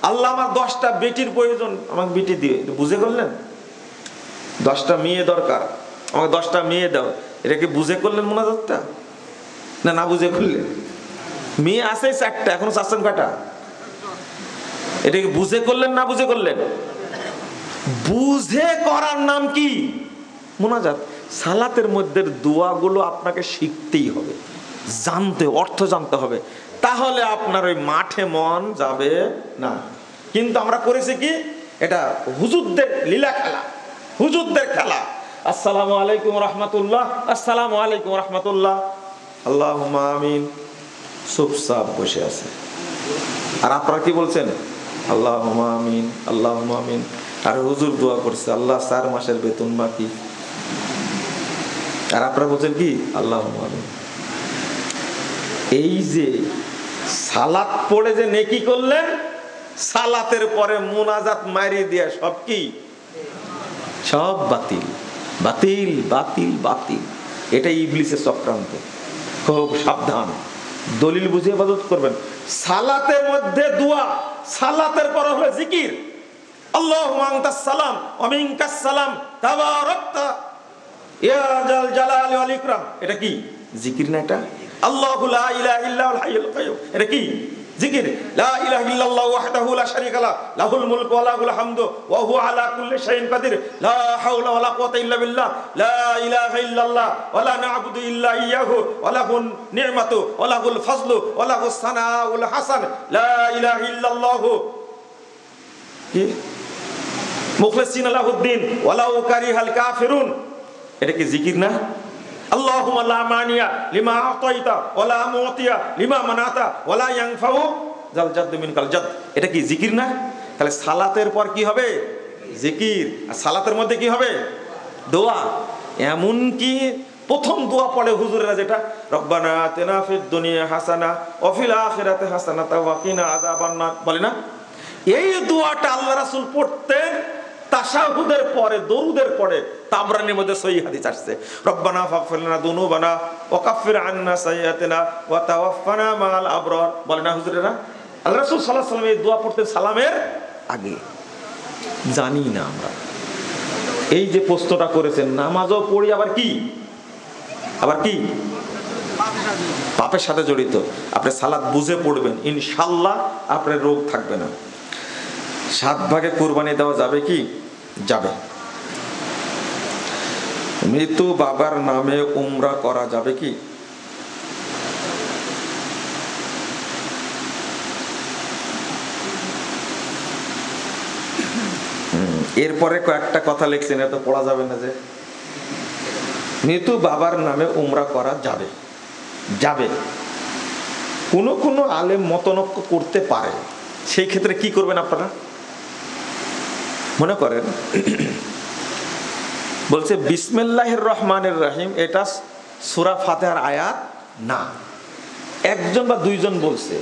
আল্লাহ, আমার 10টা বেটির প্রয়োজন, আমাকে বেটি দিয়ে। বুঝে করলেন? 10টা মেয়ে দরকার, আমাকে 10টা মেয়ে দাও। এটা কি বুঝে করলেন মুনাজাতটা না না বুঝে করলেন? মেয়ে আছে 4টা, এখনো চাচ্ছেন কয়টা? এটা কি বুঝে করলেন না বুঝে করলেন? বুঝে করার নাম কি? মুনাজাত। সালাতের মধ্যে দোয়াগুলো আপনাকে শিখতেই হবে, জানতে, অর্থ জানতে হবে, তাহলে আপনার ওই মাঠে মন যাবে না। কিন্তু আমরা করেছি কি, এটা হুজুরদের লীলা খেলা, হুজুরদের খেলা। আসসালামু আলাইকুম রাহমাতুল্লাহ, আসসালামু আলাইকুম রাহমাতুল্লাহ, আল্লাহুম্মা আমিন। চুপচাপ বসে আছে। আর আপনারা কি বলছেন? আল্লাহুম্মা আমিন, আল্লাহুম্মা আমিন। আর হুজুর দোয়া করছে, আল্লাহ 4 মাসের বেতন বাকি। আর আপনারা বলছেন কি? আল্লাহুম্মা আমিন। এই যে সালাত পড়ে যে নেকি করলেন, সালাতের পরে মুনাজাত মারি দিয়া সব কি? সব বাতিল, বাতিল, বাতিল, বাতিল। এটা ইবলিসের চক্রান্ত। খুব সাবধান, দলিল বুঝে ইবাদত করবেন। সালাতের মধ্যে দোয়া, সালাতের পরে হলো জিকির। আল্লাহুম্মা আনতাস সালাম ওয়া মিনকাস সালাম তাবারাকতা ইয়া জাল জালালি ওয়াল ইকরাম। এটা কি জিকির না? এটা আল্লাহু লা ইলাহা ইল্লাহুল হাইয়ুল কাইয়্যুম। এটা কি জিকির? লা ইলাহা ইল্লাল্লাহু ওয়াহদাহু লা শারীকা লাহু লাহুল মুলকু ওয়া লাহুল হামদু ওয়া হুয়া আলা কুল্লি শাইইন কাদির। লা হাওলা ওয়া লা কুওয়াতা ইল্লা বিল্লাহ। লা ইলাহা ইল্লাল্লাহ ওয়া লা না'বুদু ইল্লা ইয়্যাহু ওয়া লাহুন নি'মাতু ওয়া লাহুল ফাজলু ওয়া লাহুস সানাউল হাসান। লা ইলাহা ইল্লাল্লাহু কি মুখলিসিনা লাহুদ্দিন ওয়া লাউ কারিহাল কাফিরুন। এটা কি জিকির না? আল্লাহুম্মা লা মানিয়া লিমা আতাইতা ওয়া লা মুতিয়া লিমা মানাতা ওয়া লা ইয়ানফাউ জাল জাদ্দু মিনকাল জাদ। এটা কি জিকির না? তাহলে সালাতের পর কি হবে? জিকির। আর সালাতের মধ্যে কি হবে? দোয়া। এমন কি প্রথম দোয়া পড়ে হুজুরেরা, যেটা রব্বানা আতিনা ফিদ দুনিয়া হাসানা ওয়া ফিল আখিরাতি হাসানাতা ওয়া কিনা আযাবান্নার, বলে না? এই দোয়াটা আল্লাহ রাসূল পড়তেন, তাশাহুদের পরে দরুদের পরে তাবরানির মধ্যে সহিহ হাদিস আসছে, রব্বানা ফাগফির লানা যুনুবানা ওয়া কাফির আন্না সাইয়্যাতিনা ওয়া তাওয়াফফানা মাআল আবরার। বলে না হুজুরেরা? আল্লাহ রাসূল সাল্লাল্লাহু আলাইহি ওয়াসাল্লাম এই দোয়া পড়তেন সালামের আগে। জানি না আমরা। এই যে প্রশ্নটা করেছেন, নামাজও পড়ি আবার কি পাপের সাথে জড়িত। আপনি সালাত বুঝে পড়বেন, ইনশাআল্লাহ আপনার রোগ থাকবে না। 7 ভাগে কুরবানি দেওয়া যাবে কি? যাবে। মৃত বাবার নামে উমরা করা যাবে কি? এরপরে কয়েকটা কথা লিখছেন, এত পড়া যাবে না। যে মৃত বাবার নামে উমরা করা যাবে, কোন আলেম মতনৈক্য করতে পারে। সেই ক্ষেত্রে কি করবেন আপনারা? মনে করেন বলছে বিসমিল্লাহির রহমানির রহিম, এটা সূরা ফাতিহার আয়াত না, একজন বা দুইজন বলছে।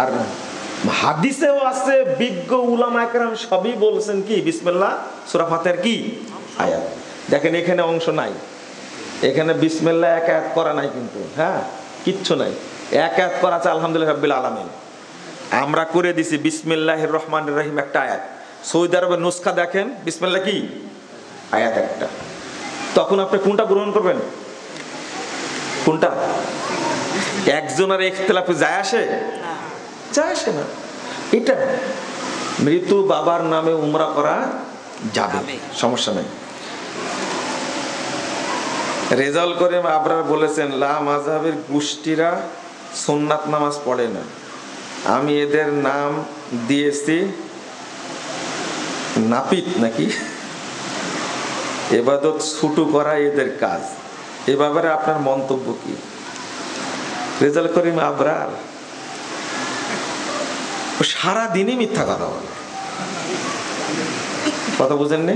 আর হাদিসেও আছে, বিজ্ঞ উলামায়ে কেরাম সবই বলছেন কি বিসমিল্লাহ সূরা ফাতিহার কি আয়াত। দেখেন এখানে অংশ নাই, এখানে বিসমিল্লাহ এক আয়াত করা নাই কিন্তু, হ্যাঁ কিচ্ছু নাই, এক আয়াত করা আছে আলহামদুলিল্লাহ রাব্বিল আলামিন। আমরা করে দিছি বিসমিল্লাহির রহমানির রহিম একটা আয়াত। সৌদি আরবের নুসখা দেখেন, বিসমিল্লাহ কি আয়াত একটা। তখন আপনি কোনটা গ্রহণ করবেন? কোনটা? একজনের ইখতিলাফে যায় আসে না। এটা মৃত বাবার নামে উমরা করা যাবে, সমস্যা নেই। রেজাউল করিম আবরার বলেছেন লা মাযহাবের গোষ্ঠীরা সুন্নাত নামাজ পড়ে না, আমি এদের নাম দিয়েছি নাপিত নাকি, ইবাদত ছুটু করা এদের কাজ। এ ব্যাপারে আপনার মন্তব্য কি? রেজাউল করিম আবরার সারা দিনই মিথ্যা কথা বলে, কথা বুঝেননি?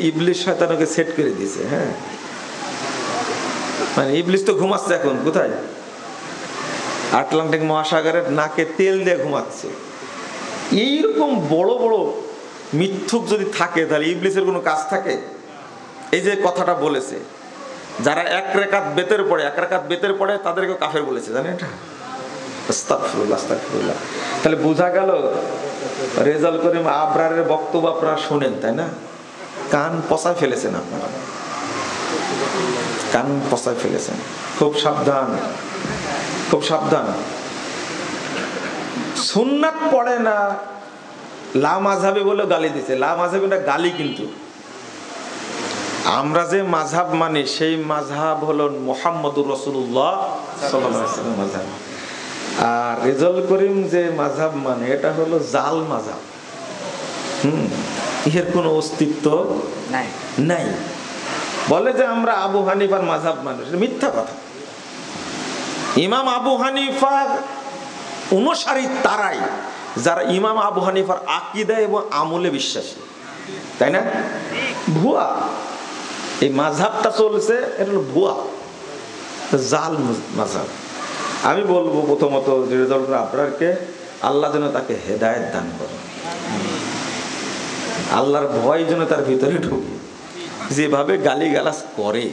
ইবলিস শয়তানকে সেট করে দিয়েছে। হ্যাঁ, মানে ইবলিস তো ঘুমাচ্ছে এখন কোথায়? আটলান্টিক মহাসাগরের নাকে তেল দিয়ে ঘুমাচ্ছে। এইরকম বড় বড় মিথ্যুক যদি থাকে তাহলে ইবলিসের কোনো কাজ থাকে? এই যে কথাটা বলেছে, যারা এক রাকাত বেতের পড়ে তাদেরকে কাফের বলেছে, জানেন এটা? আস্তাগফিরুল্লাহ, আস্তাগফিরুল্লাহ। তাহলে বোঝা গেল রেজাউল করিম আবরারের বক্তব্য আপনারা শোনেন, তাই না? কান পচায় ফেলেছেন আপনারা, কান পচায় ফেলেছেন। খুব সাবধান, খুব সাবধান। সুন্নাত পড়ে না লা মাযহাবি বলে গালি দিছে। লা মাযহাবি না গালি, কিন্তু আমরা যে মাযহাব মানি সেই মাযহাব হলো মুহাম্মদুর রাসূলুল্লাহ সাল্লাল্লাহু আলাইহি ওয়াসাল্লাম মাযহাব। আর রেজাউল করিম যে মাযহাব মানে এটা হলো জাল মাযহাব। এর কোনো অস্তিত্ব নাই। বলে যে আমরা আবু হানিফার মাযহাব মানি, মিথ্যা কথা। ইমাম আবু হানিফার অনুসারী তারাই যারা ইমাম আবু হানিফার আকীদা এবং আমলে বিশ্বাসী, তাই না? ভুয়া এই মাযহাবটা চলছে, এটা হলো ভুয়া, জাল মাযহাব। আমি বলবো প্রথমত রেজাউল করিম আবরারকে আল্লাহ যেন তাকে হেদায়েত দান করে, আল্লাহর ভয় যেন তার ভিতরে ঢুকে। যেভাবে গালিগালাজ করে,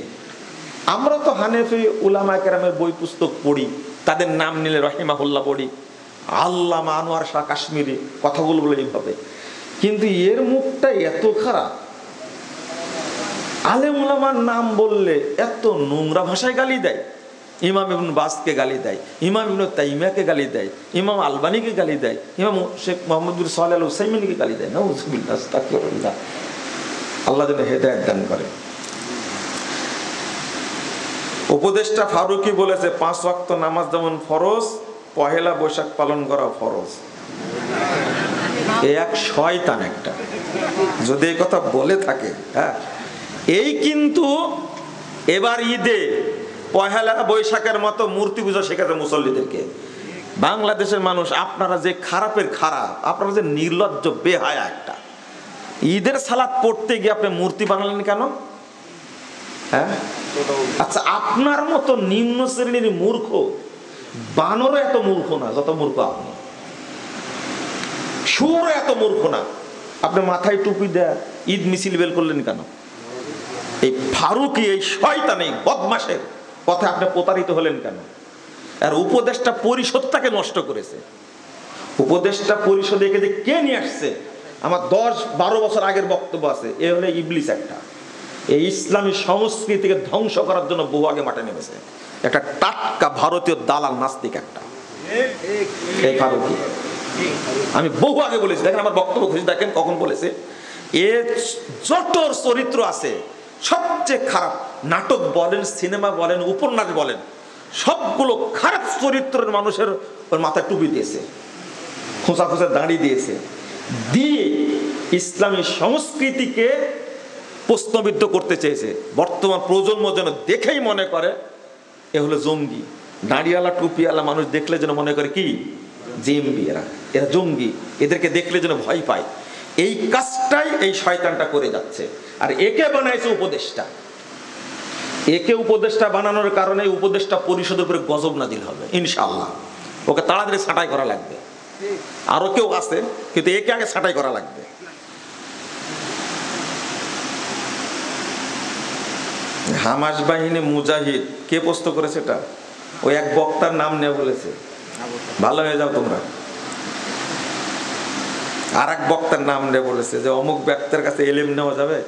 আমরা তো হানেফি উলামায়ে কেরামের বই পুস্তক পড়ি, তাদের নাম নিলে রহিমাহুল্লাহ পড়ি, আল্লামা আনোয়ার শাহ কাশ্মীরি কথাগুলো বলে এইভাবে। কিন্তু এর মুখটা এত খারাপ, আলেম উলামার নাম বললে এত নোংরা ভাষায় গালি দেয়। ইমাম ইবনে বাসকে গালি দেয়, ইমাম ইবনে তাইমিয়াকে গালি দেয়, ইমাম আলবানীকে গালি দেয়, ইমাম শেখ মুহাম্মদ বিন সালেহ আল উসাইমিনকে গালি দেয়। নাউযুবিল্লাহ, আস্তাগফিরুল্লাহ। আল্লাহ যেন হেদায়েত দান করে। উপদেষ্টা ফারুকী বলেছে 5 ওয়াক্ত নামাজ যেমন ফরজ, পহেলা বৈশাখ পালন করা ফরজ। এক শয়তান একটা যদি এই কথা বলে থাকে, হ্যাঁ, এই কিন্তু এবার ঈদে পহেলা বৈশাখের মতো মূর্তি পূজা শেখাতে মুসল্লিদেরকে। বাংলাদেশের মানুষ, আপনারা যে খারাপের খারাপ, আপনারা যে নির্লজ্জ বেহায়া একটা। ঈদের সালাত পড়তে গিয়ে আপনি মূর্তি বানালেন কেন? হ্যাঁ, আচ্ছা, আপনার মতো নিম্ন শ্রেণীর মূর্খ বানরও এত মূর্খ না যত মূর্খ আপনি, শুয়োরও এত মূর্খ না। আপনি মাথায় টুপি দেয়া ঈদ মিছিল বের করলেন কেন? এই ফারুকি, এই শয়তান, এই বদমাশের কথা আপনি প্রতারিত হলেন কেন? আর উপদেষ্টা পরিষদটাকে নষ্ট করেছে। উপদেষ্টা পরিষদে যে কে নিয়ে আসছে, আমার 10-12 বছর আগের বক্তব্য আছে, এ হলে ইবলিস একটা। এই ইসলামী সংস্কৃতিকে ধ্বংস করার জন্য বহু আগে মাঠে নেমেছে একটা টাটকা ভারতীয় দালাল নাস্তিক একটা, এই ফারুকি। আমি বহু আগে বলেছি, দেখেন আমার বক্তব্য খুঁজে দেখেন কখন বলেছে। এর যত চরিত্র আছে সবচেয়ে খারাপ, নাটক বলেন, সিনেমা বলেন, উপন্যাস বলেন, সবগুলো খারাপ চরিত্রের মানুষের ওর মাথায় টুপি দিয়েছে, খোঁচা খোঁচা দাঁড়ি দিয়েছে, দিয়ে ইসলামী সংস্কৃতিকে প্রশ্নবিদ্ধ করতে চেয়েছে। বর্তমান প্রজন্ম যেন দেখেই মনে করে এ হলো জঙ্গি। দাঁড়িয়ালা টুপিওয়ালা মানুষ দেখলে যেন মনে করে কি জিএমবি, এরা জঙ্গি, এদেরকে দেখলে যেন ভয় পায়। এই কাজটাই এই শয়তানটা করে যাচ্ছে। আর একে বানাইছে উপদেষ্টা। একে উপদেষ্টা বানানোর কারণে উপদেষ্টা পরিষদের উপরে গজব নাজিল হবে ইনশাআল্লাহ। ওকে তাড়াতাড়ি ছাঁটাই করা লাগবে। আরো কেউ আছে, কিন্তু একে আগে ছাঁটাই করা লাগবে। হামাস বাহিনী মুজাহিদ কে পোস্ট করেছে এটা? ওই এক বক্তার নাম নিয়ে বলেছে, ভালো হয়ে যাও তোমরা। আর এক বক্তার নাম নিয়ে বলেছে যে অমুক ব্যক্তির কাছে এলিম নেওয়া যাবে।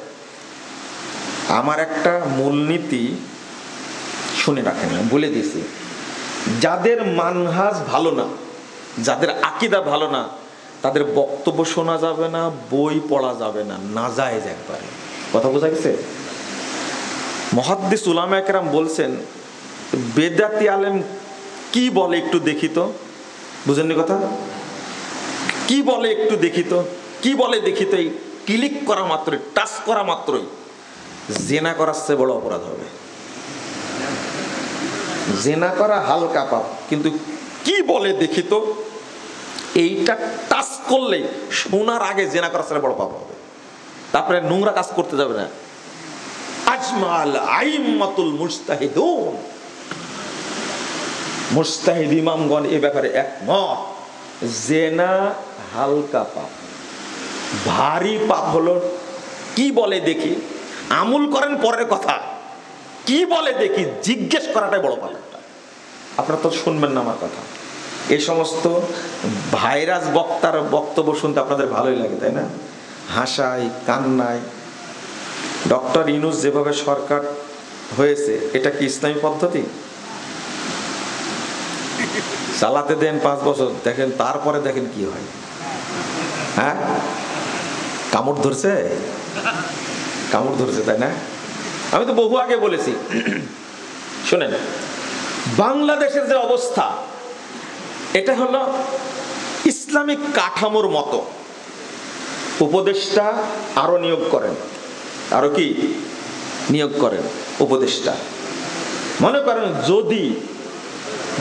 আমার একটা মূলনীতি শুনে রাখেন, বলে দিয়েছি, যাদের মানহাজ ভালো না, যাদের আকীদা ভালো না, তাদের বক্তব্য শোনা যাবে না, বই পড়া যাবে না, নাজায়েজ একবারে। কথা বোঝা গেছে? মুহাদ্দিস উলামায়ে কেরাম বলছেন, বেদাতি আলেম কি বলে একটু দেখি তো। বুঝেননি কথা? কি বলে একটু দেখি তো, কি বলে দেখি তো। এই ক্লিক করা মাত্রই, টাচ করা মাত্রই জেনা করার চেয়ে বড় অপরাধ হবে। জেনা করা হালকা পাপ, কিন্তু কি বলে দেখি তো এইটা টাচ করলে শোনার আগে জেনা করার চেয়ে বড় পাপ হবে। তারপরে নোংরা কাজ করতে যাবে না। আজমাল আইম্মাতুল মুজতাহিদুন, মুজতাহিদ ইমামগণ এ ব্যাপারে একমত, জেনা হালকা পাপ। ভারী পাপ হলো কি বলে দেখি, আমল করেন পরের কথা, কি বলে দেখি জিজ্ঞেস করাটাই বড় পাপ একটা। আপনারা তো শুনবেন না আমার কথা। এই সমস্ত ভাইরাস বক্তার বক্তব্য শুনতে আপনাদের ভালোই লাগে, তাই না? হাসায়, কান্নায়। ডক্টর ইউনূস যেভাবে সরকার হয়েছে, এটা কি ইসলামী পদ্ধতি? চালাতে দেন 5 বছর, দেখেন তারপরে দেখেন কি হয়। হ্যাঁ, কামড় ধরছে, কামড় ধরছে, তাই না? আমি তো বহু আগে বলেছি। শুনেন, বাংলাদেশের যে অবস্থা, এটা হলো ইসলামিক কাঠামোর মতো। উপদেষ্টা আরো নিয়োগ করেন, আরো কি নিয়োগ করেন উপদেষ্টা। মনে করেন যদি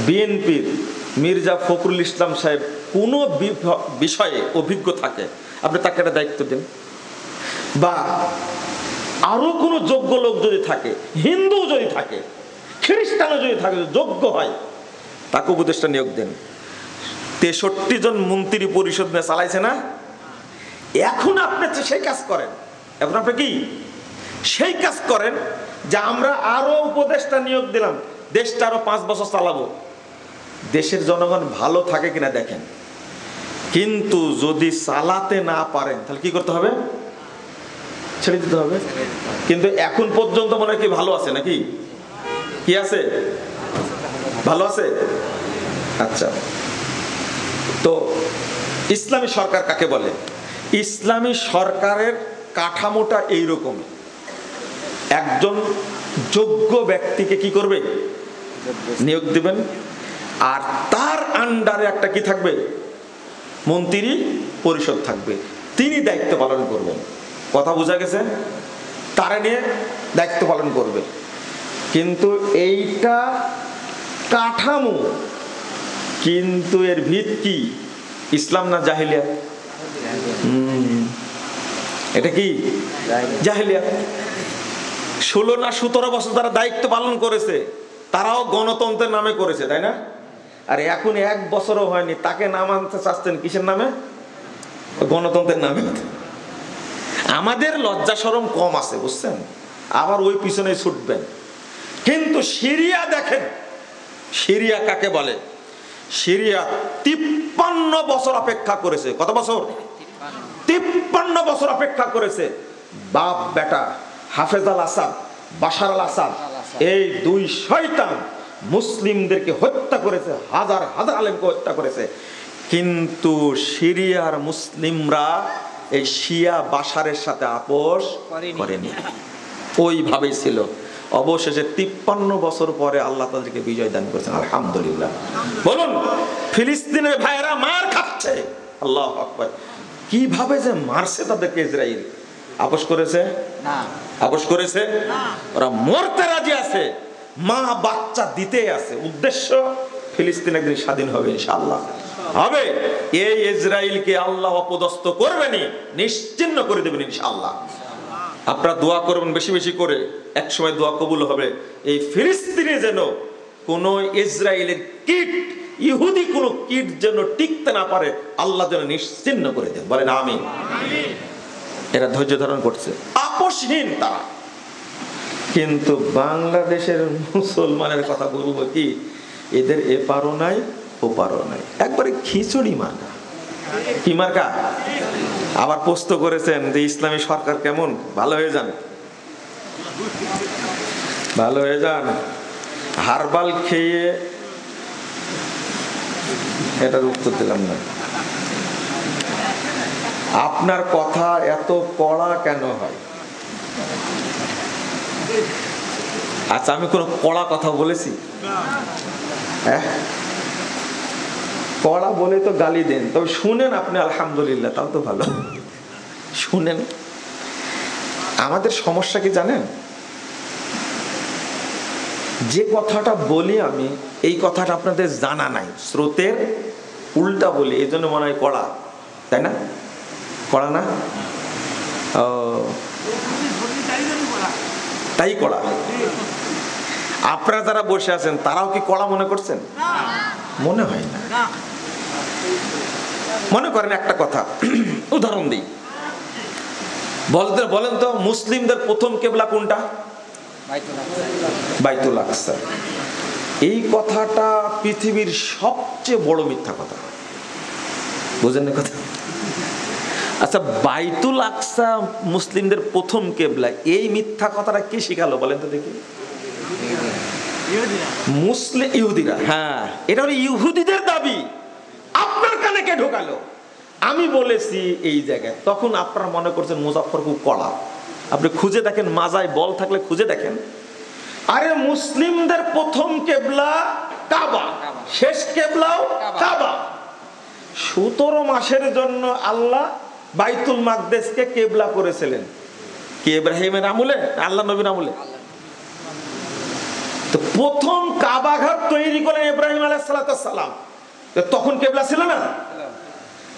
বিএনপির মির্জা ফখরুল ইসলাম সাহেব কোনো বিষয়ে অভিজ্ঞ থাকে, আপনি তাকে একটা দায়িত্ব দিন। বা আরো কোনো যোগ্য লোক যদি থাকে, হিন্দু যদি থাকে, খ্রিস্টানও যদি থাকে, যোগ্য হয়, তাকে উপদেষ্টা নিয়োগ দেন। 63 জন মন্ত্রী পরিষদ নিয়ে চালাইছে না? এখন আপনি সেই কাজ করেন। এখন আপনি কি সেই কাজ করেন যে আমরা আরো উপদেষ্টা নিয়োগ দিলাম, দেশটা আরো 5 বছর চালাবো। দেশের জনগণ ভালো থাকে কিনা দেখেন। কিন্তু যদি চালাতে না পারেন, তাহলে কি করতে হবে? ছেড়ে দিতে হবে। কিন্তু এখন পর্যন্ত মনে হয় কি ভালো আছে নাকি? কি আছে? ভালো আছে? আচ্ছা, তো ইসলামী সরকার কাকে বলে? ইসলামী সরকারের কাঠামোটা এইরকম। একজন যোগ্য ব্যক্তিকে কি করবে? নিয়োগ দিবেন। আর তার আন্ডারে একটা কি থাকবে? মন্ত্রী পরিষদ থাকবে। তিনি দায়িত্ব পালন করবেন। কথা বোঝা গেছে? তারা নিয়ে দায়িত্ব পালন করবে। কিন্তু এইটা কাঠামো, কিন্তু এর ভিত কি? ইসলাম না জাহিলিয়াত? এটা কি জাহিলিয়াত। 16 না 17 বছর তারা দায়িত্ব পালন করেছে, তারাও গণতন্ত্রের নামে করেছে, তাই না? আর এখন 1 বছরও হয়নি, তাকে নাম আনতে চাচ্ছেন কিসের নামে? গণতন্ত্রের নামে। আমাদের লজ্জা শরম কম আছে বুঝছেন, আবার ওই পিছনে ছুটবেন। কিন্তু সিরিয়া দেখেন, সিরিয়া কাকে বলে? সিরিয়া 53 বছর অপেক্ষা করেছে। কত বছর? 53 বছর অপেক্ষা করেছে। বাপ বেটা হাফেজ আল আসাদ, বাশার আল আসাদ, এই দুই শয়তান মুসলিমদেরকে হত্যা করেছে, হাজার হাজার আলেমকে হত্যা করেছে। কিন্তু সিরিয়ার মুসলিমরা এই শিয়া বাশারের সাথে আপোষ করেনি, ওইভাবেই ছিল। অবশেষে 53 বছর পরে আল্লাহ তাদেরকে বিজয় দান করেছেন, আলহামদুলিল্লাহ। বলুন, ফিলিস্তিনের ভাইয়েরা মার খাচ্ছে, আল্লাহু আকবার। কিভাবে যে মারছে তাদেরকে ইসরাইল। আপোষ করেছে না? আপোষ করেছে না। ওরা মরতে রাজি আছে, মা বাচ্চা দিতে আছে। উদ্দেশ্য ফিলিস্তিন একদিন স্বাধীন হবে, ইনশাআল্লাহ হবে। এই ইসরাইলকে আল্লাহ অপদস্থ করবেনই, নিশ্চিহ্ন করে দেবেন ইনশাআল্লাহ। আপনারা দোয়া করবেন বেশি বেশি করে, এক সময় দোয়া কবুল হবে। এই ফিলিস্তিনে যেন কোন ইসরায়েলের কীট, ইহুদি কোন কীট যেন টিকতে না পারে, আল্লাহ যেন নিশ্চিহ্ন করে দেন। বলেন আমিন। এরা ধৈর্য ধারণ করছে, আপোষহীন তারা। কিন্তু বাংলাদেশের মুসলমানের কথা বলবো কি, এদের এপারও নাই ওপারও নাই, একবারে খিচুড়ি মার্কা। কি মার্কা? আবার পোস্ট করেছেন যে ইসলামী সরকার কেমন, ভালো হয়ে যান, ভালো হয়ে যান। হারবাল খেয়ে, এটার উত্তর দিলাম না। আপনার কথা এত কড়া কেন হয়? আচ্ছা, আমি কোন কড়া কথা বলেছি? হ্যাঁ, কড়া বলে তো গালি দেন, তবে শুনেন আপনি, আলহামদুলিল্লাহ, তাও তো ভালো। শুনেন, আমাদের সমস্যা কি জানেন? যে কথাটা বলি আমি, এই কথাটা আপনাদের জানা নাই, স্রোতের উল্টা বলি, এই জন্য মনে হয় কড়া, তাই না? কড়া না? ও, তাই কড়া। আপনারা যারা বসে আছেন তারাও কি কড়া মনে করছেন? মনে হয় না। মনে করেন একটা কথা, উদাহরণ দিই, বলেন তো, মুসলিমদের প্রথম কেবলা কোনটা? বাইতুল আকসা। এই কথাটা পৃথিবীর সবচেয়ে বড় মিথ্যা কথা, বুঝেন না কথা? আচ্ছা, বাইতুল আকসা মুসলিমদের প্রথম কেবলা, এই মিথ্যা কথাটা কে শিখালো বলেন তো দেখি? মুসলিম ইহুদিরা। হ্যাঁ, এটা হলো ইহুদিদের দাবি। আপনার কানে কে ঢোকালো? আমি বলেছি এই জায়গায়, তখন আপনারা মনে করছেন মুজাফফর খুব কড়া। আপনি খুঁজে দেখেন, মাজায় বল থাকলে খুঁজে দেখেন। আরে মুসলিমদের প্রথম কেবলা কাবা, শেষ কেবলাও কাবা। 17 মাসের জন্য আল্লাহ বাইতুল মাকদেসকে কেবলা করেছিলেন। কি ইব্রাহিমের আমলে, আল্লাহ নবীর আমলে? তো প্রথম কাবা ঘর তৈরি করেন ইব্রাহিম আলাইহিস সালাম, তখন কেবলা ছিল না?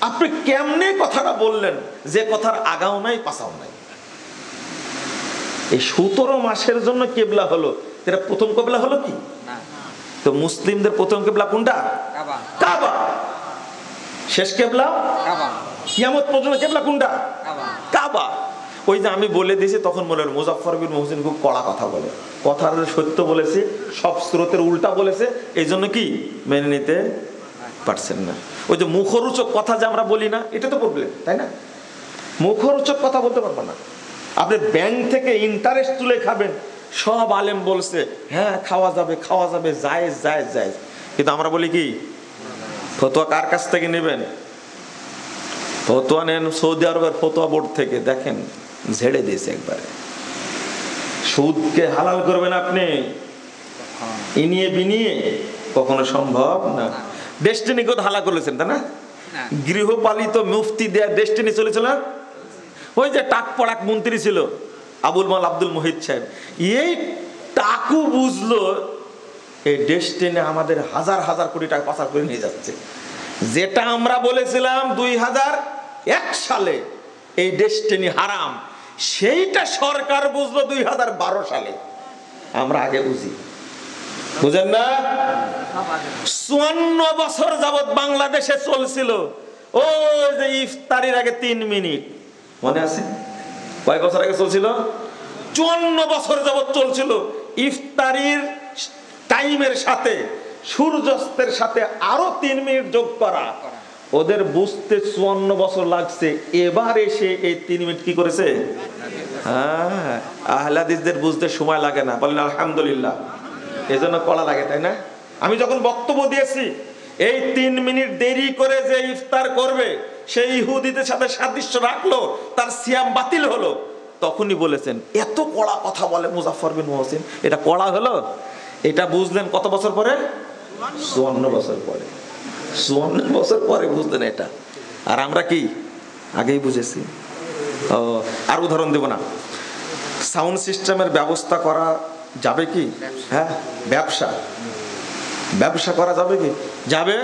আপনি কেমনে কথাটা বললেন যে কথার আগাও নাই পাছাও নাই? এই 17 মাসের জন্য কেবলা হলো, এটা প্রথম কেবলা হলো কি? তো মুসলিমদের প্রথম কেবলা কোনটা? কাবা। শেষ কেবলা কাবা। কিয়ামত পর্যন্ত কেবলা কোনটা? কাবা। ওই যে আমি বলে দিয়েছি, তখন বলেন মুজাফফর বিন মুহসিন খুব কড়া কথা বলে, কথাটা সত্য বলেছে, সব স্রোতের উল্টা বলেছে, এই জন্য কি মেনে নিতে পারছেন না। ওই যে মুখরোচক কথা যে আমরা বলি না, এটা তো প্রবলেম, তাই না? মুখরোচক কথা বলতে পারবো না। আপনি ব্যাংক থেকে ইন্টারেস্ট তুলে খাবেন, সব আলেম বলছে হ্যাঁ খাওয়া যাবে, খাওয়া যাবে, জায়েজ জায়েজ জায়েজ, কিন্তু আমরা বলি কি, ফতোয়া কার কাছ থেকে নেবেন? ফতোয়া নেন সৌদি আরবের ফতোয়া বোর্ড থেকে, দেখেন ঝেড়ে দিয়েছে একবারে। সুদকে হালাল করবেন আপনি ইনিয়ে বিনিয়ে, কখনো সম্ভব না। ডেস্টিনি কত হালাল করেছেন, তাই না? গৃহপালিত মুফতি দেয়া ডেস্টিনি চলেছিল। ওই যে টাক পড়াক মন্ত্রী ছিল আবুল মাল আব্দুল মুহিত সাহেব, এই টাকু বুঝলো এই ডেস্টিনি আমাদের হাজার হাজার কোটি টাকা পাচার করে নিয়ে যাচ্ছে। যেটা আমরা বলেছিলাম 2001 সালে এই ডেস্টিনি হারাম, সেইটা সরকার বুঝলো 2012 সালে। আমরা আগে বুঝি, বুঝেন না? 54 বছর যাবৎ বাংলাদেশে চলছিল ওই যে ইফতারির আগে 3 মিনিট, মনে আছে? কয় বছর আগে চলছিল? 54 বছর যাবত চলছিল। ইফতারির টাইমের সাথে সূর্যাস্তের সাথে আরো 3 মিনিট যোগ করা, ওদের বুঝতে 54 বছর লাগছে। এবার এসে এই 3 মিনিট কি করেছে? হ্যাঁ, আহলে হাদিসদের বুঝতে সময় লাগে না, বলেন আলহামদুলিল্লাহ। এজন্য কড়া লাগে, তাই না? আমি যখন বক্তব্য দিয়েছি এই 3 মিনিট দেরি করে যে ইফতার করবে সেই ইহুদিদের সাথে সাদৃশ্য রাখলো, তার সিয়াম বাতিল হলো, তখনই বলেছেন এত কড়া কথা বলে মুজাফফর বিন মুহসিন, এটা কড়া হলো? এটা বুঝলেন কত বছর পরে? 54 বছর পরে। 54 বছর পরে বুঝলেন এটা। আর আমরা কি আগেই বুঝেছি? আর উদাহরণ দেব না। সাউন্ড সিস্টেমের ব্যবস্থা করা যাবে কি? হ্যাঁ, ব্যবসা করা যাবে কি? যাবে।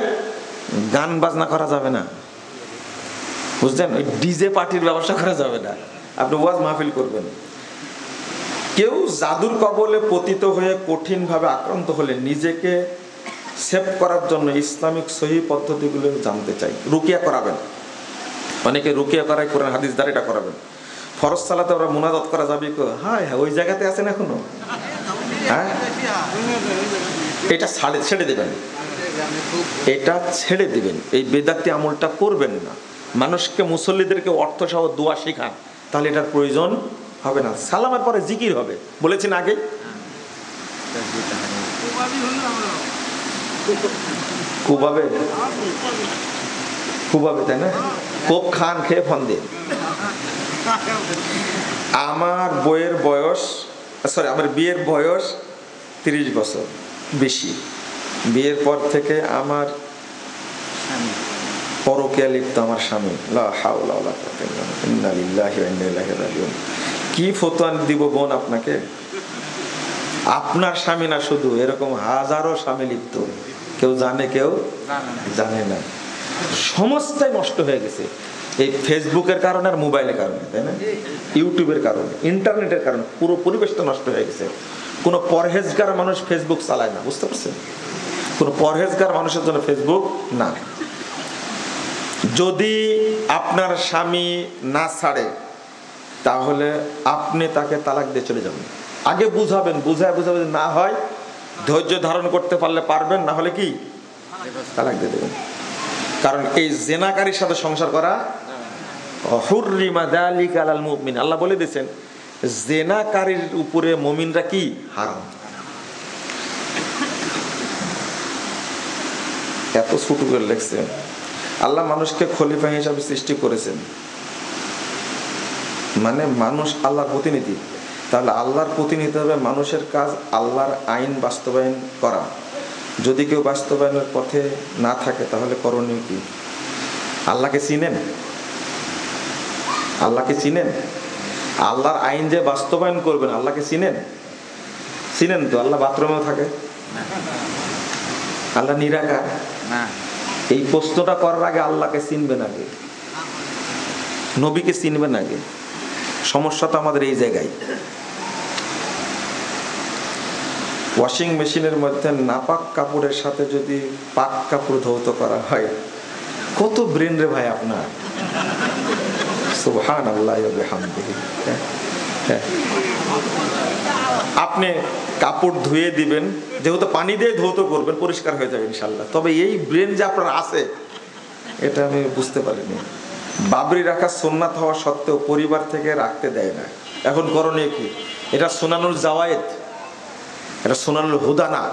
গান বাজনা করা যাবে না, বুঝলেন? ওই ডিজে পার্টির ব্যবসা করা যাবে না। আপনি ওয়াজ মাহফিল করবেন। কেউ জাদুর কবলে পতিত হয়ে কঠিনভাবে আক্রান্ত হলে নিজেকে সেভ করার জন্য ইসলামিক সহি পদ্ধতিগুলো জানতে চাই। রুকিয়া করাবেন, অনেকে রুকিয়া করাই, কোরআন হাদিস দ্বারা এটা করাবেন। ফরজ সালাতে ওরা মুনাজাত করা যাবে? হ্যাঁ, ওই জায়গাতে আছেন এখনো। হ্যাঁ, এটা ছেড়ে দেবেন, এটা ছেড়ে দিবেন। এই বেদাতি আমলটা করবেন না। মানুষকে, মুসল্লিদেরকে অর্থ সহ দোয়া শেখান, তাহলে এটার প্রয়োজন হবে না। সালামের পরে জিকির হবে, বলেছেন আগে। কুবাবে, তাই না? কোপ খান খেয়ে ফোন দিন। আমার বিয়ের বয়স 30 বছর বেশি। বিয়ের পর থেকে আমার পরকীয়া লিপ্ত আমার স্বামী। লা হাওলা ওয়ালা কুওয়াতা ইল্লা বিল্লাহ, ইন্না লিল্লাহি ওয়া ইন্না ইলাইহি রাজিউন। কি ফতোয়া দিব বোন আপনাকে? আপনার স্বামী না শুধু, এরকম হাজারো স্বামী লিপ্ত, কেউ জানে কেউ জানে না। সমাজটাই নষ্ট হয়ে গেছে এই ফেসবুকের কারণে আর মোবাইলের কারণে, তাই না? ইউটিউবের কারণে, ইন্টারনেটের কারণে পুরো পরিবেশটা নষ্ট হয়ে গেছে। কোনো পরহেজগার মানুষ ফেসবুক চালায় না, বুঝতে পারছেন? কোনো পরহেজগার মানুষের জন্য ফেসবুক না। যদি আপনার স্বামী না ছাড়ে তাহলে আপনি তাকে তালাক দিয়ে চলে যাবেন। আগে বুঝাবেন, বুঝাবেন, না হয় ধৈর্য ধারণ করতে পারলে পারবেন, না হলে কি তালাক দিয়ে দেবেন। কারণ এই জেনাকারীর সাথে সংসার করা হুররিমা যালিকা আলাল মুমিন, আল্লাহ বলে দিয়েছেন জেনাকারীর উপরে মুমিনরা কি হারাম। এত ছোট করে লিখছেন। আল্লাহ মানুষকে খলিফা হিসাবে সৃষ্টি করেছেন, মানে মানুষ আল্লাহর প্রতিনিধি। তাহলে আল্লাহর প্রতিনিধি হবে মানুষের কাজ আল্লাহর আইন বাস্তবায়ন করা। যদি কেউ বাস্তবায়নের পথে না থাকে তাহলে করণীয় কি? আল্লাহকে চিনেন? আল্লাহকে চিনেন? আল্লাহর আইন যে বাস্তবায়ন করবেন, আল্লাহকে চিনেন? তো আল্লাহ বাথরুমেও থাকে? আল্লাহ নিরাকার? এই প্রশ্নটা করার আগে আল্লাহকে চিনবেন, আগে নবীকে চিনবেন আগে। সমস্যা তো আমাদের এই জায়গায়। ওয়াশিং মেশিনের মধ্যে নাপাক কাপড়ের সাথে যদি পাক কাপড় ধৌত করা হয়, কত ব্রেন রে ভাই আপনার! সুবহানাল্লাহ ওয়া বিহামদিহি। আপনি কাপড় ধুয়ে দিবেন, যেহেতু পানি দিয়ে ধৌত করবেন, পরিষ্কার হয়ে যাবে ইনশাল্লাহ। তবে এই ব্রেন যে আপনার আছে, এটা আমি বুঝতে পারিনি। বাবরি রাখা সুন্নাত হওয়া সত্ত্বেও পরিবার থেকে রাখতে দেয় না। এখন করণীয় কি? এটা সুনানুল জাওয়ায়েদ, এটা সুনানুল হুদা না।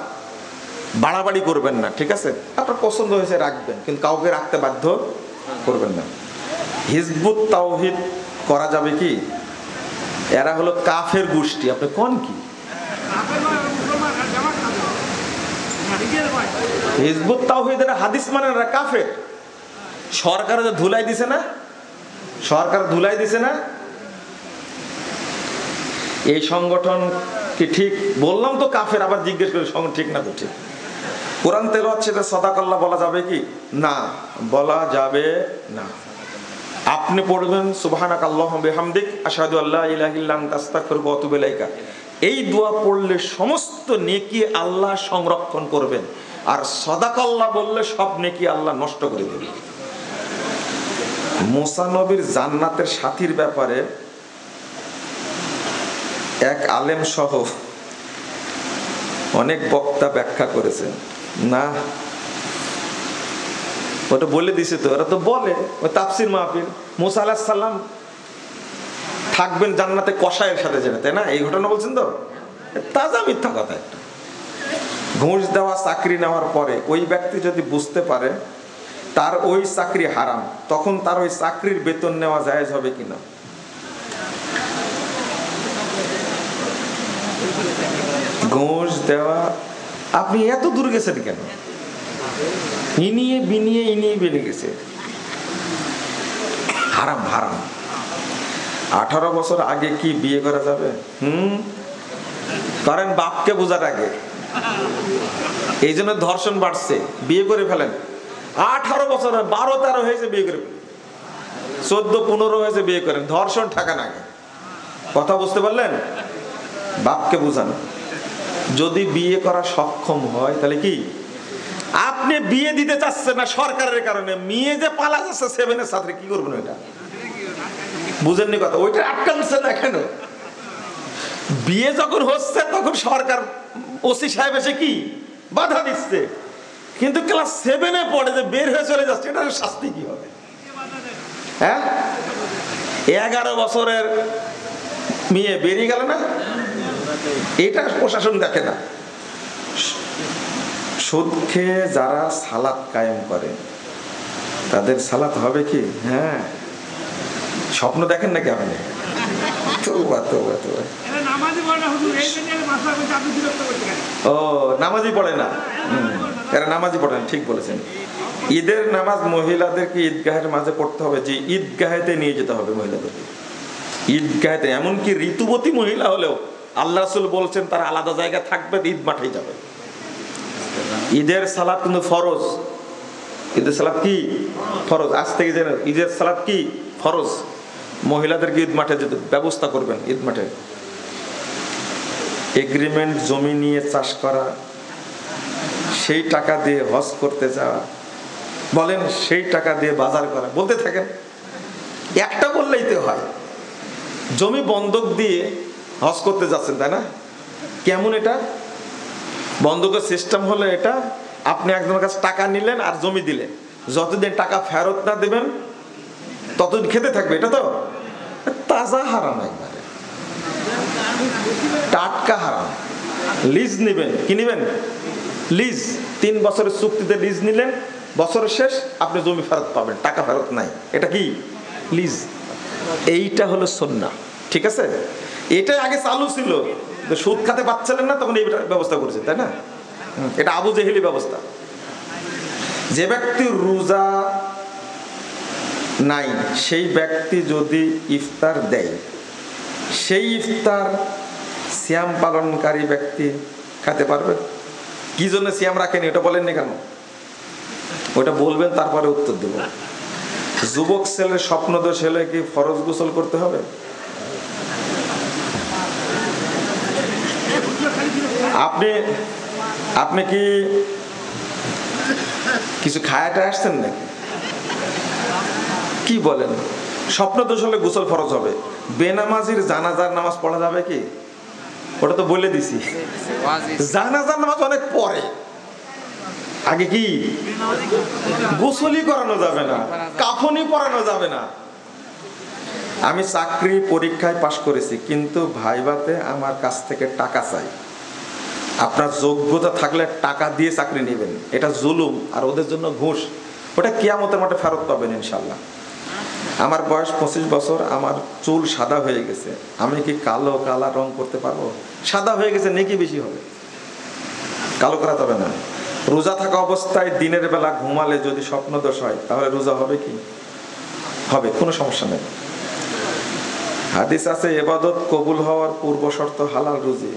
বাড়াবাড়ি করবেন না, ঠিক আছে? আপনার পছন্দ হয়েছে রাখবেন, কিন্তু কাউকে রাখতে বাধ্য করবেন না। হিজবুত তাওহীদ করা যাবে কি? এরা হলো কাফের গোষ্ঠী। আপনি কোন কি? হিজবুত তাওহীদের হাদিস মানে এরা কাফের। সরকার যে ধুলাই দিছে না, এই সংগঠন কি ঠিক? বললাম তো কাফের, আবার জিজ্ঞেস করে সংগঠন ঠিক না তো ঠিক। কোরআন তেলাওয়াত সেটা সাদাকাল্লাহ বলা যাবে কি? না, বলা যাবে না। আপনি পড়বেন সুবহানাকাল্লাহুম্মা বিহামদিক আশহাদু আল্লা ইলাহা ইল্লা আনতা আস্তাগফিরুকা ওয়া আতুবু ইলাইকা। এই দোয়া পড়লে সমস্ত নেকি আল্লাহ সংরক্ষণ করবেন, আর সাদাকাল্লাহ বললে সব নেকি আল্লাহ নষ্ট করে দেবেন। মুসা নবীর জান্নাতের সাথীর ব্যাপারে এক আলেম সহ অনেক বক্তা ব্যাখ্যা করেছেন, না ওটা বলে দিছে তো, ওরা তো বলে ওই তাফসির মাহফিল মুসা আলাইহিস সালাম থাকবেন জান্নাতে কসাইয়ের সাথে যেতে, তাই না? এই ঘটনা বলছেন তো, তাজা মিথ্যা কথা একটা। ঘুষ দেওয়া চাকরি নেওয়ার পরে ওই ব্যক্তি যদি বুঝতে পারে তার ওই চাকরি হারাম, তখন তার ওই চাকরির বেতন নেওয়া জায়েজ হবে কিনা? ঘুষ দেওয়া, আপনি এত দূর গেছেন কেন? ইনিয়ে বিনিয়ে ইনিয়ে বেড়ে গেছে, হারাম হারাম। 18 বছর আগে কি বিয়ে করা যাবে? করেন, বাপকে বোঝার আগে। এই জন্য ধর্ষণ বাড়ছে, বিয়ে করে ফেলেন। 18 বছর 12-13 হয়েছে বিয়ে করে ফেলেন, 14-15 হয়েছে বিয়ে করেন, ধর্ষণ ঠেকান আগে। কথা বুঝতে পারলেন? বাপকে বুঝান। যদি বিয়ে করা সক্ষম হয় তাহলে কি আপনি বিয়ে দিতে চাচ্ছেন না সরকারের কারণে, মেয়ে যে পালা যাচ্ছে 7-এর ছাত্রী, কি করবেন? ওইটা বুঝেননি কথা, ওইটা আটকাচ্ছে না কেন? বিয়ে যখন হচ্ছে তখন সরকার ওসি সাহেব এসে কি বাধা দিচ্ছে, কিন্তু ক্লাস 7-এ পড়ে যে বের হয়ে চলে যাচ্ছে, এটা শাস্তি কি হবে? হ্যাঁ, 11 বছরের মেয়ে বেরিয়ে গেল না, এটা প্রশাসন দেখে না। সুদ খেয়ে যারা সালাত কায়েম করে তাদের সালাত হবে কি? হ্যাঁ, স্বপ্ন দেখেন নাকি আপনি? ও নামাজি পড়ে না, এরা নামাজি পড়ে না, ঠিক বলেছেন। ঈদের নামাজ মহিলাদেরকে ঈদগাহের মাঝে পড়তে হবে, যে ঈদগাহেতে নিয়ে যেতে হবে মহিলাদেরকে, ঈদগাহেতে। এমনকি ঋতুবতী মহিলা হলেও আল্লাহ রাসূল বলছেন তারা আলাদা জায়গায় থাকবে, ঈদ মাঠেই যাবে। ঈদের সালাত কিন্তু ফরজ, ঈদের সালাত কি ফরজ, আজ থেকে জেনে ঈদের সালাত কি ফরজ। মহিলাদেরকে ঈদ মাঠে যেতে ব্যবস্থা করবেন, ঈদ মাঠে। এগ্রিমেন্ট জমি নিয়ে চাষ করা, সেই টাকা দিয়ে হজ করতে যাওয়া, বলেন সেই টাকা দিয়ে বাজার করা, বলতে থাকেন। একটা বললেই তো হয়, জমি বন্ধক দিয়ে হজ করতে যাচ্ছেন, তাই না? কেমন এটা? বন্ধকের সিস্টেম হলো এটা, আপনি একজনের কাছে টাকা নিলেন আর জমি দিলেন, যতদিন টাকা ফেরত না দেবেন ততদিন খেতে থাকবে। এটা তো তাজা হারাম, একবারে টাটকা হারাম। লিজ নিবেন, কি নিবেন? লিজ। 3 বছরের চুক্তিতে লিজ নিলেন, বছরের শেষ আপনি জমি ফেরত পাবেন, টাকা ফেরত নাই। এটা কি? লিজ। এইটা হলো সুন্নাহ, ঠিক আছে? এটাই আগে চালু ছিল, সুদ খাতে পাচ্ছিলেন না তখন এই ব্যবস্থা করেছে, তাই না? এটা আবু জেহেলি ব্যবস্থা। যে ব্যক্তি রোজা নাই সেই ব্যক্তি যদি ইফতার দেয়, সেই ইফতার সিয়াম পালনকারী ব্যক্তি খেতে পারবে। কি জন্য সিয়াম রাখেনি ওটা বলেননি কেন? ওটা বলবেন, তারপরে উত্তর দেব। যুবক ছেলের স্বপ্নদোষ হলে কি ফরজ গোসল করতে হবে? আপনি কি কিছু খায়াটা আসছেন নাকি? কি বলেন? স্বপ্নদোষ হলে গোসল ফরজ হবে। বেনামাজির জানাজার নামাজ পড়া যাবে কি? ওটা তো বলে দিছি, জানাজার নামাজ অনেক পরে, আগে কি গোসলই করানো যাবে না, কাফনই পরানো যাবে না। আমি চাকরি পরীক্ষায় পাশ করেছি, কিন্তু ভাইভাতে আমার কাছ থেকে টাকা চাই। আপনার যোগ্যতা থাকলে টাকা দিয়ে চাকরি নেবেন, এটা জুলুম, আর ওদের জন্য ঘুষ। ওটা কিয়ামতের মাঠে ফেরত পাবেন ইনশাল্লাহ। আমার বয়স 25 বছর, আমার চুল সাদা হয়ে গেছে, আমি কি কালা রং করতে পারবো? সাদা হয়ে গেছে, নেকি বেশি হবে, কালো করা যাবে না। রোজা থাকা অবস্থায় দিনের বেলা ঘুমালে যদি স্বপ্নদোষ হয় তাহলে রোজা হবে কি? হবে, কোনো সমস্যা নেই। হাদিস আছে ইবাদত কবুল হওয়ার পূর্ব শর্ত হালাল রুজি।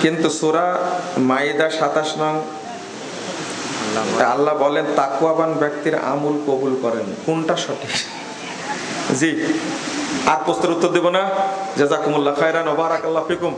কিন্তু সূরা মাইদা 27 নং আল্লাহ বলেন তাকওয়াবান ব্যক্তির আমল কবুল করেন। কোনটা সঠিক? জি, আর প্রশ্নের উত্তর দেব না। জাযাকুমুল্লাহ খায়রান ওয়া বারাকাল্লাহু ফিকুম।